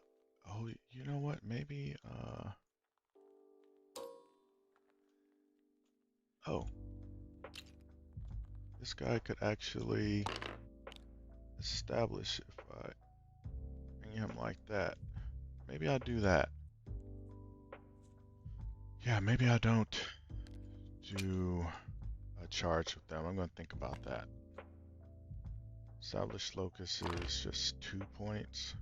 you know what? Maybe, oh. This guy could actually establish if I bring him like that. Maybe I'll do that. Yeah, maybe I don't do a charge with them. I'm going to think about that. Establish locus is just 2 points.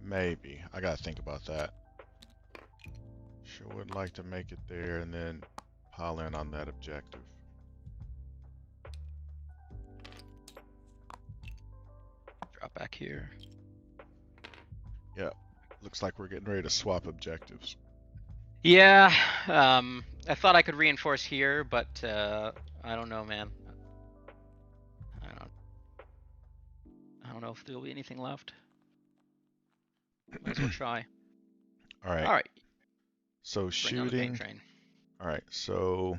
Maybe. I gotta think about that. Sure would like to make it there and then pile in on that objective. Drop back here. Yeah, looks like we're getting ready to swap objectives. Yeah, I thought I could reinforce here, but I don't know, man. I don't know if there'll be anything left. Might as well try. All right. All right. So Bring on the pain shooting. train. All right. So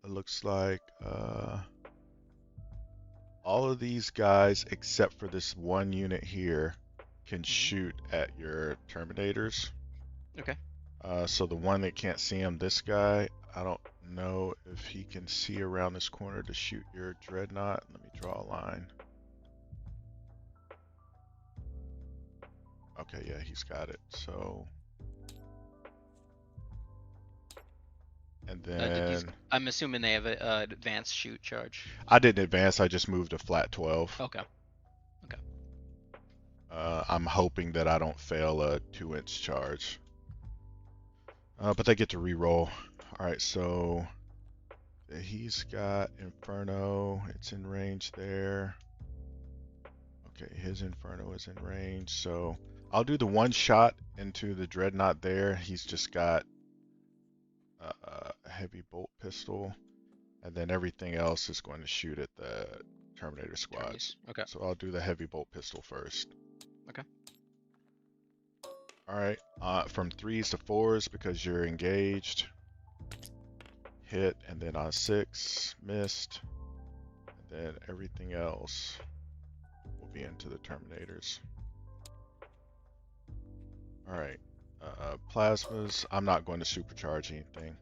it looks like all of these guys except for this one unit here can shoot at your terminators. Okay. So the one that can't see him, this guy, I don't know if he can see around this corner to shoot your dreadnought. Let me draw a line. Okay, yeah, he's got it. So, and then I'm assuming they have an advanced shoot charge. I didn't advance. I just moved a flat 12. Okay. I'm hoping that I don't fail a 2-inch charge. But they get to re-roll. All right, so he's got Inferno. It's in range there. Okay, his Inferno is in range. So I'll do the one shot into the Dreadnought there. He's just got a heavy bolt pistol. And then everything else is going to shoot at the Terminator squads. Okay. So I'll do the heavy bolt pistol first. Okay. All right, from 3s to 4s because you're engaged. Hit, and then on 6, missed. And then everything else will be into the Terminators. All right, Plasmas. I'm not going to supercharge anything.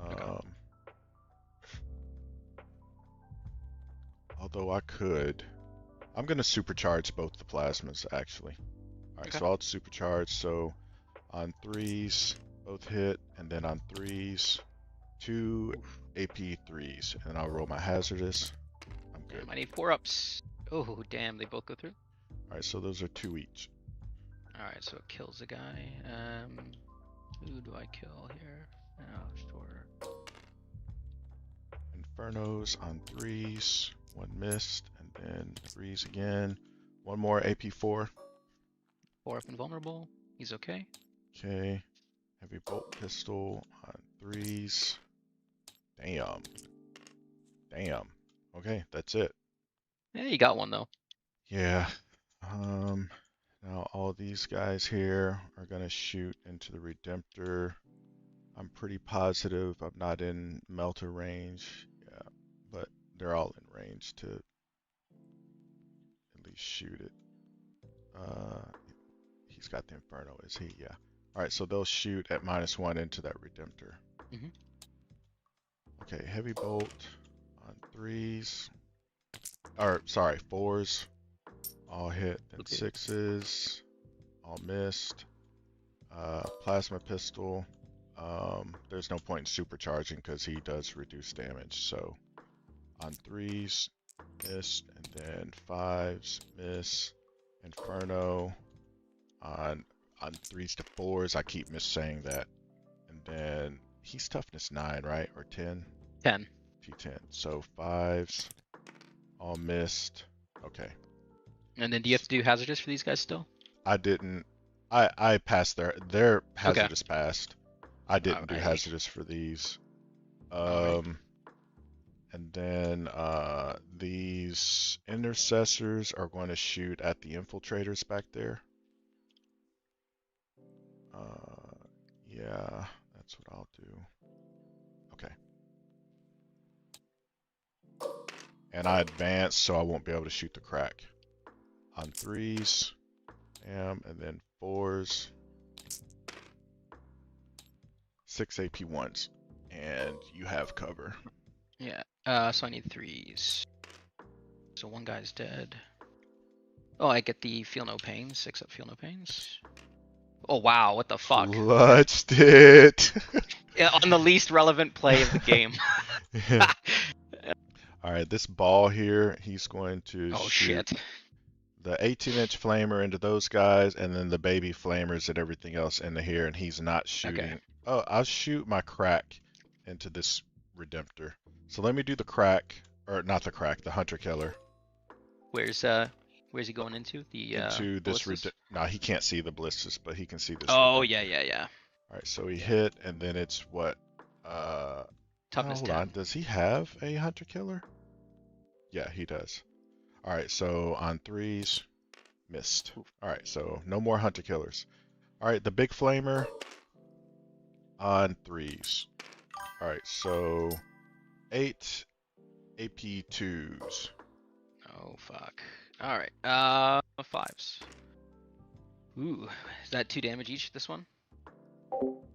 Okay. Although I could. I'm going to supercharge both the plasmas, actually. All right, Okay. so I'll supercharge. So on threes, both hit, and then on threes, 2 Oof. AP threes, and I'll roll my hazardous. I'm good. Damn, I need 4 ups. Oh, damn, they both go through. All right, so those are 2 each. All right, so it kills a guy. Who do I kill here? Oh, sure. Infernos on threes, 1 missed, and then threes again. 1 more AP4. 4 up invulnerable. He's okay. Okay. Heavy bolt pistol on threes. Damn. Damn. Okay, that's it. Yeah, you got one though. Yeah. Now all these guys here are gonna shoot into the Redemptor. I'm pretty positive I'm not in melter range. Yeah, but they're all in range to at least shoot it. He's got the Inferno, is he? Yeah. All right, so they'll shoot at -1 into that Redemptor. Mm-hmm. Okay, heavy bolt on threes. Or sorry, fours. All hit, then Okay. sixes. All missed. Plasma pistol. There's no point in supercharging because he does reduce damage. So on threes, missed, and then fives, miss. Inferno on threes to fours. I keep saying that. And then he's toughness 9, right? Or 10? 10. T10. So fives, all missed. Okay. And then do you have to do hazardous for these guys still? I didn't. I passed their Okay. hazardous passed. I didn't do Alrighty. hazardous for these. Alright. And then these intercessors are going to shoot at the infiltrators back there. Yeah, that's what I'll do. Okay. And I advance, so I won't be able to shoot the crack. On threes, and then fours, 6 AP ones, and you have cover. Yeah. So I need 3s. So one guy's dead. Oh, I get the feel no pains. 6 up feel no pains. Oh wow, what the fuck? Okay. Clutched it. Yeah, on the least relevant play of the game. All right, this ball here, he's going to Oh shoot shit. the 18-inch flamer into those guys, and then the baby flamers and everything else into here, and he's not Okay. shooting. Oh, I'll shoot my crack into this Redemptor. So let me do the crack, or not the crack, the hunter killer. Where's he going into? The Into this ballistas? No, he can't see the ballistas, but he can see this Oh Redemptor. yeah. All right, so he hit, and then it's what? Toughness Hold on. 10. Does he have a hunter killer? Yeah, he does. All right, so on threes, missed. Oof. All right, so no more hunter killers. All right, the big flamer on threes. All right, so 8 AP2s. Oh fuck. All right. 5s. Ooh, is that 2 damage each? This one?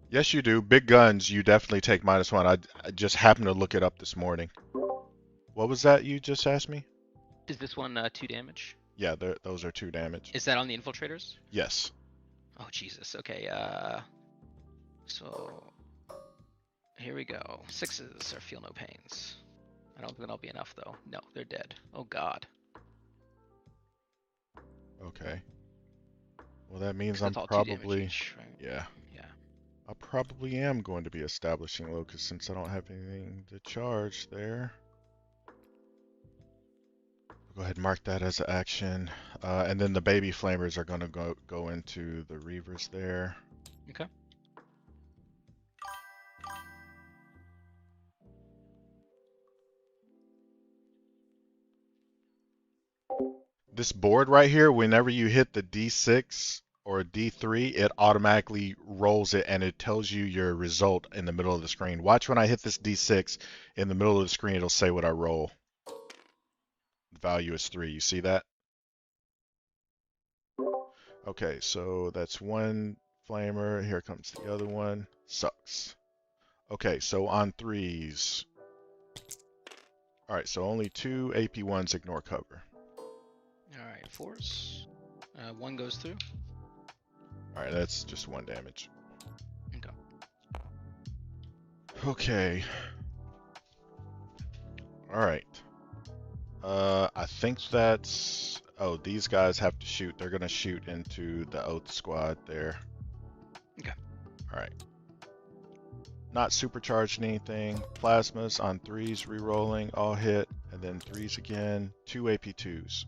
Yes, you do. Big guns, you definitely take -1. I just happened to look it up this morning. What was that you just asked me? Is this one 2 damage? Yeah, those are 2 damage. Is that on the infiltrators? Yes. Oh Jesus. Okay. So here we go. 6s are feel no pains. I don't think that'll be enough though. No, they're dead. Oh god. Okay. Well, that means 'Cause I'm that's all 2 damage probably, each, right? yeah, Yeah. I probably am going to be establishing locus since I don't have anything to charge there. Go ahead and mark that as an action. And then the baby flamers are going to go into the reavers there. Okay. This board right here, whenever you hit the D6 or a D3, it automatically rolls it and it tells you your result in the middle of the screen. Watch when I hit this D6, in the middle of the screen, it'll say what I roll. The value is 3. You see that? Okay, so that's 1, flamer. Here comes the other one. Sucks. Okay, so on 3s. Alright, so only 2 AP1s ignore cover. Alright, 4s. 1 goes through. Alright, that's just 1 damage. Okay. Okay. Alright. I think that's... Oh, these guys have to shoot. They're gonna shoot into the Oath squad there. Okay. Alright. Not supercharged anything. Plasmas on 3s, re-rolling, all hit, and then 3s again. 2 AP2s.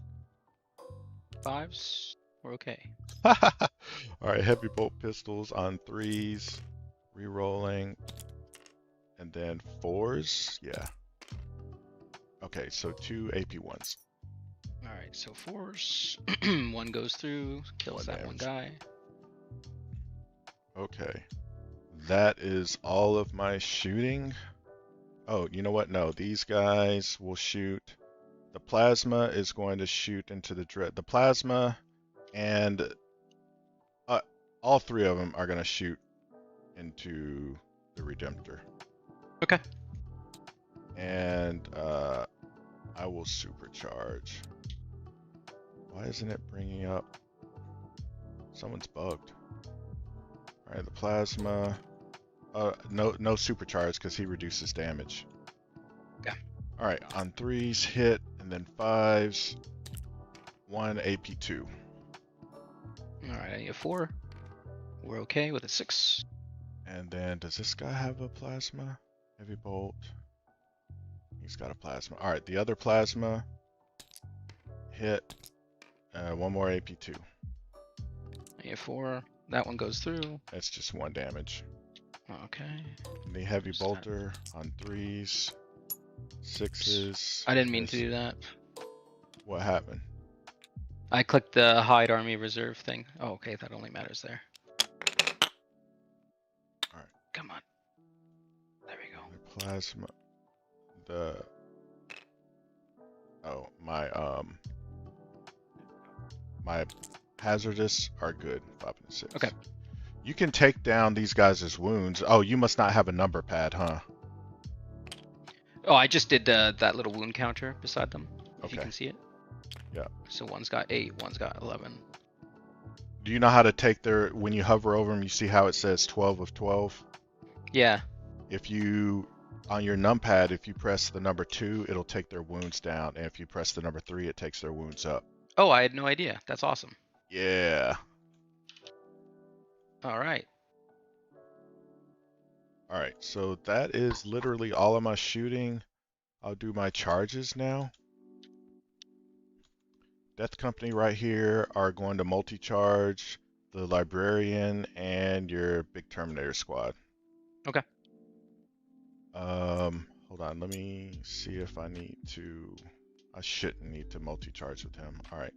5s. We're okay. Alright, heavy bolt pistols on 3s, re-rolling, and then 4s. Yeah. Okay, so 2 AP1s. Alright, so 4s. 1 goes through, kills that one guy. Okay. That is all of my shooting. Oh, you know what? No, these guys will shoot. The plasma is going to shoot into the dread. The plasma and all 3 of them are going to shoot into the Redemptor. Okay. And I will supercharge. Why isn't it bringing up? Someone's bugged. All right, the plasma. No supercharge because he reduces damage. Okay. All right, on 3s hit, and then 5s, 1 AP2. All right, I need a 4. We're okay with a 6. And then does this guy have a plasma? Heavy bolt. He's got a plasma. All right, the other plasma hit. 1 more AP2. I need a 4. That one goes through. That's just 1 damage. Okay. The heavy bolter on 3s, 6s. I didn't mean to do that. What happened? I clicked the hide army reserve thing. Oh, okay, that only matters there. All right. Come on. There we go. The plasma. My hazardous are good. 5 and 6. Okay. You can take down these guys' wounds. Oh, you must not have a number pad, huh? Oh, I just did that little wound counter beside them. If Okay. you can see it. Yeah. So one's got 8, one's got 11. Do you know how to take their, when you hover over them, you see how it says 12 of 12? Yeah. If you, on your numpad, if you press the number 2, it'll take their wounds down. And if you press the number 3, it takes their wounds up. Oh, I had no idea. That's awesome. Yeah. All right. All right, so that is literally all of my shooting. I'll do my charges now. Death Company right here are going to multi-charge the Librarian and your big Terminator squad. Okay. Hold on, let me see if I need to... I shouldn't need to multi-charge with him. All right.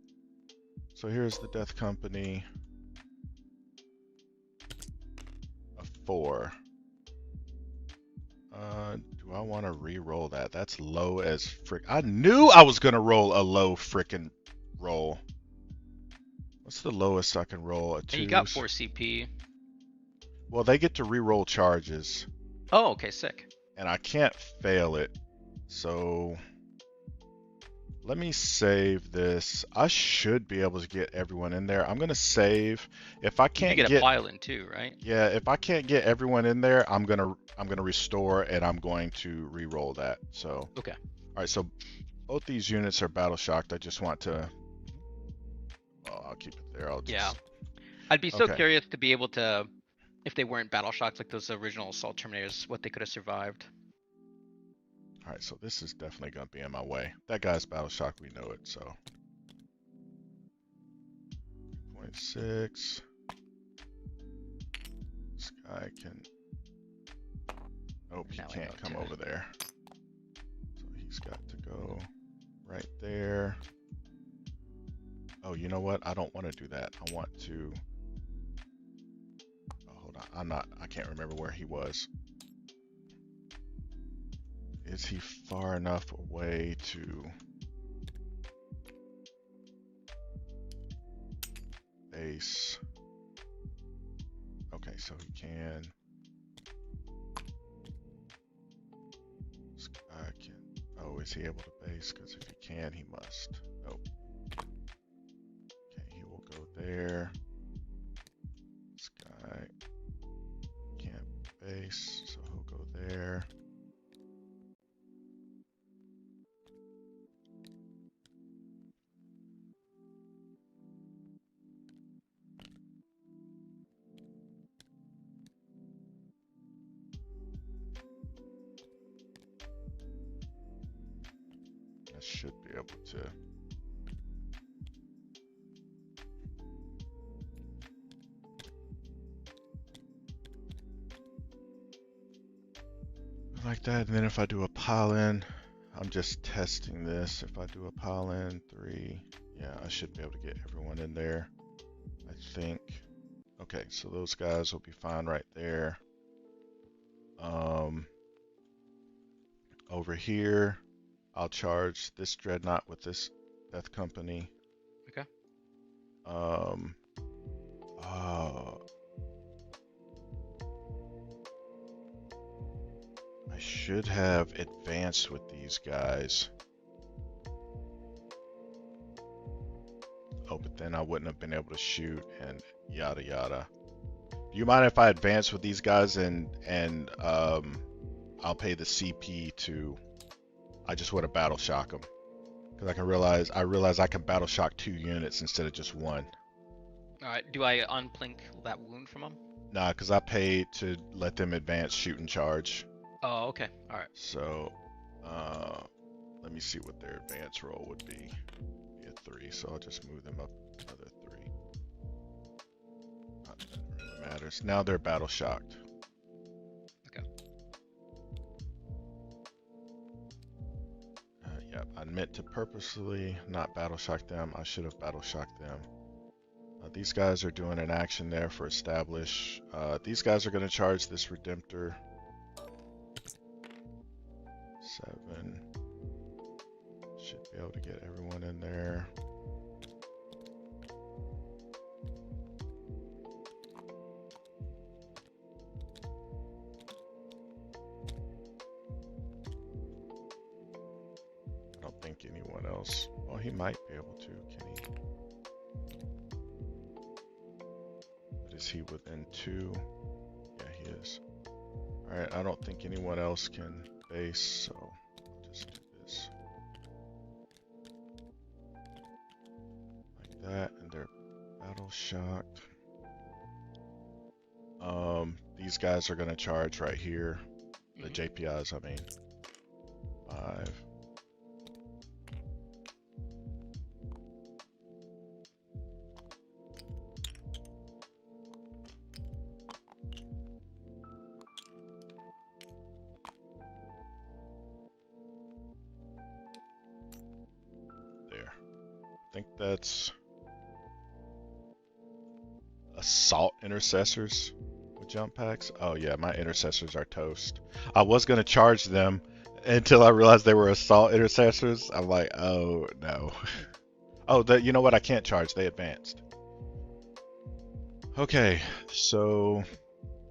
So here's the Death Company. A 4. Do I want to re-roll that? That's low as frick. I knew I was gonna roll a low frickin' roll. What's the lowest I can roll? A 2. And you got 4 CP. Well, they get to re-roll charges. Oh, okay, sick. And I can't fail it. So let me save this. I should be able to get everyone in there. I'm gonna save. If I can't you get a pile in too, right? Yeah, if I can't get everyone in there, I'm gonna restore and I'm going to re-roll that. So okay. All right, so both these units are battle shocked. I just want to. Well, I'll keep it there. I'll just... Yeah. I'd be so curious to be able to, if they weren't battle shocks like those original Assault Terminators, what they could have survived. All right, so this is definitely gonna be in my way. That guy's battle shock, we know it. So 0.6. This guy can. Nope, he can't come over there. So he's got to go right there. Oh, you know what? I don't want to do that. I want to. Oh, hold on. I can't remember where he was. Is he far enough away to base? so he can. This guy can. Oh, is he able to base? Because if he can, he must. Nope. Okay, he will go there. This guy can't base, so he'll go there. I should be able to. Like that, and then if I do a pile in, I'm just testing this. If I do a pile in 3, yeah, I should be able to get everyone in there, I think. Okay, so those guys will be fine right there. Over here, I'll charge this dreadnought with this death company. Okay. Oh, I should have advanced with these guys. Oh, but then I wouldn't have been able to shoot and yada yada. Do you mind if I advance with these guys and I'll pay the CP to? I just want to battle shock them because I realize I can battle shock 2 units instead of just 1. All right. Do I unplink that wound from him? Nah, because I paid to let them advance, shoot, and charge. Oh, okay. All right. So, let me see what their advance roll would be. Be a 3, so I'll just move them up another 3. Not that it really matters. Now they're battle shocked. Okay. Yeah, I meant to purposely not battle shock them. I should have battle shocked them. These guys are doing an action there for establish. These guys are going to charge this Redemptor. 7. Should be able to get everyone in there. I don't think anyone else. Well, he might be able to. Can he? But is he within 2? Yeah, he is. Alright, I don't think anyone else can base, so I'll just do this. Like that, and they're battle shocked. These guys are gonna charge right here. The JPIs, I mean. 5. There. I think that's assault intercessors with jump packs. Oh yeah, my intercessors are toast. I was gonna charge them until I realized they were assault intercessors. I'm like, oh no. Oh, you know what? I can't charge. They advanced. Okay, so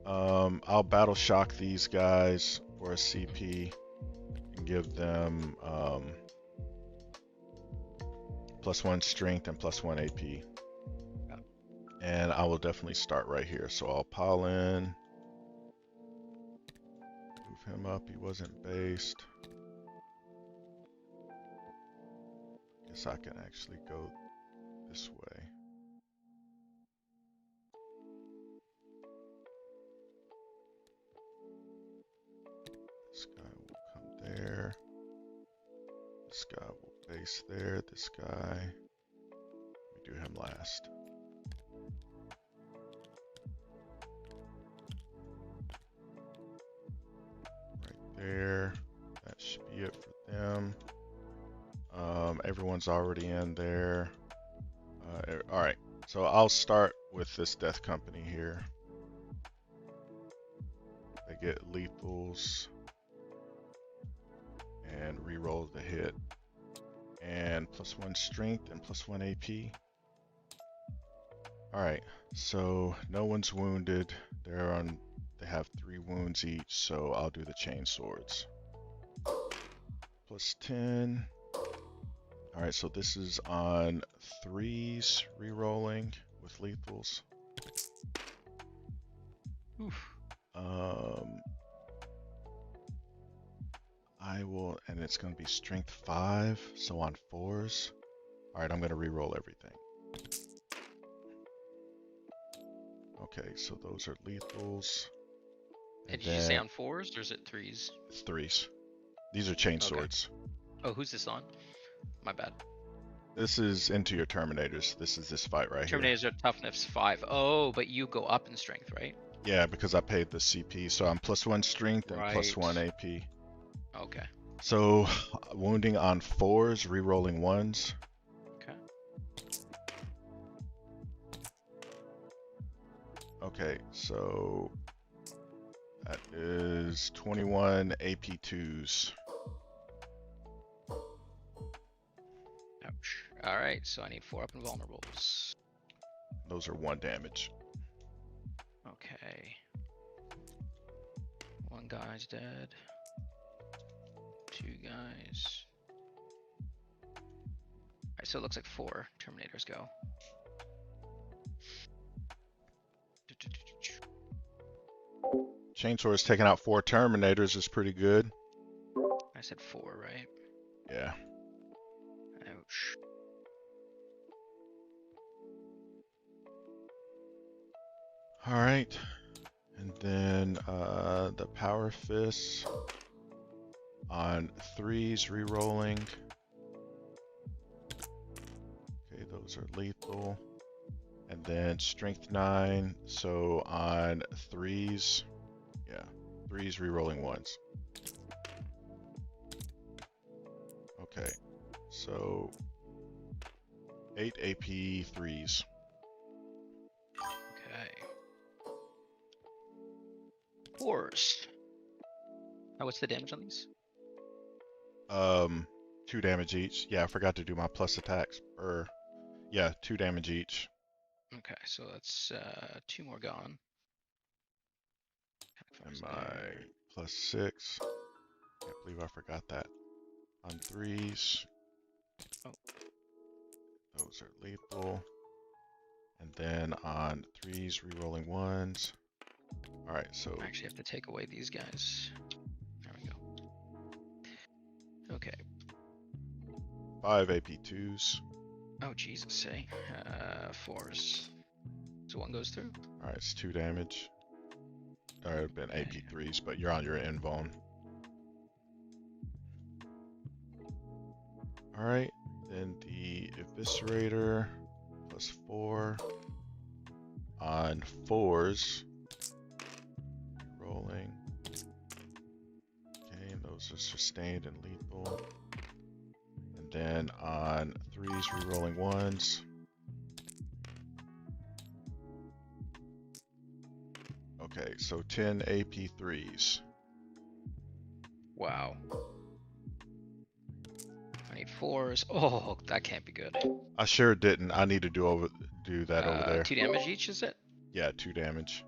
I'll battle shock these guys for a CP and give them +1 strength and +1 AP. And I will definitely start right here. So I'll pile in, move him up. He wasn't based. Guess I can actually go this way. This guy will come there. This guy will base there. This guy, we do him last. Right there. That should be it for them. Everyone's already in there. All right, so I'll start with this death company here. They get lethals and reroll the hit, and +1 strength and +1 AP. All right, so no one's wounded. They have 3 wounds each, so I'll do the chain swords. Plus 10. All right, so this is on 3s, re-rolling with lethals. Oof. I will, and it's going to be strength 5, so on 4s. All right, I'm going to re-roll everything. Okay, so those are lethals. And And did you say then on 4s or is it 3s? it's 3s. These are chain Okay. swords. Oh, who's this on? My bad. This is into your Terminators. This is this fight right here. Terminators are toughness 5. Oh, but you go up in strength, right? Yeah, because I paid the CP, so I'm plus 1 strength and plus Right. 1 AP. Okay. So wounding on 4s, re-rolling 1s. Okay. Okay, so that is 21 AP2s. Ouch. All right, so I need 4 up and vulnerables. Those are 1 damage. Okay. 1 guy's dead. 2 guys. Alright, so it looks like 4 Terminators go. Chainsaw's taking out 4 Terminators is pretty good. I said 4, right? Yeah. Ouch. All right. And then the Power Fists on 3s, re-rolling. Okay, those are lethal. And then Strength 9, so on 3s, yeah, 3s, re-rolling 1s. Okay, so 8 AP 3s. Okay. 4s. Oh, what's the damage on these? 2 damage each. Yeah, I forgot to do my plus attacks. Yeah, 2 damage each. Okay, so that's 2 more gone. And my plus 6. Can't believe I forgot that. On 3s. Oh. Those are lethal. And then on 3s, re-rolling 1s. Alright, so I actually have to take away these guys. There we go. Okay. 5 AP2s. Oh, Jesus, eh? 4s. So 1 goes through? Alright, it's 2 damage. Or it would have been Okay. AP3s, but you're on your invuln. Alright, then the Eviscerator plus 4 on 4s. Rolling. Okay, and those are sustained and lethal. And then on 3s, re-rolling 1s. Okay, so 10 AP3s. Wow. I need 4s. Oh, that can't be good. I sure didn't. I need to do that over there. 2 damage each, is it? Yeah, 2 damage.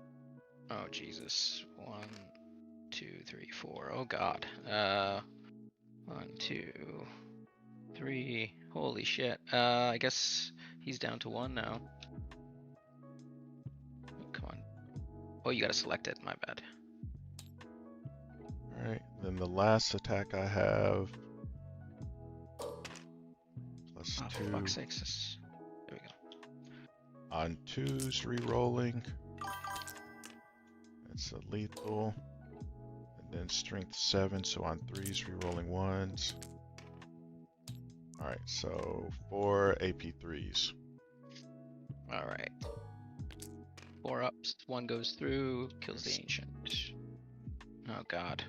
Oh, Jesus. 1, 2, 3, 4. Oh, God. 1, 2, 3. Holy shit. I guess he's down to 1 now. Oh, come on. Oh, you gotta select it. My bad. Alright, then the last attack I have. Plus Oh, 2. for fuck's sakes. There we go. On 2s, re-rolling. It's a lethal. And then strength 7, so on 3s, re-rolling 1s. Alright, so 4 AP3s. Alright. 4 ups. 1 goes through. Kills the ancient. Oh, God.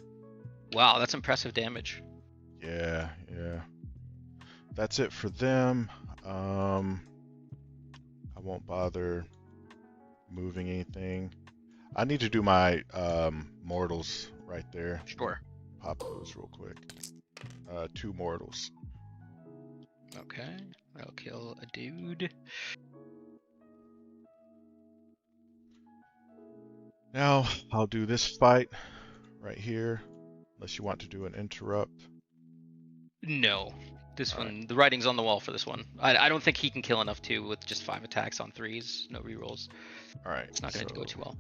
Wow, that's impressive damage. Yeah, yeah. That's it for them. I won't bother moving anything. I need to do my mortals right there. Sure. Pop those real quick. 2 mortals. Okay. That'll kill a dude. Now I'll do this fight right here, unless you want to do an interrupt. No. This All right. one, the writing's on the wall for this one. I don't think he can kill enough too with just 5 attacks on 3s, no rerolls. All right. It's not going to go So too well.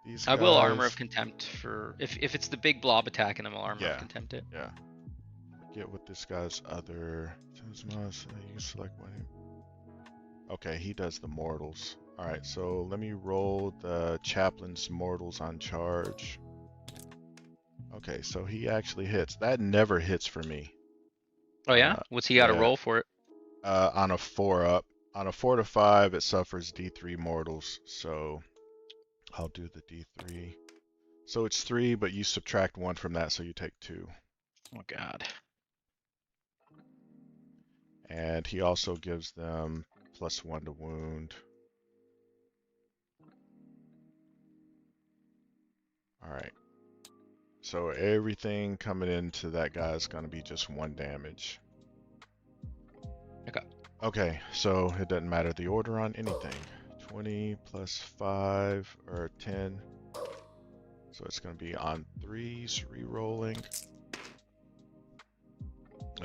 these I will Armor of guys. Contempt for if it's the big blob attacking him, I'll Armor of Yeah. Contempt it. Yeah. Get with this guy's other. You select one. Okay, he does the mortals. All right. So let me roll the chaplain's mortals on charge. Okay, so he actually hits. That never hits for me. Oh yeah? What's he got to Yeah. roll for it? On a 4 up. On a 4 to 5, it suffers D3 mortals. So I'll do the D3. So it's 3, but you subtract 1 from that, so you take 2. Oh god. And he also gives them +1 to wound. Alright. So everything coming into that guy is going to be just 1 damage. Okay. Okay, so it doesn't matter the order on anything. 20 plus 5, or 10. So it's going to be on 3s, re-rolling.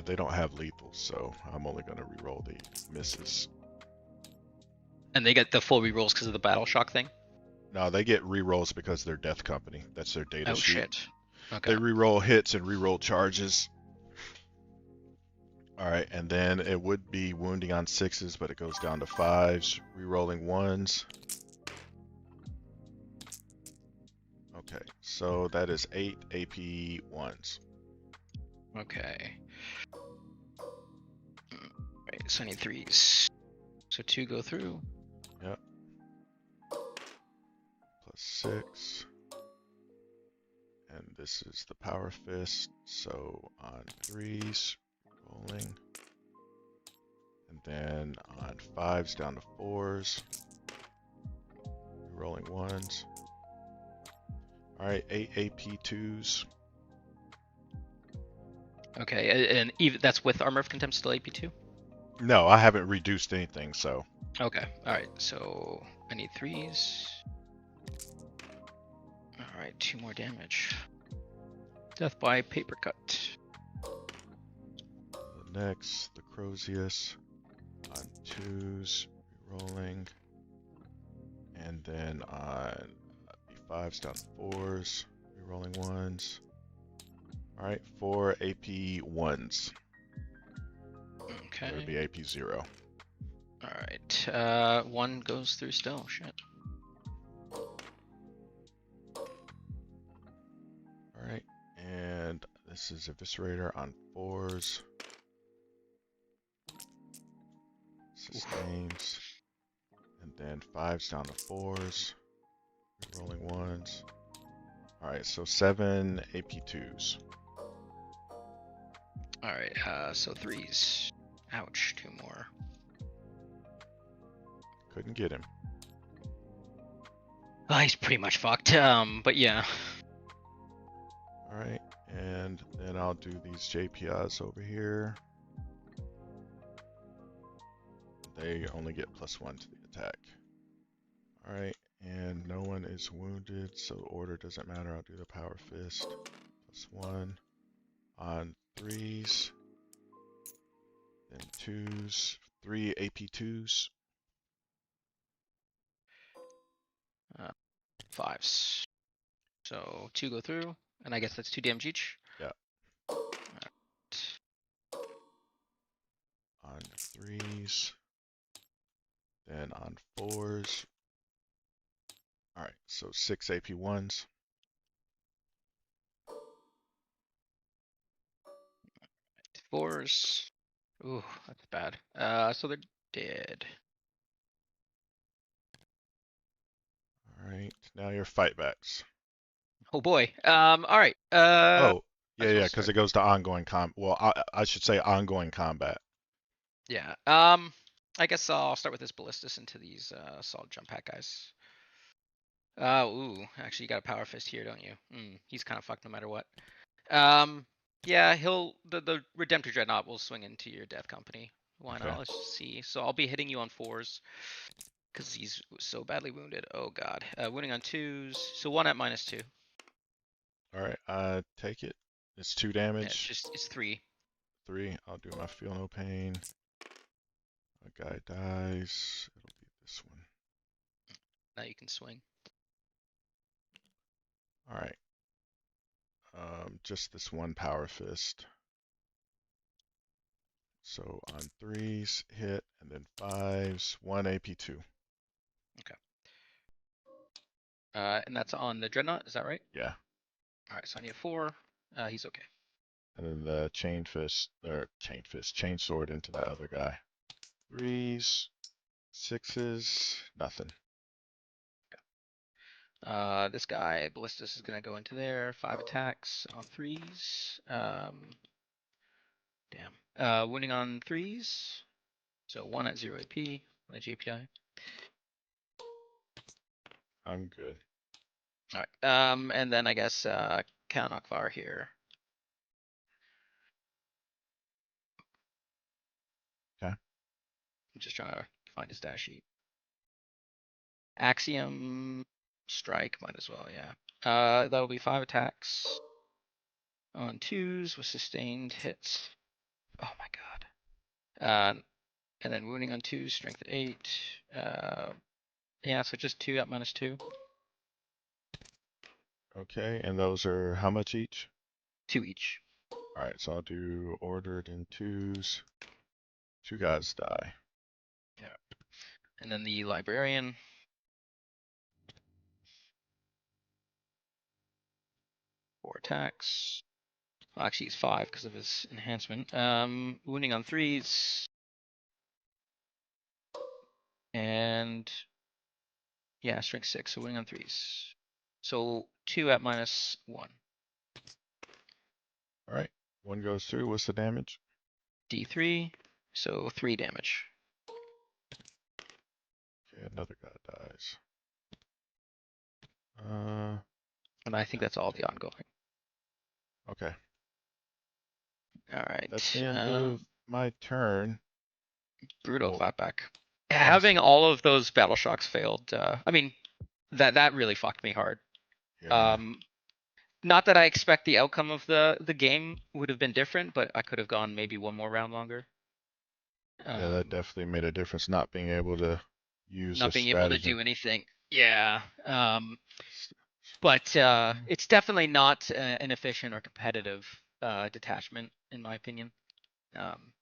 They don't have lethal, so I'm only going to re-roll the misses. And they get the full rerolls because of the battle shock thing? No, they get re-rolls because they're Death Company. That's their data Oh sheet. shit. Okay. They re-roll hits and re-roll charges. Alright, and then it would be wounding on 6s, but it goes down to 5s, re-rolling 1s. Okay, so that is 8 AP 1s. Okay. Right, so I need 3s. So 2 go through. Yep. Plus 6. And this is the Power Fist, so on 3s, rolling. And then on 5s down to 4s, rolling 1s. Alright, 8 AP 2s. Okay, and even that's with Armor of Contempt still AP2? No, I haven't reduced anything, so. Okay, alright, so I need 3s. Alright, 2 more damage. Death by paper cut. Next, the Crozius on 2s, rolling. And then on B5s down to 4s, rerolling 1s. Alright, 4 AP 1s. Okay. It would be AP 0. Alright, 1 goes through still, shit. Alright, and this is Eviscerator on 4s. Sustains. And then 5s down to 4s. Rolling 1s. Alright, so 7 AP 2s. Alright, so 3s. Ouch, 2 more. Couldn't get him. Oh, he's pretty much fucked, but yeah. Alright, and then I'll do these JPIs over here. They only get +1 to the attack. Alright, and no one is wounded, so order doesn't matter. I'll do the Power Fist. +1 on 3s. Then 2s. 3 AP 2s. 5s. So 2 go through, and I guess that's 2 damage each? Yeah. Alright. On 3s. Then on 4s. Alright, so 6 AP 1s. Fours. Ooh, that's bad. So they're dead. Alright, now your fightbacks. Oh boy. Alright. Oh, I yeah, suppose because start. it goes to ongoing well, I should say ongoing combat. Yeah. I guess I'll start with this ballistus into these solid jump pack guys. Ooh, actually you got a power fist here, don't you? He's kind of fucked no matter what. Yeah, the Redemptor Dreadnought will swing into your death company. Why Okay. not? Let's just see. So I'll be hitting you on 4s. because he's so badly wounded. Oh god. Wounding on 2s. So 1 at -2. All right, I take it. It's 2 Yeah, it's damage. just it's 3. 3. I'll do my feel no pain. A guy dies. It'll be this one. Now you can swing. All right. Just this one power fist. So on 3s, hit, and then 5s, 1 AP2. Okay. And that's on the dreadnought. Is that right? Yeah. All right. So I need a 4. He's okay. And then the chain sword into that other guy. 3s, 6s, nothing. This guy ballistus is gonna go into there. 5 attacks on 3s. Damn. Wounding on 3s. So 1 at 0 AP. 1 at GPI. I'm good. All right. And then I guess Count Akvar here. Okay. I'm just trying to find his dash sheet. Axiom strike, might as well, yeah. That'll be 5 attacks on 2s with sustained hits. Oh my god. And then wounding on 2s, strength at 8. Yeah, so just 2 at -2. Okay, and those are how much each? 2 each. All right, so I'll do ordered in 2s. 2 guys die. Yeah. And then the librarian. 4 attacks. Well, actually, he's 5 because of his enhancement. Wounding on 3s. And yeah, strength 6, so wounding on 3s. So 2 at -1. All right, 1 goes through. What's the damage? D3, so 3 damage. Okay, another guy dies. And I think that's all the ongoing. Okay. All That's right. the end of my turn. Brutal Oh, clapback. awesome. Having all of those battle shocks failed. I mean, that really fucked me hard. Yeah. Um, not that I expect the outcome of the game would have been different, but I could have gone maybe one more round longer. Yeah, that definitely made a difference not being able to use Not this being able to stratagem. do anything. Yeah. But it's definitely not an efficient or competitive detachment, in my opinion. Um,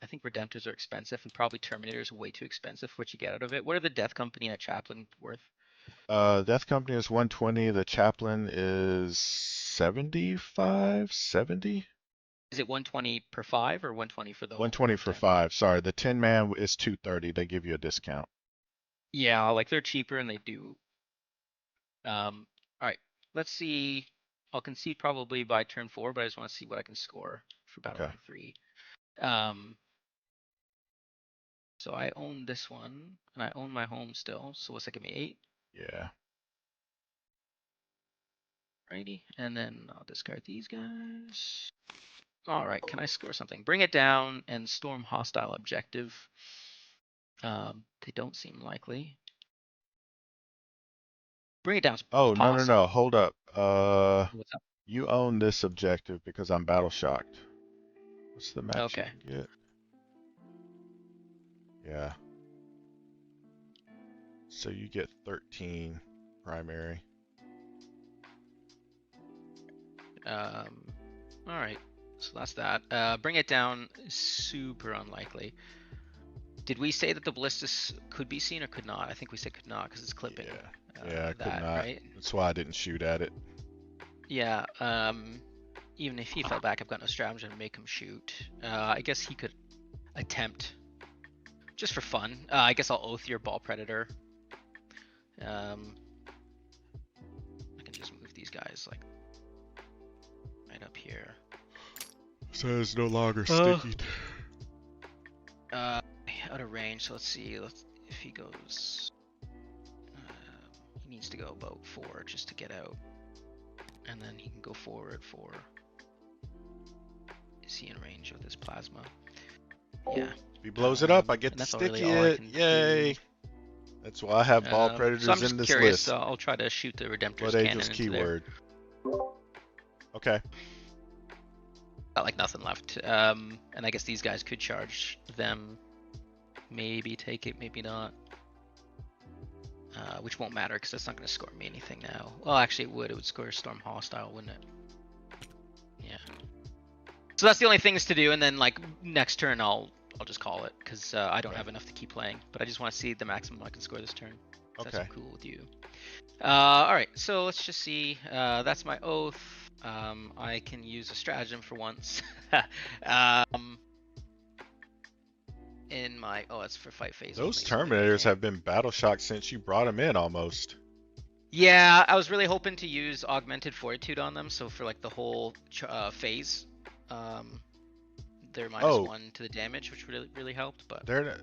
I think Redemptors are expensive, and probably Terminators are way too expensive for what you get out of it. What are the Death Company and a Chaplain worth? Death Company is 120. The Chaplain is 75, 70? Is it 120 per 5 or 120 for the whole 120 crew of for 10? 5. Sorry, the 10 man is 230. They give you a discount. Yeah, like they're cheaper and they do. All right, let's see. I'll concede probably by turn 4, but I just want to see what I can score for battle Okay. round 3. Um, so I own this one, and I own my home still. So what's that give me? 8. Yeah. Righty, and then I'll discard these guys. All right, can I score something? Bring it down and storm hostile objective. They don't seem likely. Bring it down is Oh, no, no, no. possible. Hold up. What's up? You own this objective because I'm battle shocked. What's the max you Okay. can get? Yeah. So you get 13 primary. All right. So that's that. Bring it down. Super unlikely. Did we say that the ballistus could be seen or could not? I think we said could not because it's clipping Yeah. Yeah, I could that, not. right? That's why I didn't shoot at it. Yeah. Even if he fell back, I've got no stratagem to make him shoot. I guess he could attempt just for fun. I guess I'll oath your ball predator. I can just move these guys like right up here. So it's no longer sticky. Out of range. So let's see. If he goes, he needs to go about 4 just to get out, and then he can go forward 4. Is he in range with his plasma? Yeah. If he blows it up, I get and to that's really sticky all I it. can Yay! do. That's why I have ball So I'm predators in just this curious. list. I'll try to shoot the Redemptor's Blood Angel's cannon into there. keyword. Okay. Got like nothing left. And I guess these guys could charge them. Maybe take it, maybe not. Which won't matter because that's not going to score me anything now. Well, actually, it would. It would score Storm Hostile, wouldn't it? Yeah. So that's the only things to do, and then like next turn I'll just call it because I don't Right. have enough to keep playing. But I just want to see the maximum I can score this turn. If Okay. that's cool with you. All right. So let's just see. That's my oath. I can use a stratagem for once. In my it's for fight phase Those only. So Terminators okay. have been battle shocked since you brought them in almost. Yeah, I was really hoping to use augmented fortitude on them, so for like the whole phase, um, they're Oh, -1 to the damage, which really helped. But they're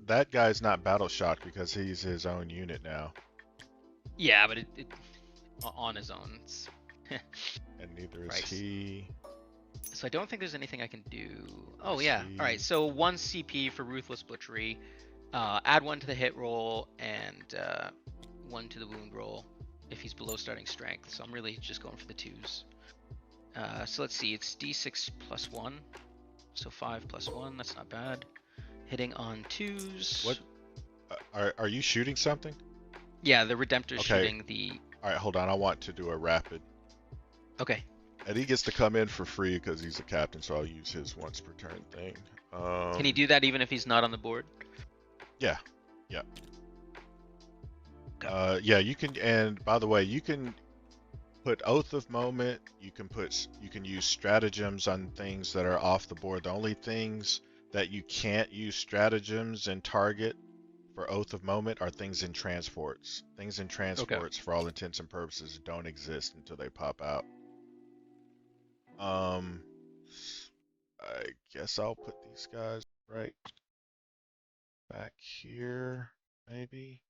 that guy's not battle shocked because he's his own unit now, yeah, but it on his own, it's and neither is Christ. he. So I don't think there's anything I can do. Oh Is yeah, all right. he? So 1 CP for Ruthless Butchery, add 1 to the hit roll and 1 to the wound roll if he's below starting strength. So I'm really just going for the 2s. So let's see, it's D6 plus 1. So 5 plus 1, that's not bad. Hitting on 2s. What? Are you shooting something? Yeah, the Redemptor's Okay. shooting the... All right, hold on. I want to do a rapid. Okay. And he gets to come in for free because he's a captain, so I'll use his once per turn thing. Can he do that even if he's not on the board? Yeah. Yeah. Okay. Yeah, you can, and by the way, you can put Oath of Moment, you can use stratagems on things that are off the board. The only things that you can't use stratagems and target for Oath of Moment are things in transports. Things in Okay. transports, for all intents and purposes, don't exist until they pop out. Um, I guess I'll put these guys right back here, maybe.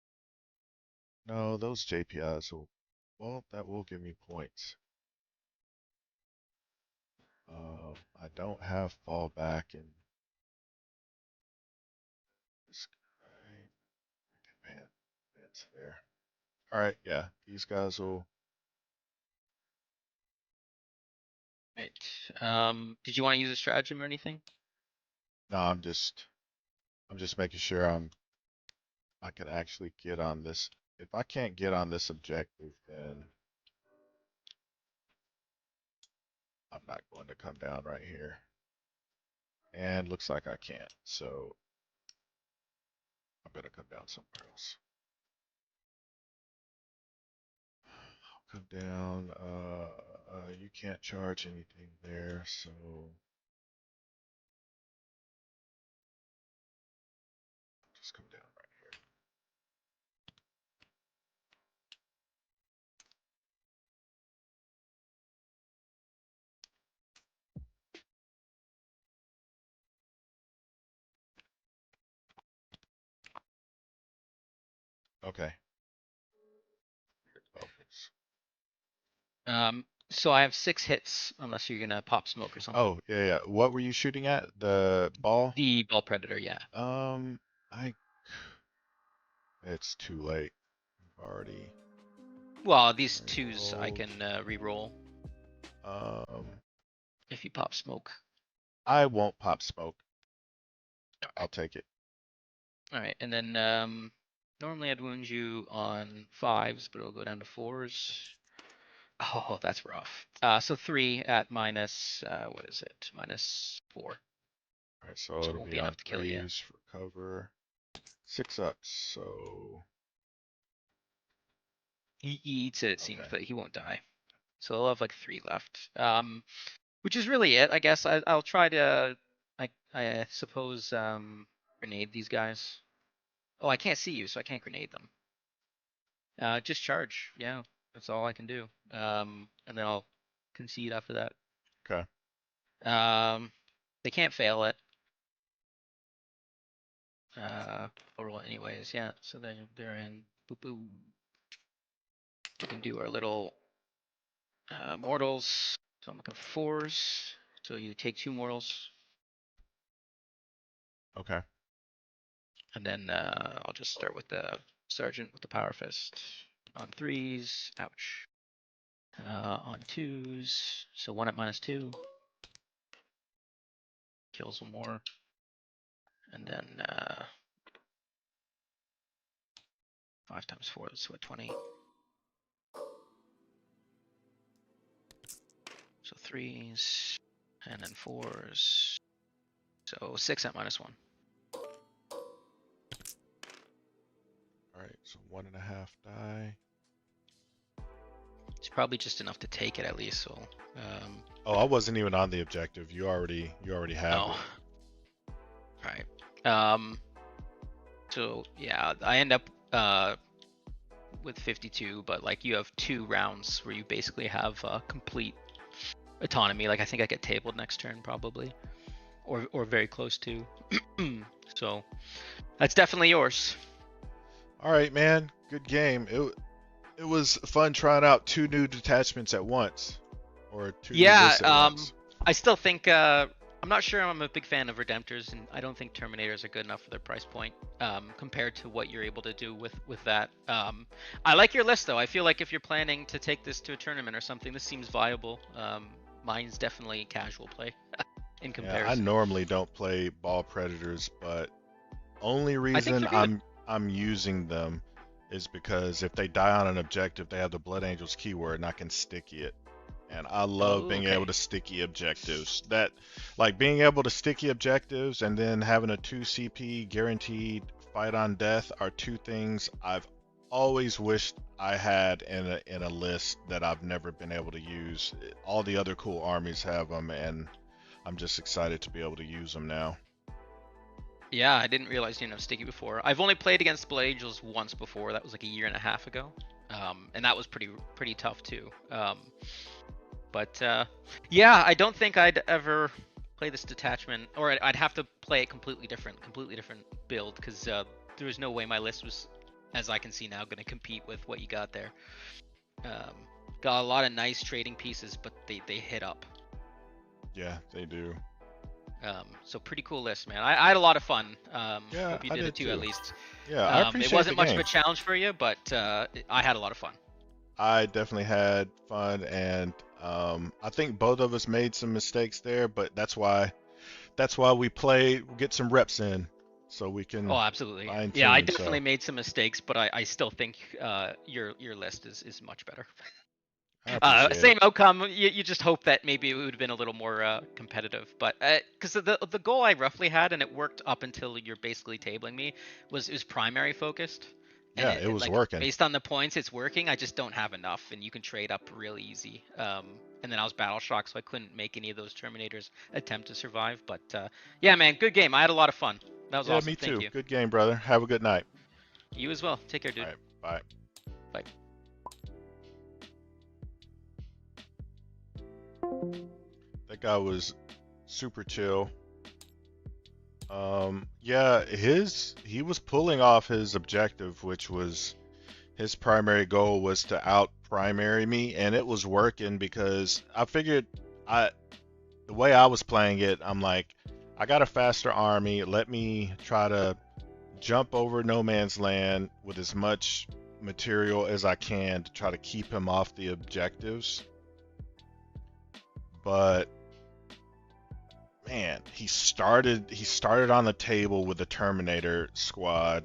No, those JPIs will, well, that will give me points. I don't have fallback in this guy. Man, that's there. All right, yeah, these guys will. Right. Did you want to use a stratagem or anything? No, I'm just making sure I can actually get on this. If I can't get on this objective, then I'm not going to come down right here. And looks like I can't, so I'm gonna come down somewhere else. I'll come down. You can't charge anything there, so just come down right here. Okay. Bubbles. So I have 6 hits, unless you're gonna pop smoke or something. Oh, yeah, yeah. What were you shooting at? The ball? The Ball Predator, yeah. Um, I. It's too late. I've already Well, these 2s I rolled. can re-roll Um, if you pop smoke. I won't pop smoke. I'll Okay. take it. All right, and then normally I'd wound you on 5s, but it'll go down to 4s. Oh, that's rough. So 3 at minus, what is it? -4. All right, so So it it'll won't be be on enough to kill you. threes for cover. 6 ups, so He eats it, it seems, okay. but he won't die. So I'll have like 3 left. Which is really it, I guess. I'll try to, I suppose, grenade these guys. Oh, I can't see you, so I can't grenade them. Just charge. Yeah, that's all I can do. And then I'll concede after that. Okay. They can't fail it. I'll roll it anyways. Yeah, so then they're in. Boop boop. We can do our little mortals. So I'm looking 4s. So you take 2 mortals. Okay. And then I'll just start with the sergeant with the power fist on 3s. Ouch. On 2s. So 1 at -2. Kills 1 more. And then 5 times 4, that's what, 20. So 3s. And then 4s. So 6 at -1. Alright, so 1.5 die. It's probably just enough to take it at least. So. Oh, I wasn't even on the objective. You already have it. Right. So yeah, I end up with 52, but like you have 2 rounds where you basically have complete autonomy. Like I think I get tabled next turn probably, or very close to. So that's definitely yours. All right, man. Good game. It was fun trying out 2 new detachments at once, or 2 new lists at once. I still think I'm not sure I'm a big fan of Redemptors, and I don't think Terminators are good enough for their price point compared to what you're able to do with that. I like your list though. I feel like if you're planning to take this to a tournament or something, this seems viable. Mine's definitely casual play in comparison. Yeah, I normally don't play ball predators, but only I think reason they're good. I'm using them is because if they die on an objective, they have the Blood Angels keyword, and I can sticky it. And I love Oh, being able okay. to sticky objectives. That, like being able to sticky objectives and then having a 2 CP guaranteed fight on death are 2 things I've always wished I had in a list that I've never been able to use. All the other cool armies have them, and I'm just excited to be able to use them now. Yeah, I didn't realize you didn't have Sticky before. I've only played against Blood Angels once before. That was like a year and a half ago, and that was pretty tough too. But yeah, I don't think I'd ever play this detachment, or I'd have to play it completely different build, because there was no way my list was, as I can see now, going to compete with what you got there. Um, got a lot of nice trading pieces, but they hit up. Yeah, they do. So pretty cool list, man. I had a lot of fun. Yeah, Hope you I did did it too, at too. least. Yeah, I It appreciate the wasn't much of game. a challenge for you, but I had a lot of fun. I definitely had fun, and I think both of us made some mistakes there, but that's why we play, get some reps in, so we Oh, can absolutely. fine Yeah, I tune. definitely So made some mistakes, but I still think your list is much better. I appreciate it. Same outcome. You just hope that maybe it would have been a little more competitive, but because the goal I roughly had, and it worked up until you're basically tabling me, was primary focused, and Yeah, it was like working. based on the points, it's working. I just don't have enough, and you can trade up real easy. And then I was battle shocked, so I couldn't make any of those Terminators attempt to survive. But yeah, man, good game. I had a lot of fun. That was Yeah, awesome. me Thank too. you. Good game, brother. Have a good night. You as well. Take care, All dude. right, bye. Bye. That guy was super chill. Yeah, he was pulling off his objective, which was his primary goal was to out primary me, and it was working because I figured I the way I was playing it, I'm like, I got a faster army. Let me try to jump over no man's land with as much material as I can to try to keep him off the objectives. But man, he started on the table with the Terminator squad.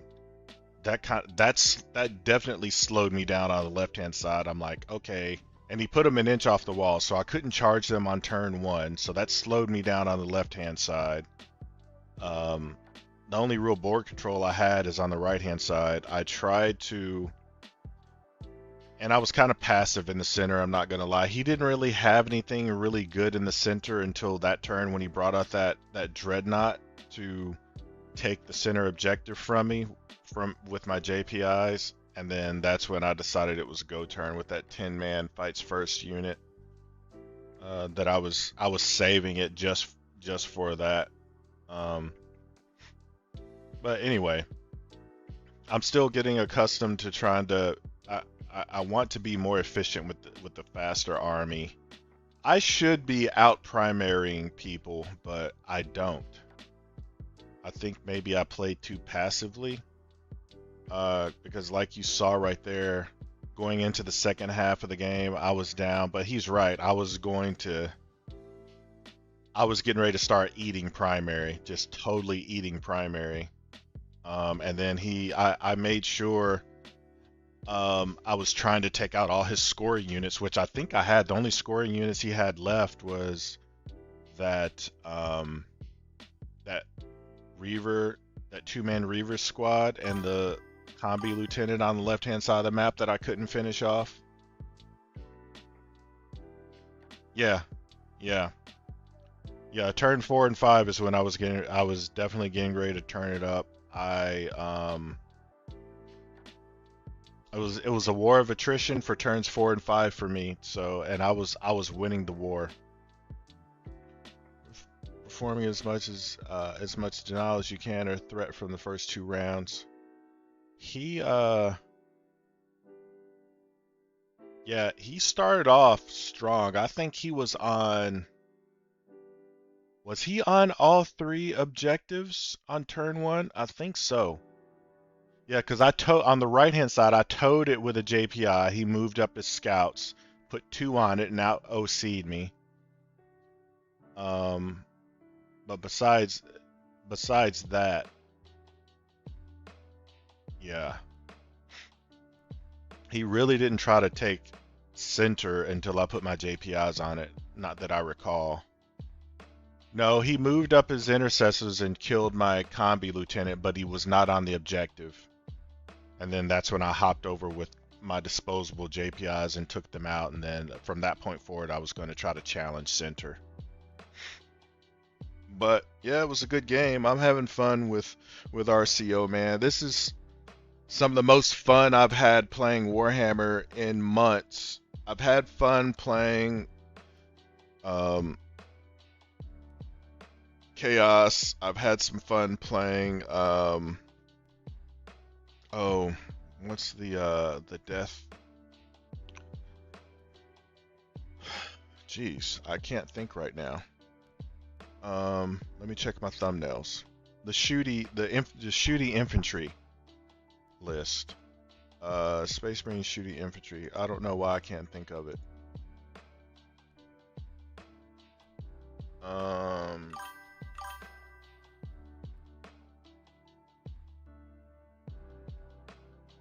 That definitely slowed me down on the left hand side. I'm like, okay. And he put him an inch off the wall, so I couldn't charge them on turn 1. So that slowed me down on the left hand side. Um, the only real board control I had is on the right hand side. I tried to, and I was kind of passive in the center, I'm not gonna lie. He didn't really have anything really good in the center until that turn when he brought out that dreadnought to take the center objective from me with my JPIs, and then that's when I decided it was a go turn with that 10-man fights first unit. That I was saving it just for that. Um, but anyway, I'm still getting accustomed to trying to. I want to be more efficient with the faster army. I should be out primarying people, but I don't. I think maybe I played too passively. Because like you saw right there, going into the second half of the game, I was down. But he's right. I was getting ready to start eating primary, just totally eating primary. And then I made sure I was trying to take out all his scoring units, which I think I had. The only scoring units he had left was that that Reaver, that two-man Reaver squad, and the combi lieutenant on the left-hand side of the map that I couldn't finish off. Yeah, yeah, yeah. Turn 4 and 5 is when I was definitely getting ready to turn it up. It was a war of attrition for turns 4 and 5 for me. So, and I was winning the war, performing as much denial as you can or threat from the first 2 rounds. He Yeah, he started off strong. I think he was he on all 3 objectives on turn 1? I think so. Yeah, because on the right hand side, I towed it with a JPI. He moved up his scouts, put 2 on it, and out OC'd me. But besides that, yeah, he really didn't try to take center until I put my JPIs on it. Not that I recall. No, he moved up his intercessors and killed my combi lieutenant, but he was not on the objective. And then that's when I hopped over with my disposable JPIs and took them out. And then from that point forward, I was going to try to challenge center. But yeah, it was a good game. I'm having fun with RCO, man. This is some of the most fun I've had playing Warhammer in months. I've had fun playing Chaos. I've had some fun playing oh, what's the death? Jeez, I can't think right now. Let me check my thumbnails. The shooty infantry list. Space Marine shooty infantry. I don't know why I can't think of it.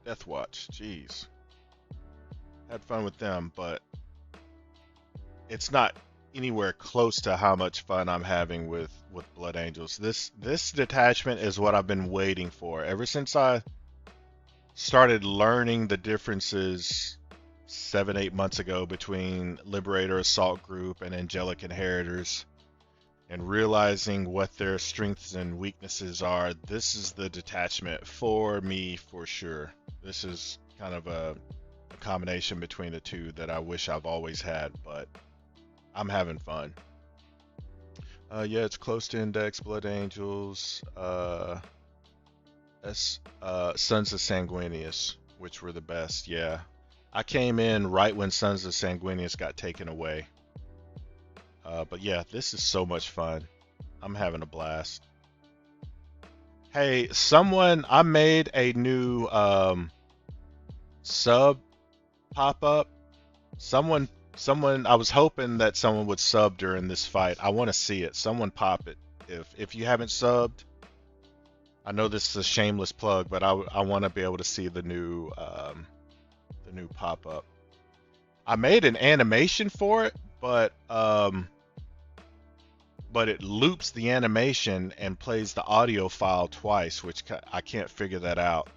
Death Watch. Jeez. Had fun with them, but it's not anywhere close to how much fun I'm having with Blood Angels. This detachment is what I've been waiting for ever since I started learning the differences 7-8 months ago between Liberator Assault Group and Angelic Inheritors, and realizing what their strengths and weaknesses are. This is the detachment for me for sure. This is kind of a combination between the two that I wish I've always had, but I'm having fun. Yeah, it's close to Index, Blood Angels, Sons of Sanguinius, which were the best. Yeah, I came in right when Sons of Sanguinius got taken away. But yeah, this is so much fun. I'm having a blast. Hey, I made a new sub pop up. I was hoping that someone would sub during this fight. I want to see it. Someone pop it. If you haven't subbed, I know this is a shameless plug, but I want to be able to see the new pop up. I made an animation for it, but it loops the animation and plays the audio file twice, which I can't figure that out.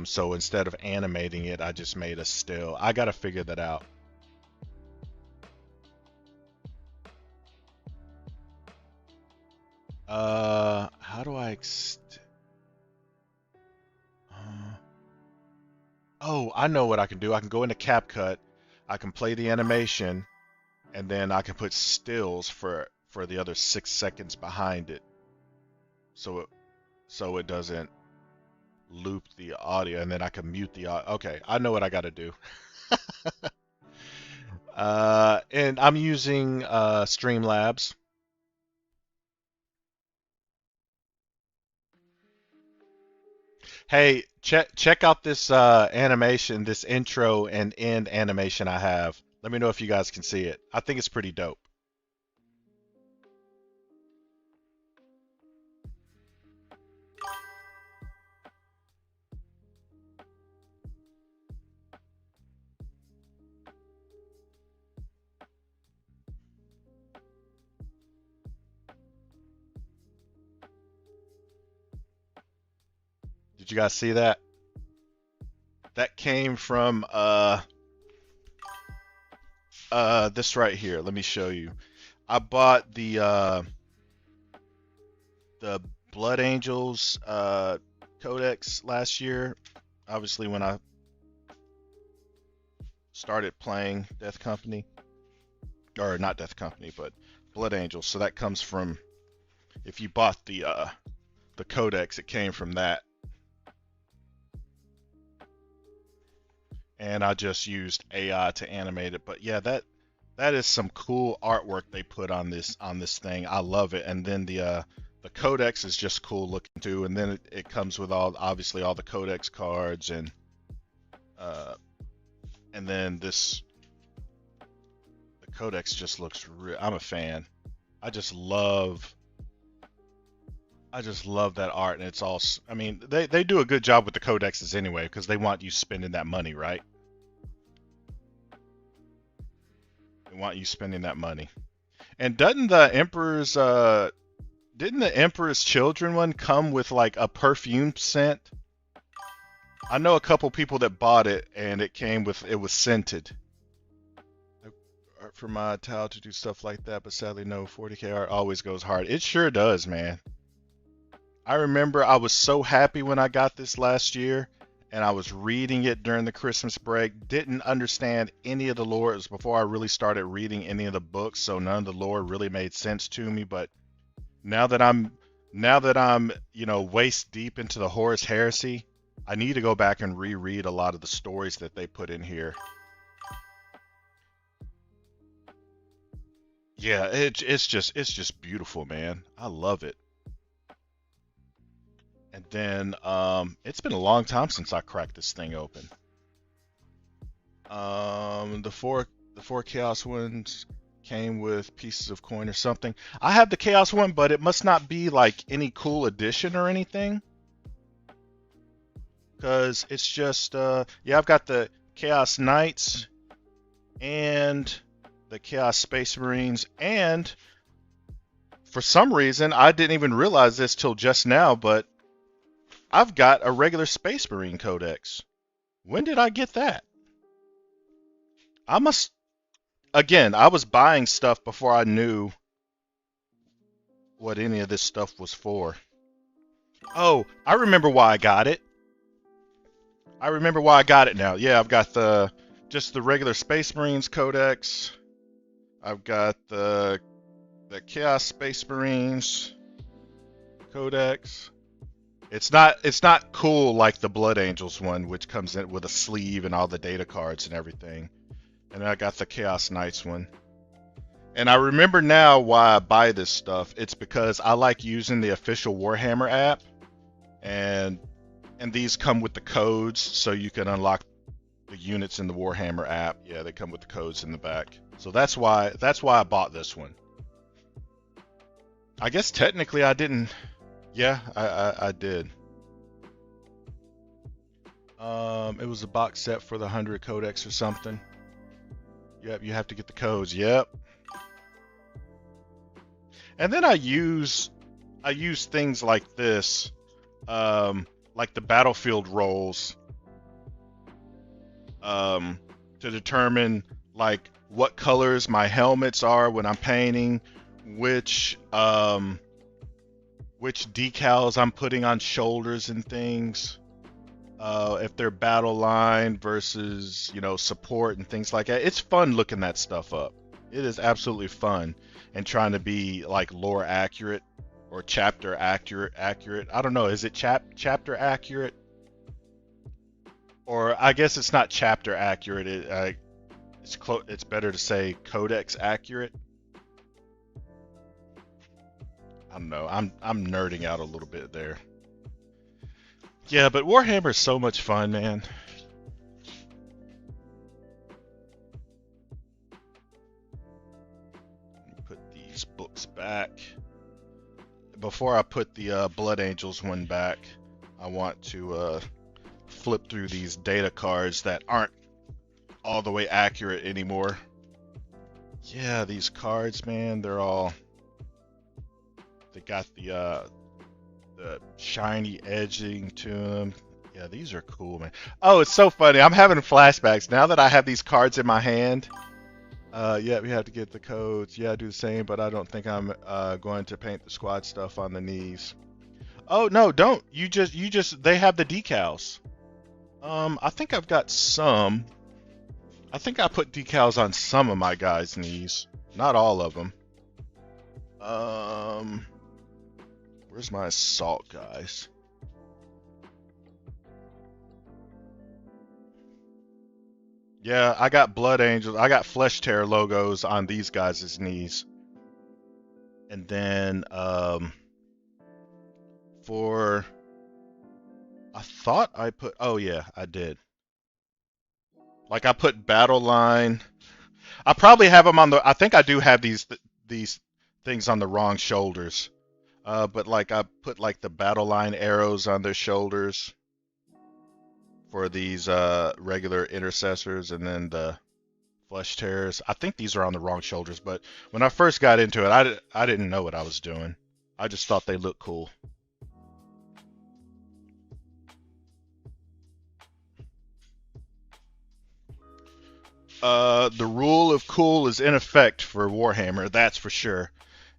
So instead of animating it, I just made a still. I gotta figure that out. How do I oh, I know what I can do. I can go into CapCut. I can play the animation, and then I can put stills for the other 6 seconds behind it, so it doesn't loop the audio, and then I can mute the audio. Okay, I know what I got to do. And I'm using Streamlabs. Hey, check out this animation, this intro and end animation I have. Let me know if you guys can see it. I think it's pretty dope. Did you guys see that? That came from this right here. Let me show you. I bought the Blood Angels Codex last year. Obviously, when I started playing Death Company, or not Death Company, but Blood Angels. So that comes from, if you bought the Codex, it came from that. And I just used AI to animate it. But yeah, that is some cool artwork they put on this thing. I love it. And then the codex is just cool looking too. And then it comes with obviously all the codex cards uh, and then the codex just looks real. I'm a fan. I just love that art, and it's all. I mean, they do a good job with the codexes anyway because they want you spending that money, right? They want you spending that money. And didn't the Emperor's Children one come with like a perfume scent? I know a couple people that bought it and it was scented. Art for my tile to do stuff like that, but sadly no 40k art always goes hard. It sure does, man. I remember I was so happy when I got this last year and I was reading it during the Christmas break. Didn't understand any of the lore. It was before I really started reading any of the books, so none of the lore really made sense to me, but Now that I'm waist deep into the Horus Heresy, I need to go back and reread a lot of the stories that they put in here. Yeah, it's just beautiful, man. I love it. And then it's been a long time since I cracked this thing open. The four chaos ones came with pieces of coin or something. I have the chaos one, but it must not be like any cool addition or anything. Because it's just yeah, I've got the Chaos Knights and the Chaos Space Marines, and for some reason I didn't even realize this till just now, but I've got a regular Space Marine Codex. When did I get that? I must again, I was buying stuff before I knew what any of this stuff was for. Oh, I remember why I got it. I remember why I got it now. Yeah, I've got just the regular Space Marines Codex. I've got the Chaos Space Marines Codex. It's not cool like the Blood Angels one, which comes in with a sleeve and all the data cards and everything. And then I got the Chaos Knights one. And I remember now why I buy this stuff. It's because I like using the official Warhammer app, and these come with the codes, so you can unlock the units in the Warhammer app. Yeah, they come with the codes in the back. So that's why I bought this one. I guess technically I didn't. Yeah, I did. It was a box set for the 100 codex or something. Yep, you have to get the codes. Yep. And then I use things like this, like the battlefield rolls, to determine like what colors my helmets are when I'm painting, which decals I'm putting on shoulders and things, if they're battle line versus support and things like that. It's fun looking that stuff up. It is absolutely fun, and trying to be like lore accurate or chapter accurate. I don't know. Is it chapter accurate? Or I guess it's not chapter accurate. It's better to say codex accurate. I don't know. I'm nerding out a little bit there. Yeah, but Warhammer is so much fun, man. Put these books back. Before I put the Blood Angels one back, I want to flip through these data cards that aren't all the way accurate anymore. Yeah, these cards, man, they got the shiny edging to them. Yeah, these are cool, man. Oh, it's so funny. I'm having flashbacks now that I have these cards in my hand. Yeah, we have to get the codes. Yeah, I do the same, but I don't think I'm going to paint the squad stuff on the knees. Oh no, don't. You just they have the decals. I think I've got some. I think I put decals on some of my guys' knees, not all of them. Um, where's my assault guys? Yeah, I got Blood Angels. I got Flesh Tear logos on these guys' knees. And then for I thought I put oh yeah, I did. Like I put Battle Line. I probably have them on the I think I do have these things on the wrong shoulders. But like I put like the Battle Line arrows on their shoulders for these regular intercessors and then the Flesh Tears. I think these are on the wrong shoulders, but when I first got into it, I didn't know what I was doing. I just thought they looked cool. The rule of cool is in effect for Warhammer, that's for sure.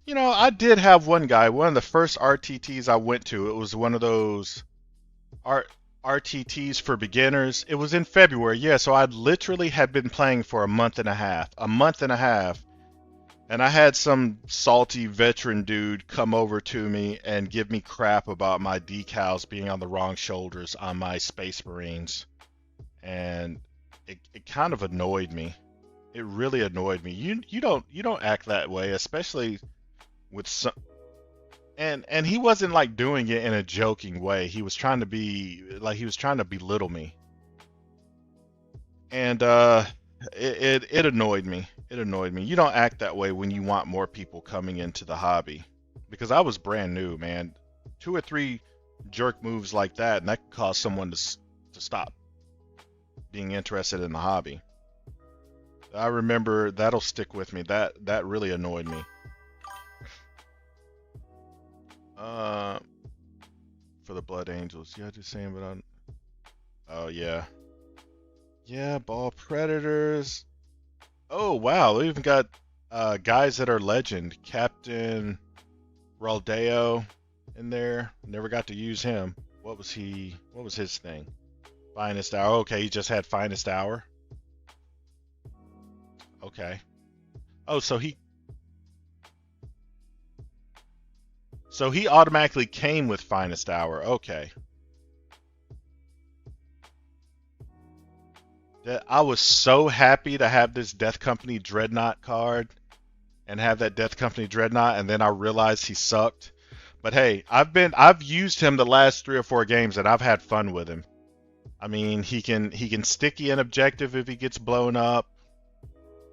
You know, I did have one guy, one of the first RTTs I went to, it was one of those RTTs for beginners. It was in February, yeah, so I literally had been playing for a month and a half. A month and a half. And I had some salty veteran dude come over to me and give me crap about my decals being on the wrong shoulders on my Space Marines. And it kind of annoyed me. It really annoyed me. You don't act that way, especially with some and he wasn't like doing it in a joking way. He was trying to be like he was trying to belittle me. And it annoyed me. It annoyed me. You don't act that way when you want more people coming into the hobby. Because I was brand new, man. 2 or 3 jerk moves like that, and that could cause someone to stop being interested in the hobby. I remember that'll stick with me. That really annoyed me. Uh, for the Blood Angels, yeah, just saying, but I'm. Oh yeah, yeah, Ball Predators. Oh wow, we even got guys that are legend. Captain Raldeo in there. Never got to use him. What was he? What was his thing? Finest hour. Okay, he just had finest hour. Okay. Oh, so he automatically came with finest hour. Okay. That I was so happy to have this Death Company Dreadnought card and have that Death Company Dreadnought, and then I realized he sucked. But hey, I've used him the last 3 or 4 games, and I've had fun with him. I mean, he can sticky an objective if he gets blown up.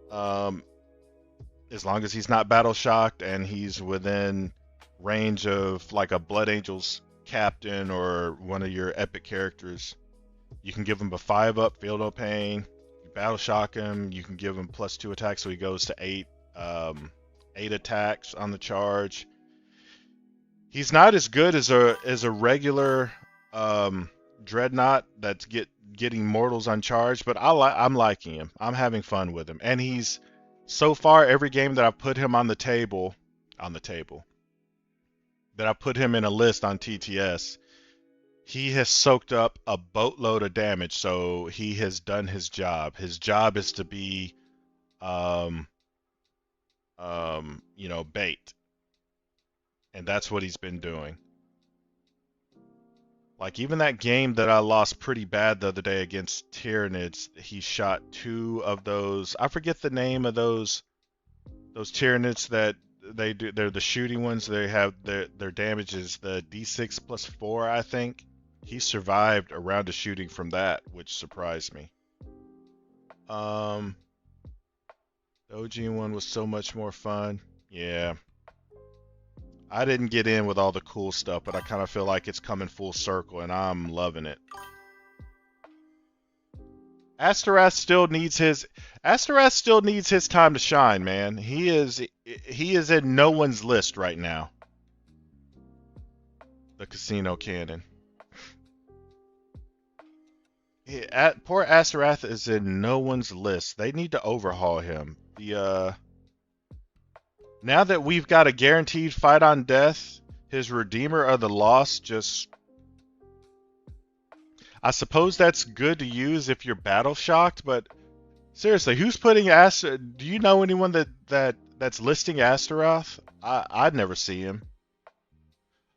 Um, as long as he's not battle shocked and he's within range of like a Blood Angels captain or one of your epic characters. You can give him a 5-up, feel no pain. You battle shock him. You can give him +2 attacks, so he goes to 8 attacks on the charge. He's not as good as a regular dreadnought that's getting mortals on charge, but I'm liking him. I'm having fun with him, and he's so far every game that I've put him on the table that I put him in a list on TTS. He has soaked up a boatload of damage, so he has done his job. His job is to be, um, bait, and that's what he's been doing. Like even that game that I lost pretty bad the other day against Tyranids, he shot 2 of those. I forget the name of those Tyranids that they do. They're the shooting ones. They have their damage is the D6 +4, I think. he survived a round of shooting from that, which surprised me. The OG one was so much more fun. Yeah. I didn't get in with all the cool stuff, but I kind of feel like it's coming full circle and I'm loving it. Asterath still needs his time to shine, man. He is in no one's list right now. The casino cannon. Poor Asterath is in no one's list. They need to overhaul him. Now that we've got a guaranteed fight on death, his Redeemer of the Lost just, I suppose that's good to use if you're battle shocked, but seriously, who's putting do you know anyone that's listing Astaroth? I'd never see him.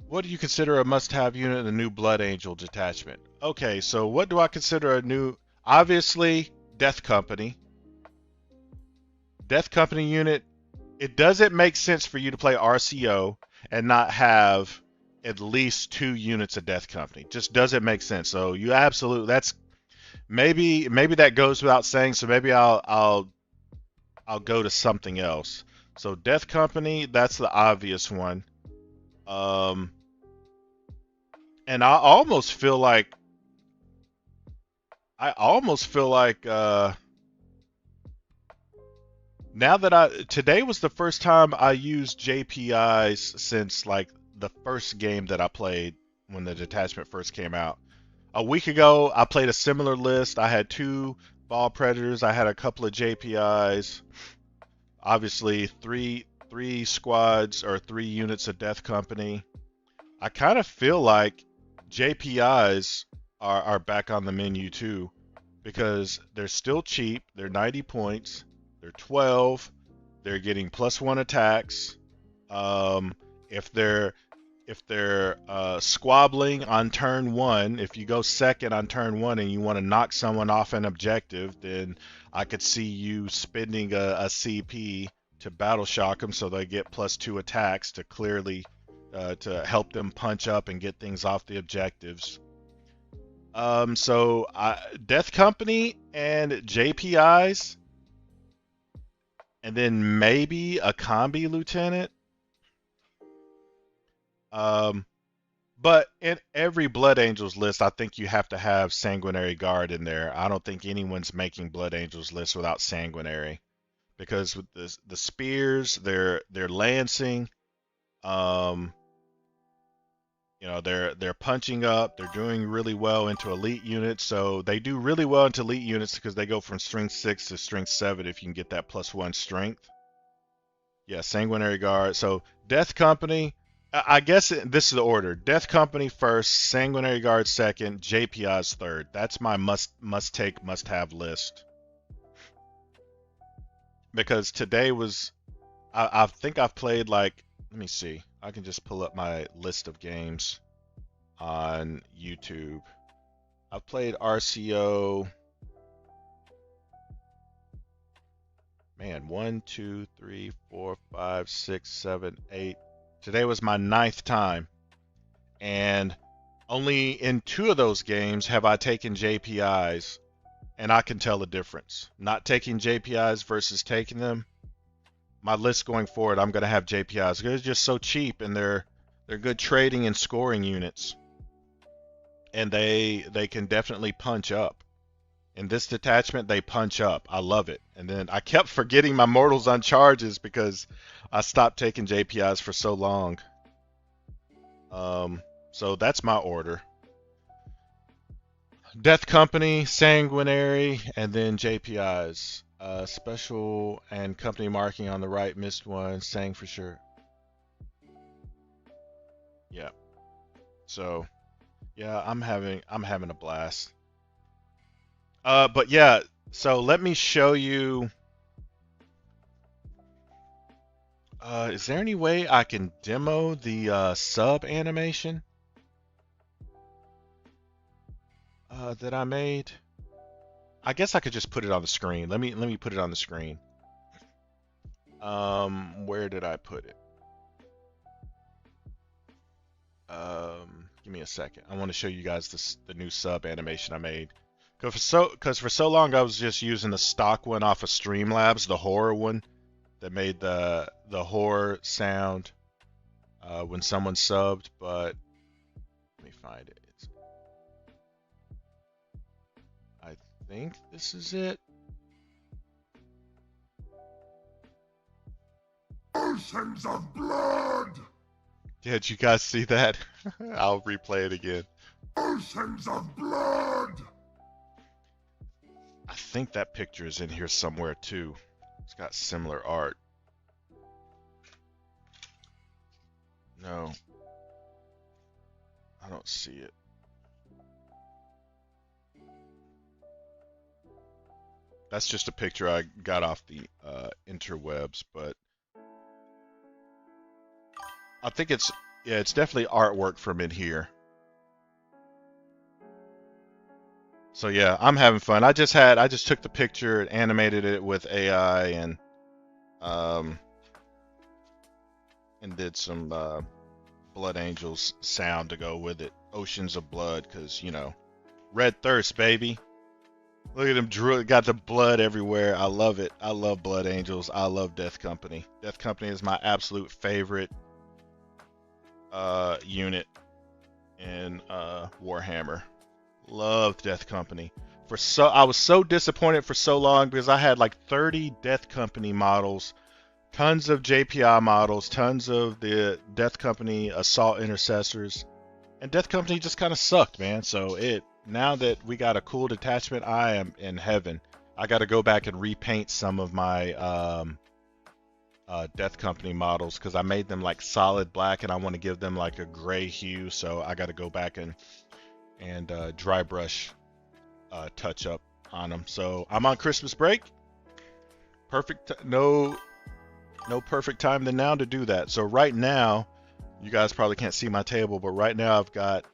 What do you consider a must-have unit in the new Blood Angel detachment? Okay, so what do I consider a new? Obviously, Death Company. Death Company unit. It doesn't make sense for you to play RCO and not have at least 2 units of Death Company. Just doesn't make sense. So you absolutely, that's maybe that goes without saying. So maybe I'll go to something else. So Death Company, that's the obvious one. And I almost feel like now that today was the first time I used JPIs since like the first game that I played when the detachment first came out. A week ago, I played a similar list. I had 2 Ball Predators. I had a couple of JPIs. Obviously, three squads or 3 units of Death Company. I kind of feel like JPIs are back on the menu too, because they're still cheap. They're 90 points. They're 12. They're getting +1 attacks. If they're squabbling on turn 1, if you go second on turn 1 and you want to knock someone off an objective, then I could see you spending a CP to battle shock them so they get +2 attacks to clearly to help them punch up and get things off the objectives. So Death Company and JPIs, and then maybe a combi lieutenant. But in every Blood Angels list, I think you have to have Sanguinary Guard in there. I don't think anyone's making Blood Angels list without Sanguinary, because with the spears, they're lancing. They're punching up. They're doing really well into elite units. So they do really well into elite units because they go from strength 6 to strength 7 if you can get that +1 strength. Yeah, Sanguinary Guard. So Death Company. I guess this is the order: Death Company first, Sanguinary Guard second, JPI's third. That's my must have list. Because today was, I think I've played like, let me see. I can just pull up my list of games on YouTube. I've played RCO. Man, 1, 2, 3, 4, 5, 6, 7, 8. Today was my 9th time. And only in 2 of those games have I taken JPIs. And I can tell the difference. Not taking JPIs versus taking them. My list going forward, I'm going to have JPIs. They're just so cheap, and they're good trading and scoring units. And they can definitely punch up. In this detachment, they punch up. I love it. And then I kept forgetting my mortals on charges because I stopped taking JPIs for so long. So that's my order. Death Company, Sanguinary, and then JPIs. Special and company marking on the right, missed one. Sang for sure. Yeah. So, yeah, I'm having a blast. But yeah, so let me show you. Is there any way I can demo the sub animation that I made? I guess I could just put it on the screen. Let me put it on the screen. Where did I put it? Give me a second. I want to show you guys the new sub animation I made. Because for so long I was just using the stock one off of Streamlabs, the horror one that made the horror sound when someone subbed. But let me find it. I think this is it. Oceans of blood! Yeah, did you guys see that? I'll replay it again. Oceans of blood! I think that picture is in here somewhere too. It's got similar art. No. I don't see it. That's just a picture I got off the interwebs, but I think it's definitely artwork from in here. So yeah, I'm having fun. I just took the picture, animated it with AI, and did some Blood Angels sound to go with it. Oceans of blood, because you know, red thirst, baby. Look at him, got the blood everywhere. I love it. I love Blood Angels. I love Death Company. Death Company is my absolute favorite unit in Warhammer. Loved Death Company. I was so disappointed for so long because I had like 30 Death Company models, tons of JPI models, tons of the Death Company Assault Intercessors, and Death Company just kind of sucked, man. So now that we got a cool detachment, I am in heaven. I got to go back and repaint some of my Death Company models because I made them like solid black and I want to give them like a gray hue. So I got to go back and dry brush touch up on them. So I'm on Christmas break. No perfect time than now to do that. So right now, you guys probably can't see my table, but right now I've got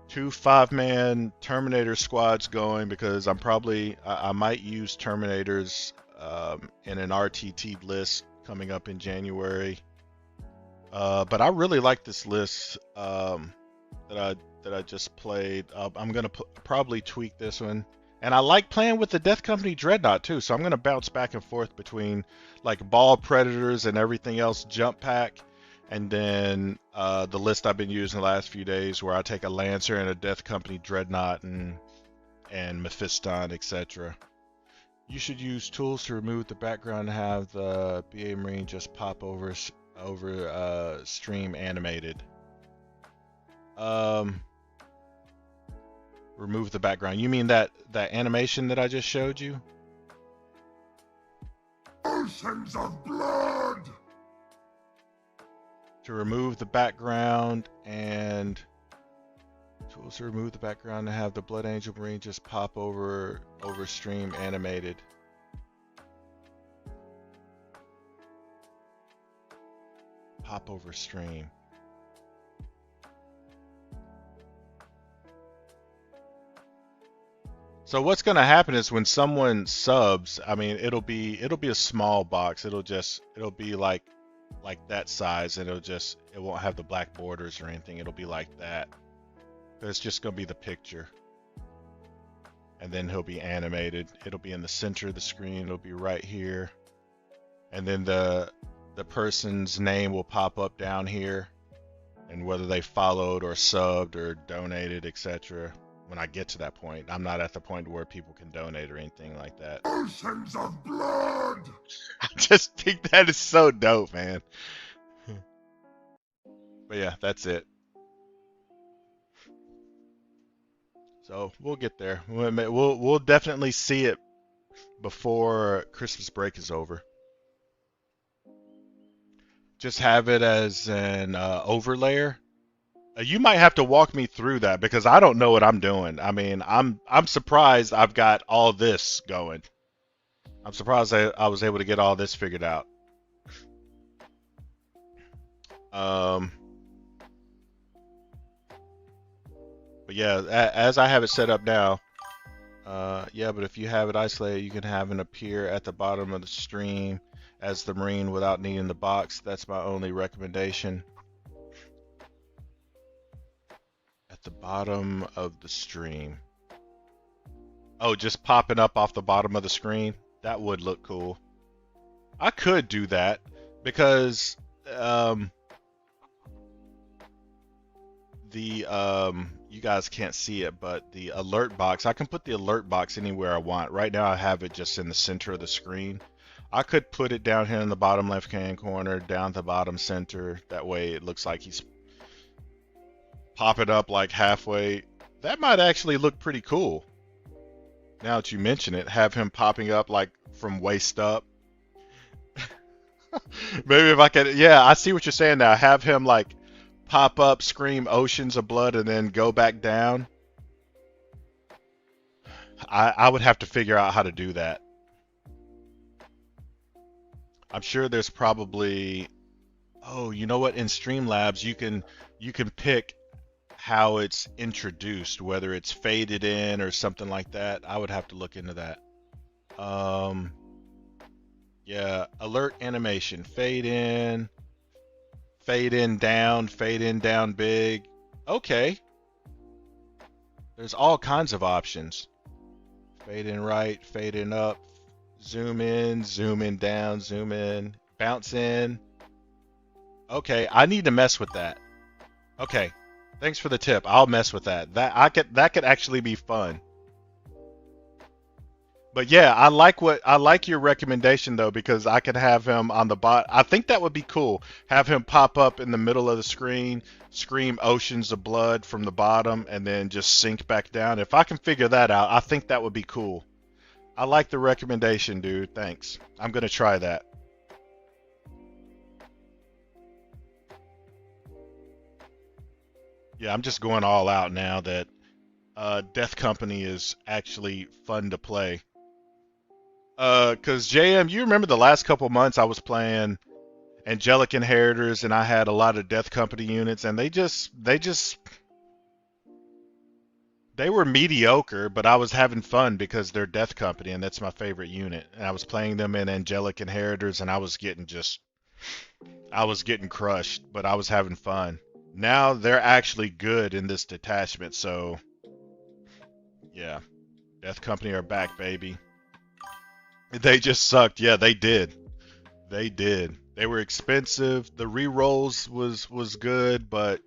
2 5-man Terminator squads going because I might use Terminators in an RTT list coming up in January. But I really like this list that I just played. I'm gonna probably tweak this one, and I like playing with the Death Company Dreadnought too. So I'm gonna bounce back and forth between like Ball Predators and everything else jump pack, and then the list I've been using the last few days where I take a Lancer and a Death Company Dreadnought and Mephiston, etc. You should use tools to remove the background and have the BA Marine just pop over stream animated. Remove the background. You mean that animation that I just showed you? Oceans of blood! To remove the background and tools to remove the background and have the Blood Angel Marine just pop over stream animated. Pop over stream. So what's going to happen is when someone subs, I mean, it'll be a small box. It'll be like that size, and it won't have the black borders or anything. It'll be like that. But it's just going to be the picture. And then he'll be animated. It'll be in the center of the screen. It'll be right here. And then the person's name will pop up down here, and whether they followed or subbed or donated, etc. When I get to that point, I'm not at the point where people can donate or anything like that. Oceans of blood! I just think that is so dope, man. But yeah, that's it. So we'll get there. We'll definitely see it before Christmas break is over. Just have it as an overlayer. You might have to walk me through that because I don't know what I'm doing. I mean, I'm surprised I've got all this going. I'm surprised I was able to get all this figured out. But yeah, as I have it set up now, yeah, but if you have it isolated, you can have it appear at the bottom of the stream as the Marine without needing the box. That's my only recommendation. the bottom of the stream. Oh, just popping up off the bottom of the screen? That would look cool. I could do that because you guys can't see it, but the alert box, I can put the alert box anywhere I want. Right now I have it just in the center of the screen. I could put it down here in the bottom left hand corner, down the bottom center. That way it looks like he's popping up like halfway. That might actually look pretty cool. Now that you mention it, have him popping up like from waist up. Maybe if I could, yeah, I see what you're saying now. Have him like pop up, scream oceans of blood, and then go back down. I would have to figure out how to do that. I'm sure there's probably, oh, you know what? In Streamlabs, you can pick how it's introduced, whether it's faded in or something like that. I would have to look into that. Yeah, alert animation, fade in down big. Okay. There's all kinds of options. Fade in right, fade in up, zoom in down, zoom in, bounce in. Okay, I need to mess with that. Okay, thanks for the tip. I'll mess with that. That could actually be fun. But yeah, I like your recommendation though, because I could have him on the bot. I think that would be cool. Have him pop up in the middle of the screen, scream oceans of blood from the bottom, and then just sink back down. If I can figure that out, I think that would be cool. I like the recommendation, dude. Thanks. I'm gonna try that. Yeah, I'm just going all out now that Death Company is actually fun to play. Cause JM, you remember the last couple months I was playing Angelic Inheritors and I had a lot of Death Company units and they were mediocre, but I was having fun because they're Death Company and that's my favorite unit. And I was playing them in Angelic Inheritors and I was getting crushed, but I was having fun. Now they're actually good in this detachment, so yeah. Death Company are back, baby. They just sucked. Yeah, they did. They did. They were expensive. The re-rolls was good, but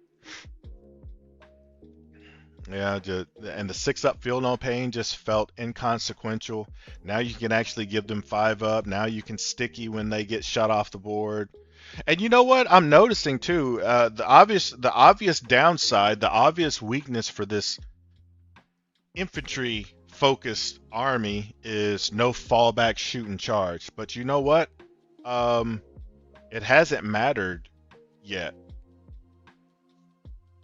yeah, and the 6-up feel no pain just felt inconsequential. Now you can actually give them 5-up. Now you can sticky when they get shut off the board. And you know what? I'm noticing too, the obvious downside, the obvious weakness for this infantry focused army is no fallback shoot and charge. But you know what? It hasn't mattered yet.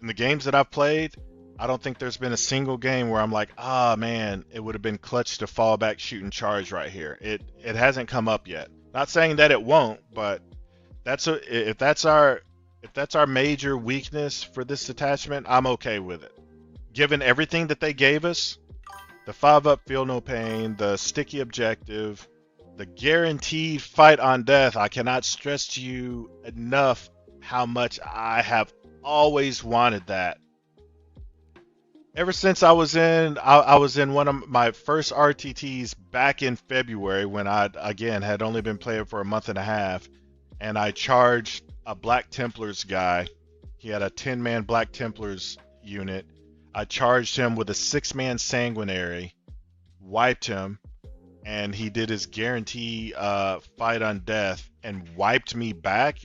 In the games that I've played, I don't think there's been a single game where I'm like, ah man, it would have been clutch to fall back shoot and charge right here. It hasn't come up yet. Not saying that it won't, but if that's our major weakness for this detachment, I'm okay with it. Given everything that they gave us, the 5-up feel no pain, the sticky objective, the guaranteed fight on death, I cannot stress to you enough how much I have always wanted that. Ever since I was in one of my first RTTs back in February when I again had only been playing for a month and a half, and I charged a Black Templars guy. He had a 10-man Black Templars unit. I charged him with a 6-man Sanguinary, wiped him, and he did his guarantee fight on death and wiped me back,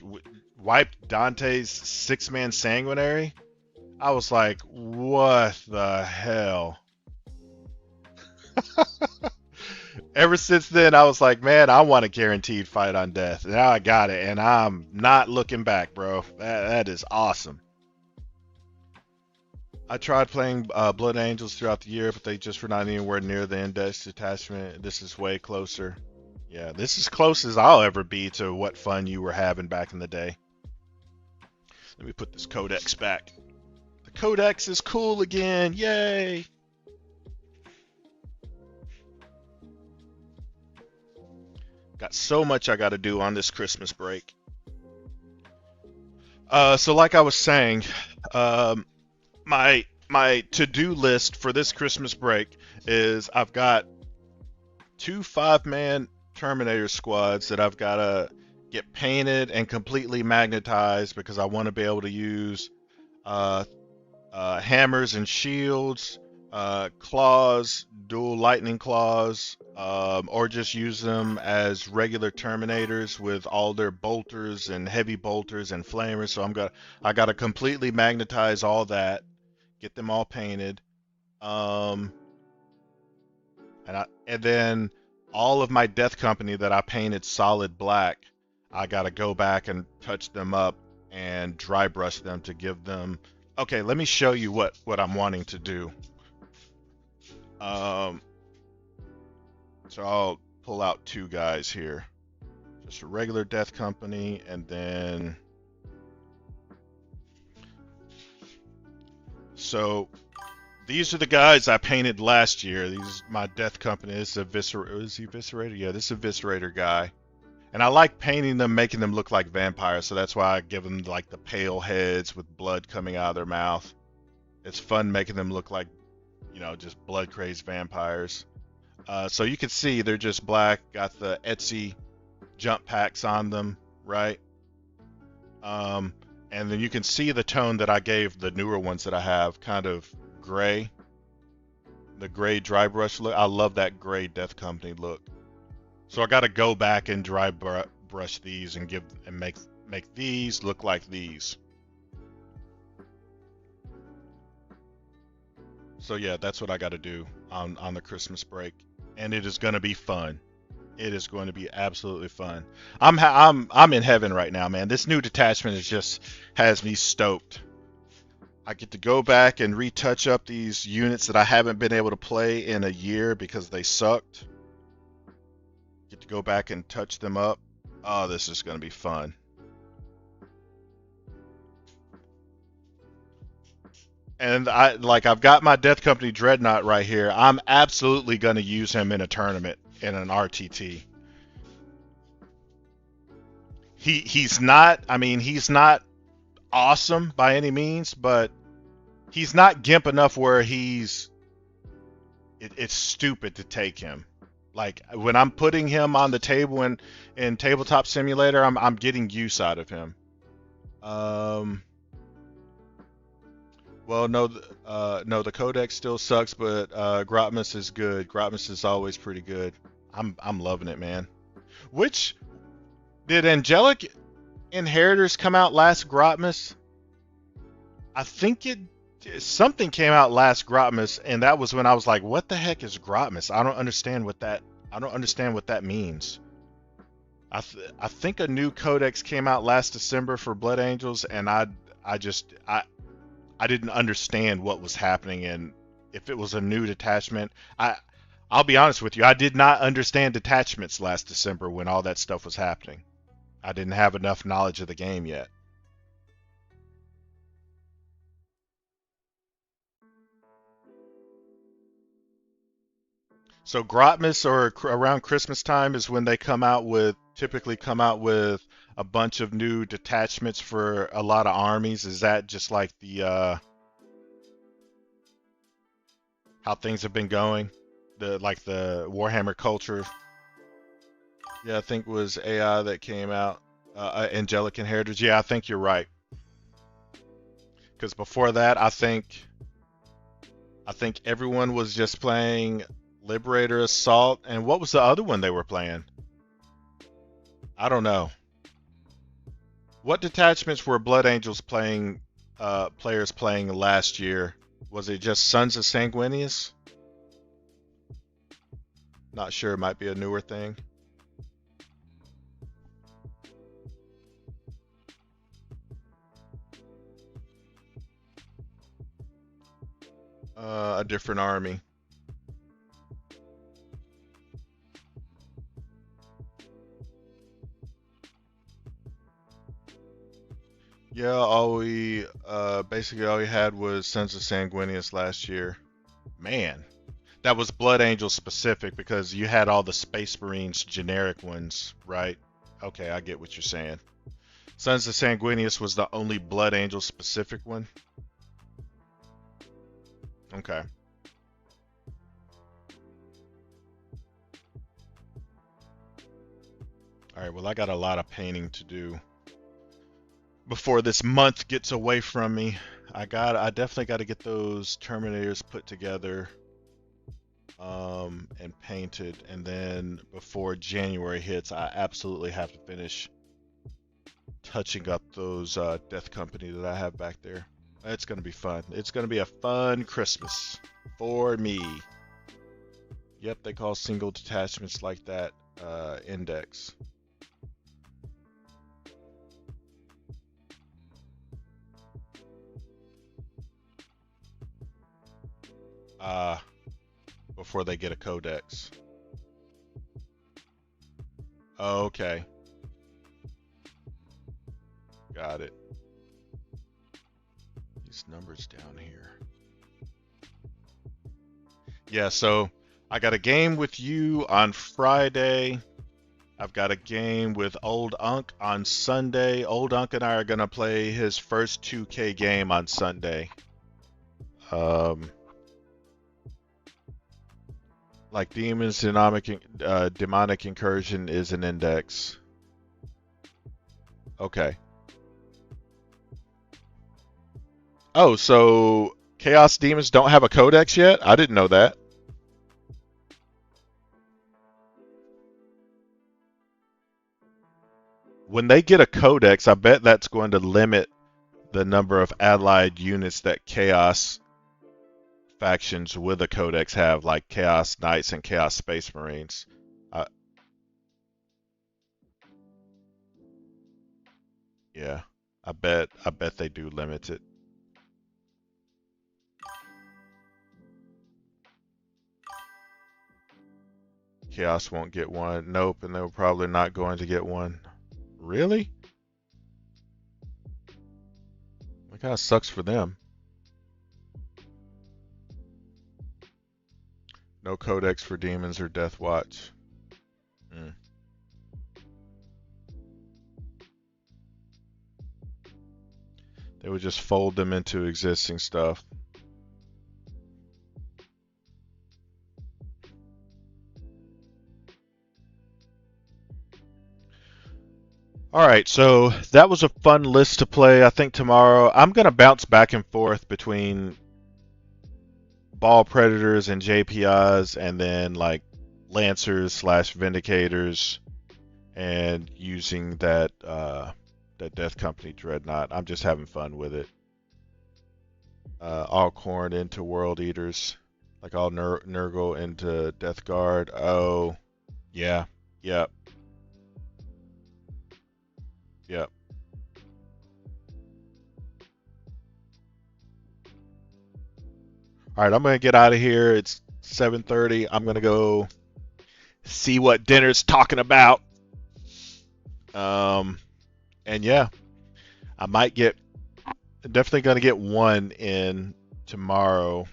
wiped Dante's 6-man Sanguinary. I was like, what the hell? Ever since then, I was like, man, I want a guaranteed fight on death. Now I got it, and I'm not looking back, bro. That is awesome. I tried playing Blood Angels throughout the year, but they just were not anywhere near the index detachment. This is way closer. Yeah, this is close as I'll ever be to what fun you were having back in the day. Let me put this codex back. The codex is cool again. Yay! Got so much I got to do on this Christmas break. So like I was saying, my my to-do list for this Christmas break is I've got 2 5-man Terminator squads that I've got to get painted and completely magnetized because I want to be able to use uh, hammers and shields, claws, dual lightning claws, or just use them as regular Terminators with all their bolters and heavy bolters and flamers. So I got to completely magnetize all that, get them all painted, um, and then all of my Death Company that I painted solid black, I got to go back and touch them up and dry brush them to give them. Okay, let me show you what I'm wanting to do. Um, so I'll pull out 2 guys here. Just a regular Death Company, and then so these are the guys I painted last year. These is my Death Company. This is a is he Eviscerator? Yeah, this is a Eviscerator guy. And I like painting them, making them look like vampires, so that's why I give them like the pale heads with blood coming out of their mouth. It's fun making them look like, you know, just blood-crazed vampires. So you can see they're just black, got the Etsy jump packs on them, right? And then you can see the tone that I gave the newer ones that I have, kind of gray. The gray dry brush look. I love that gray Death Company look. So I got to go back and dry brush these and make these look like these. So yeah, that's what I got to do on the Christmas break, and it is going to be fun. It is going to be absolutely fun. I'm in heaven right now, man. This new detachment is just has me stoked. I get to go back and retouch up these units that I haven't been able to play in a year because they sucked. Get to go back and touch them up. Oh, this is going to be fun. And I've got my Death Company Dreadnought right here. I'm absolutely going to use him in a tournament, in an RTT. He's not, I mean, he's not awesome by any means, but he's not gimp enough where it's stupid to take him. Like when I'm putting him on the table in Tabletop Simulator, I'm getting use out of him. Well, no, the Codex still sucks, but Grotmus is good. Grotmus is always pretty good. I'm loving it, man. Which did Angelic Inheritors come out last Grotmus? I think something came out last Grotmus, and that was when I was like, "What the heck is Grotmus? I don't understand what that means." I think a new Codex came out last December for Blood Angels, and I didn't understand what was happening, and if it was a new detachment, I'll be honest with you, I did not understand detachments last December when all that stuff was happening. I didn't have enough knowledge of the game yet. So Grotmas or around Christmas time is when they typically come out with a bunch of new detachments for a lot of armies. Is that just like the how things have been going? The Warhammer culture. Yeah, I think it was AI that came out. Angelic Inheritors. Yeah, I think you're right. Because before that, I think everyone was just playing Liberator Assault, and what was the other one they were playing? I don't know. What detachments were Blood Angels playing? Players playing last year? Was it just Sons of Sanguinius? Not sure. It might be a newer thing. A different army. Yeah, basically all we had was Sons of Sanguinius last year. Man, that was Blood Angel specific because you had all the Space Marines generic ones, right? Okay, I get what you're saying. Sons of Sanguinius was the only Blood Angel specific one. Okay. All right. Well, I got a lot of painting to do before this month gets away from me. I definitely got to get those Terminators put together, and painted, and then before January hits, I absolutely have to finish touching up those Death Company that I have back there. It's gonna be fun. It's gonna be a fun Christmas for me. Yep, they call single detachments like that index. Uh, Before they get a codex. Okay, got it. These numbers down here. Yeah, so I got a game with you on Friday. I've got a game with Old Unk on Sunday. Old Unk and I are gonna play his first 2K game on Sunday. Um, like Demonic Incursion is an index. Okay. Oh, so Chaos Demons don't have a codex yet? I didn't know that. When they get a codex, I bet that's going to limit the number of allied units that Chaos factions with a codex have, like Chaos Knights and Chaos Space Marines. Uh, yeah, I bet they do limit it. Chaos won't get one. Nope, and they're probably not going to get one. Really? That kind of sucks for them. No codex for demons or Death Watch. Mm. They would just fold them into existing stuff. All right, so that was a fun list to play. I think tomorrow I'm gonna bounce back and forth between Ball Predators and JPIs, and then like Lancers slash Vindicators, and using that Death Company Dreadnought. I'm just having fun with it. Alcorn into World Eaters, like all Nurgle into Death Guard. Oh, yeah, yep, yep. All right, I'm gonna get out of here. It's 7:30. I'm gonna go see what dinner's talking about. Um, and yeah, I might get definitely gonna get one in tomorrow.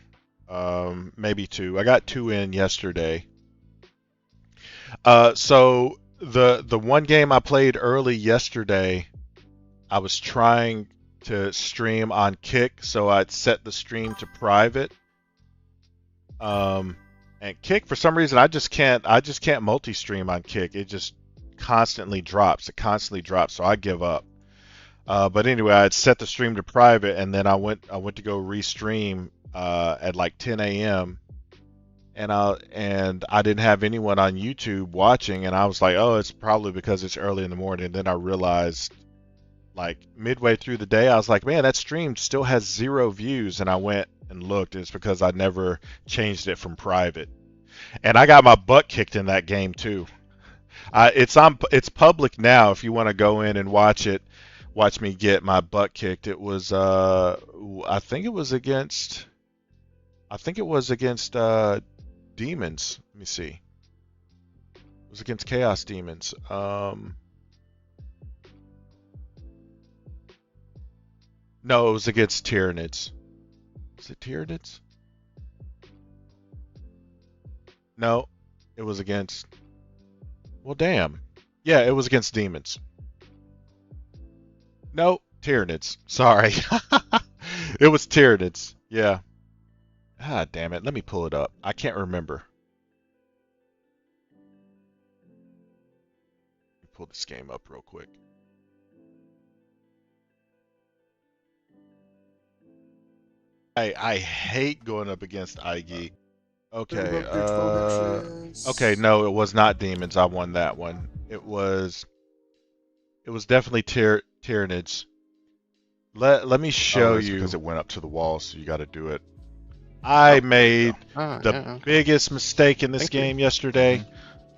Maybe two. I got two in yesterday. So the one game I played early yesterday, I was trying to stream on Kick, so I'd set the stream to private. Um, and Kick, for some reason, I just can't multi-stream on Kick. It just constantly drops. It constantly drops, so I give up. But anyway, I had set the stream to private, and then I went to go restream at like 10 a.m. and I didn't have anyone on YouTube watching, and I was like, oh, it's probably because it's early in the morning. And then I realized, like midway through the day, I was like, man, that stream still has 0 views, and I went and looked. It's because I never changed it from private, and I got my butt kicked in that game too. It's public now. If you want to go in and watch me get my butt kicked. It was I think it was against demons. Let me see. It was against Chaos Demons. No, it was against Tyranids. Is it Tyranids? No, it was against. Well, damn. Yeah, it was against demons. No, Tyranids. Sorry. It was Tyranids. Yeah. Ah, damn it. Let me pull it up. I can't remember. Let me pull this game up real quick. I hate going up against IG. Okay, okay, no, it was not demons. I won that one. It was definitely Tyranids. Let me show you because it went up to the wall, so you got to do it. I made the biggest mistake in this game yesterday.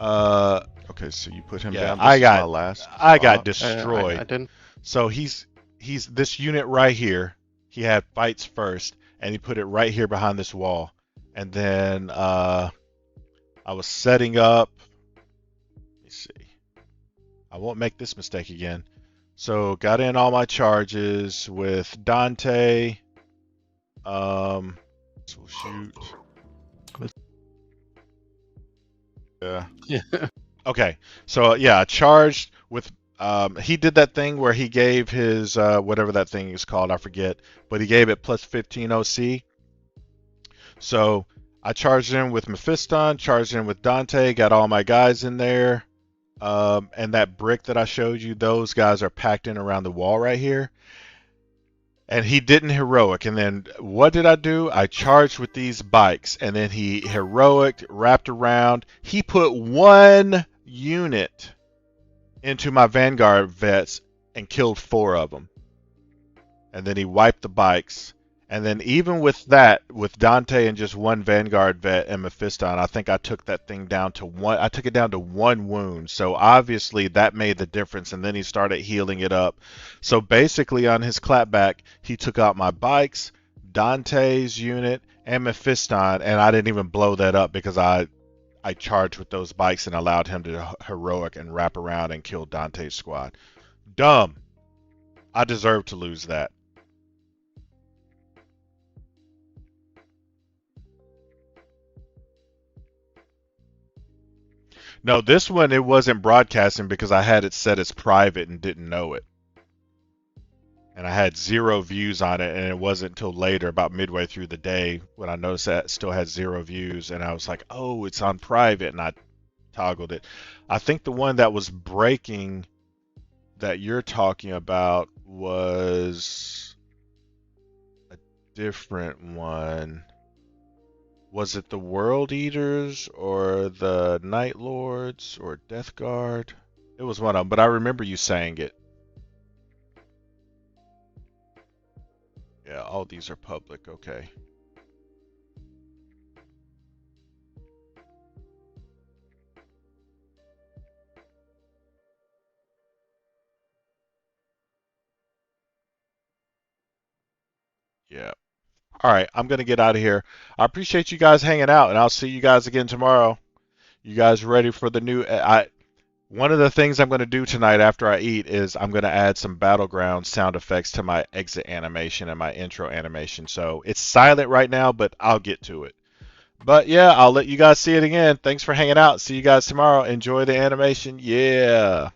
Okay, so you put him down. I got destroyed. I didn't. So he's this unit right here. He had fights first, and he put it right here behind this wall. And then I was setting up. Let me see. I won't make this mistake again. So got in all my charges with Dante. We'll shoot. Yeah. Okay. So yeah, I charged with. He did that thing where he gave his whatever that thing is called, I forget, but he gave it plus 15 OC. So I charged in with Mephiston, charged in with Dante, got all my guys in there. And that brick that I showed you, those guys are packed in around the wall right here. And he didn't heroic. And then what did I do? I charged with these bikes. And then he heroic, wrapped around. He put one unit into my Vanguard vets and killed 4 of them. And then he wiped the bikes. And then even with that, with Dante and just one Vanguard vet and Mephiston, I think I took that thing down to one. I took it down to 1 wound. So obviously that made the difference. And then he started healing it up. So basically on his clapback, he took out my bikes, Dante's unit, and Mephiston, and I didn't even blow that up because I charged with those bikes and allowed him to heroic and wrap around and kill Dante's squad. Dumb. I deserve to lose that. No, this one it wasn't broadcasting because I had it set as private and didn't know it. And I had 0 views on it, and it wasn't until later, about midway through the day, when I noticed that it still had 0 views, and I was like, oh, it's on private, and I toggled it. I think the one that was breaking that you're talking about was a different one. Was it the World Eaters or the Night Lords or Death Guard? It was one of them, but I remember you saying it. Yeah, all these are public, okay. Yeah. All right, I'm going to get out of here. I appreciate you guys hanging out, and I'll see you guys again tomorrow. You guys ready for the new... One of the things I'm going to do tonight after I eat is I'm going to add some battleground sound effects to my exit animation and my intro animation. So it's silent right now, but I'll get to it. But yeah, I'll let you guys see it again. Thanks for hanging out. See you guys tomorrow. Enjoy the animation. Yeah.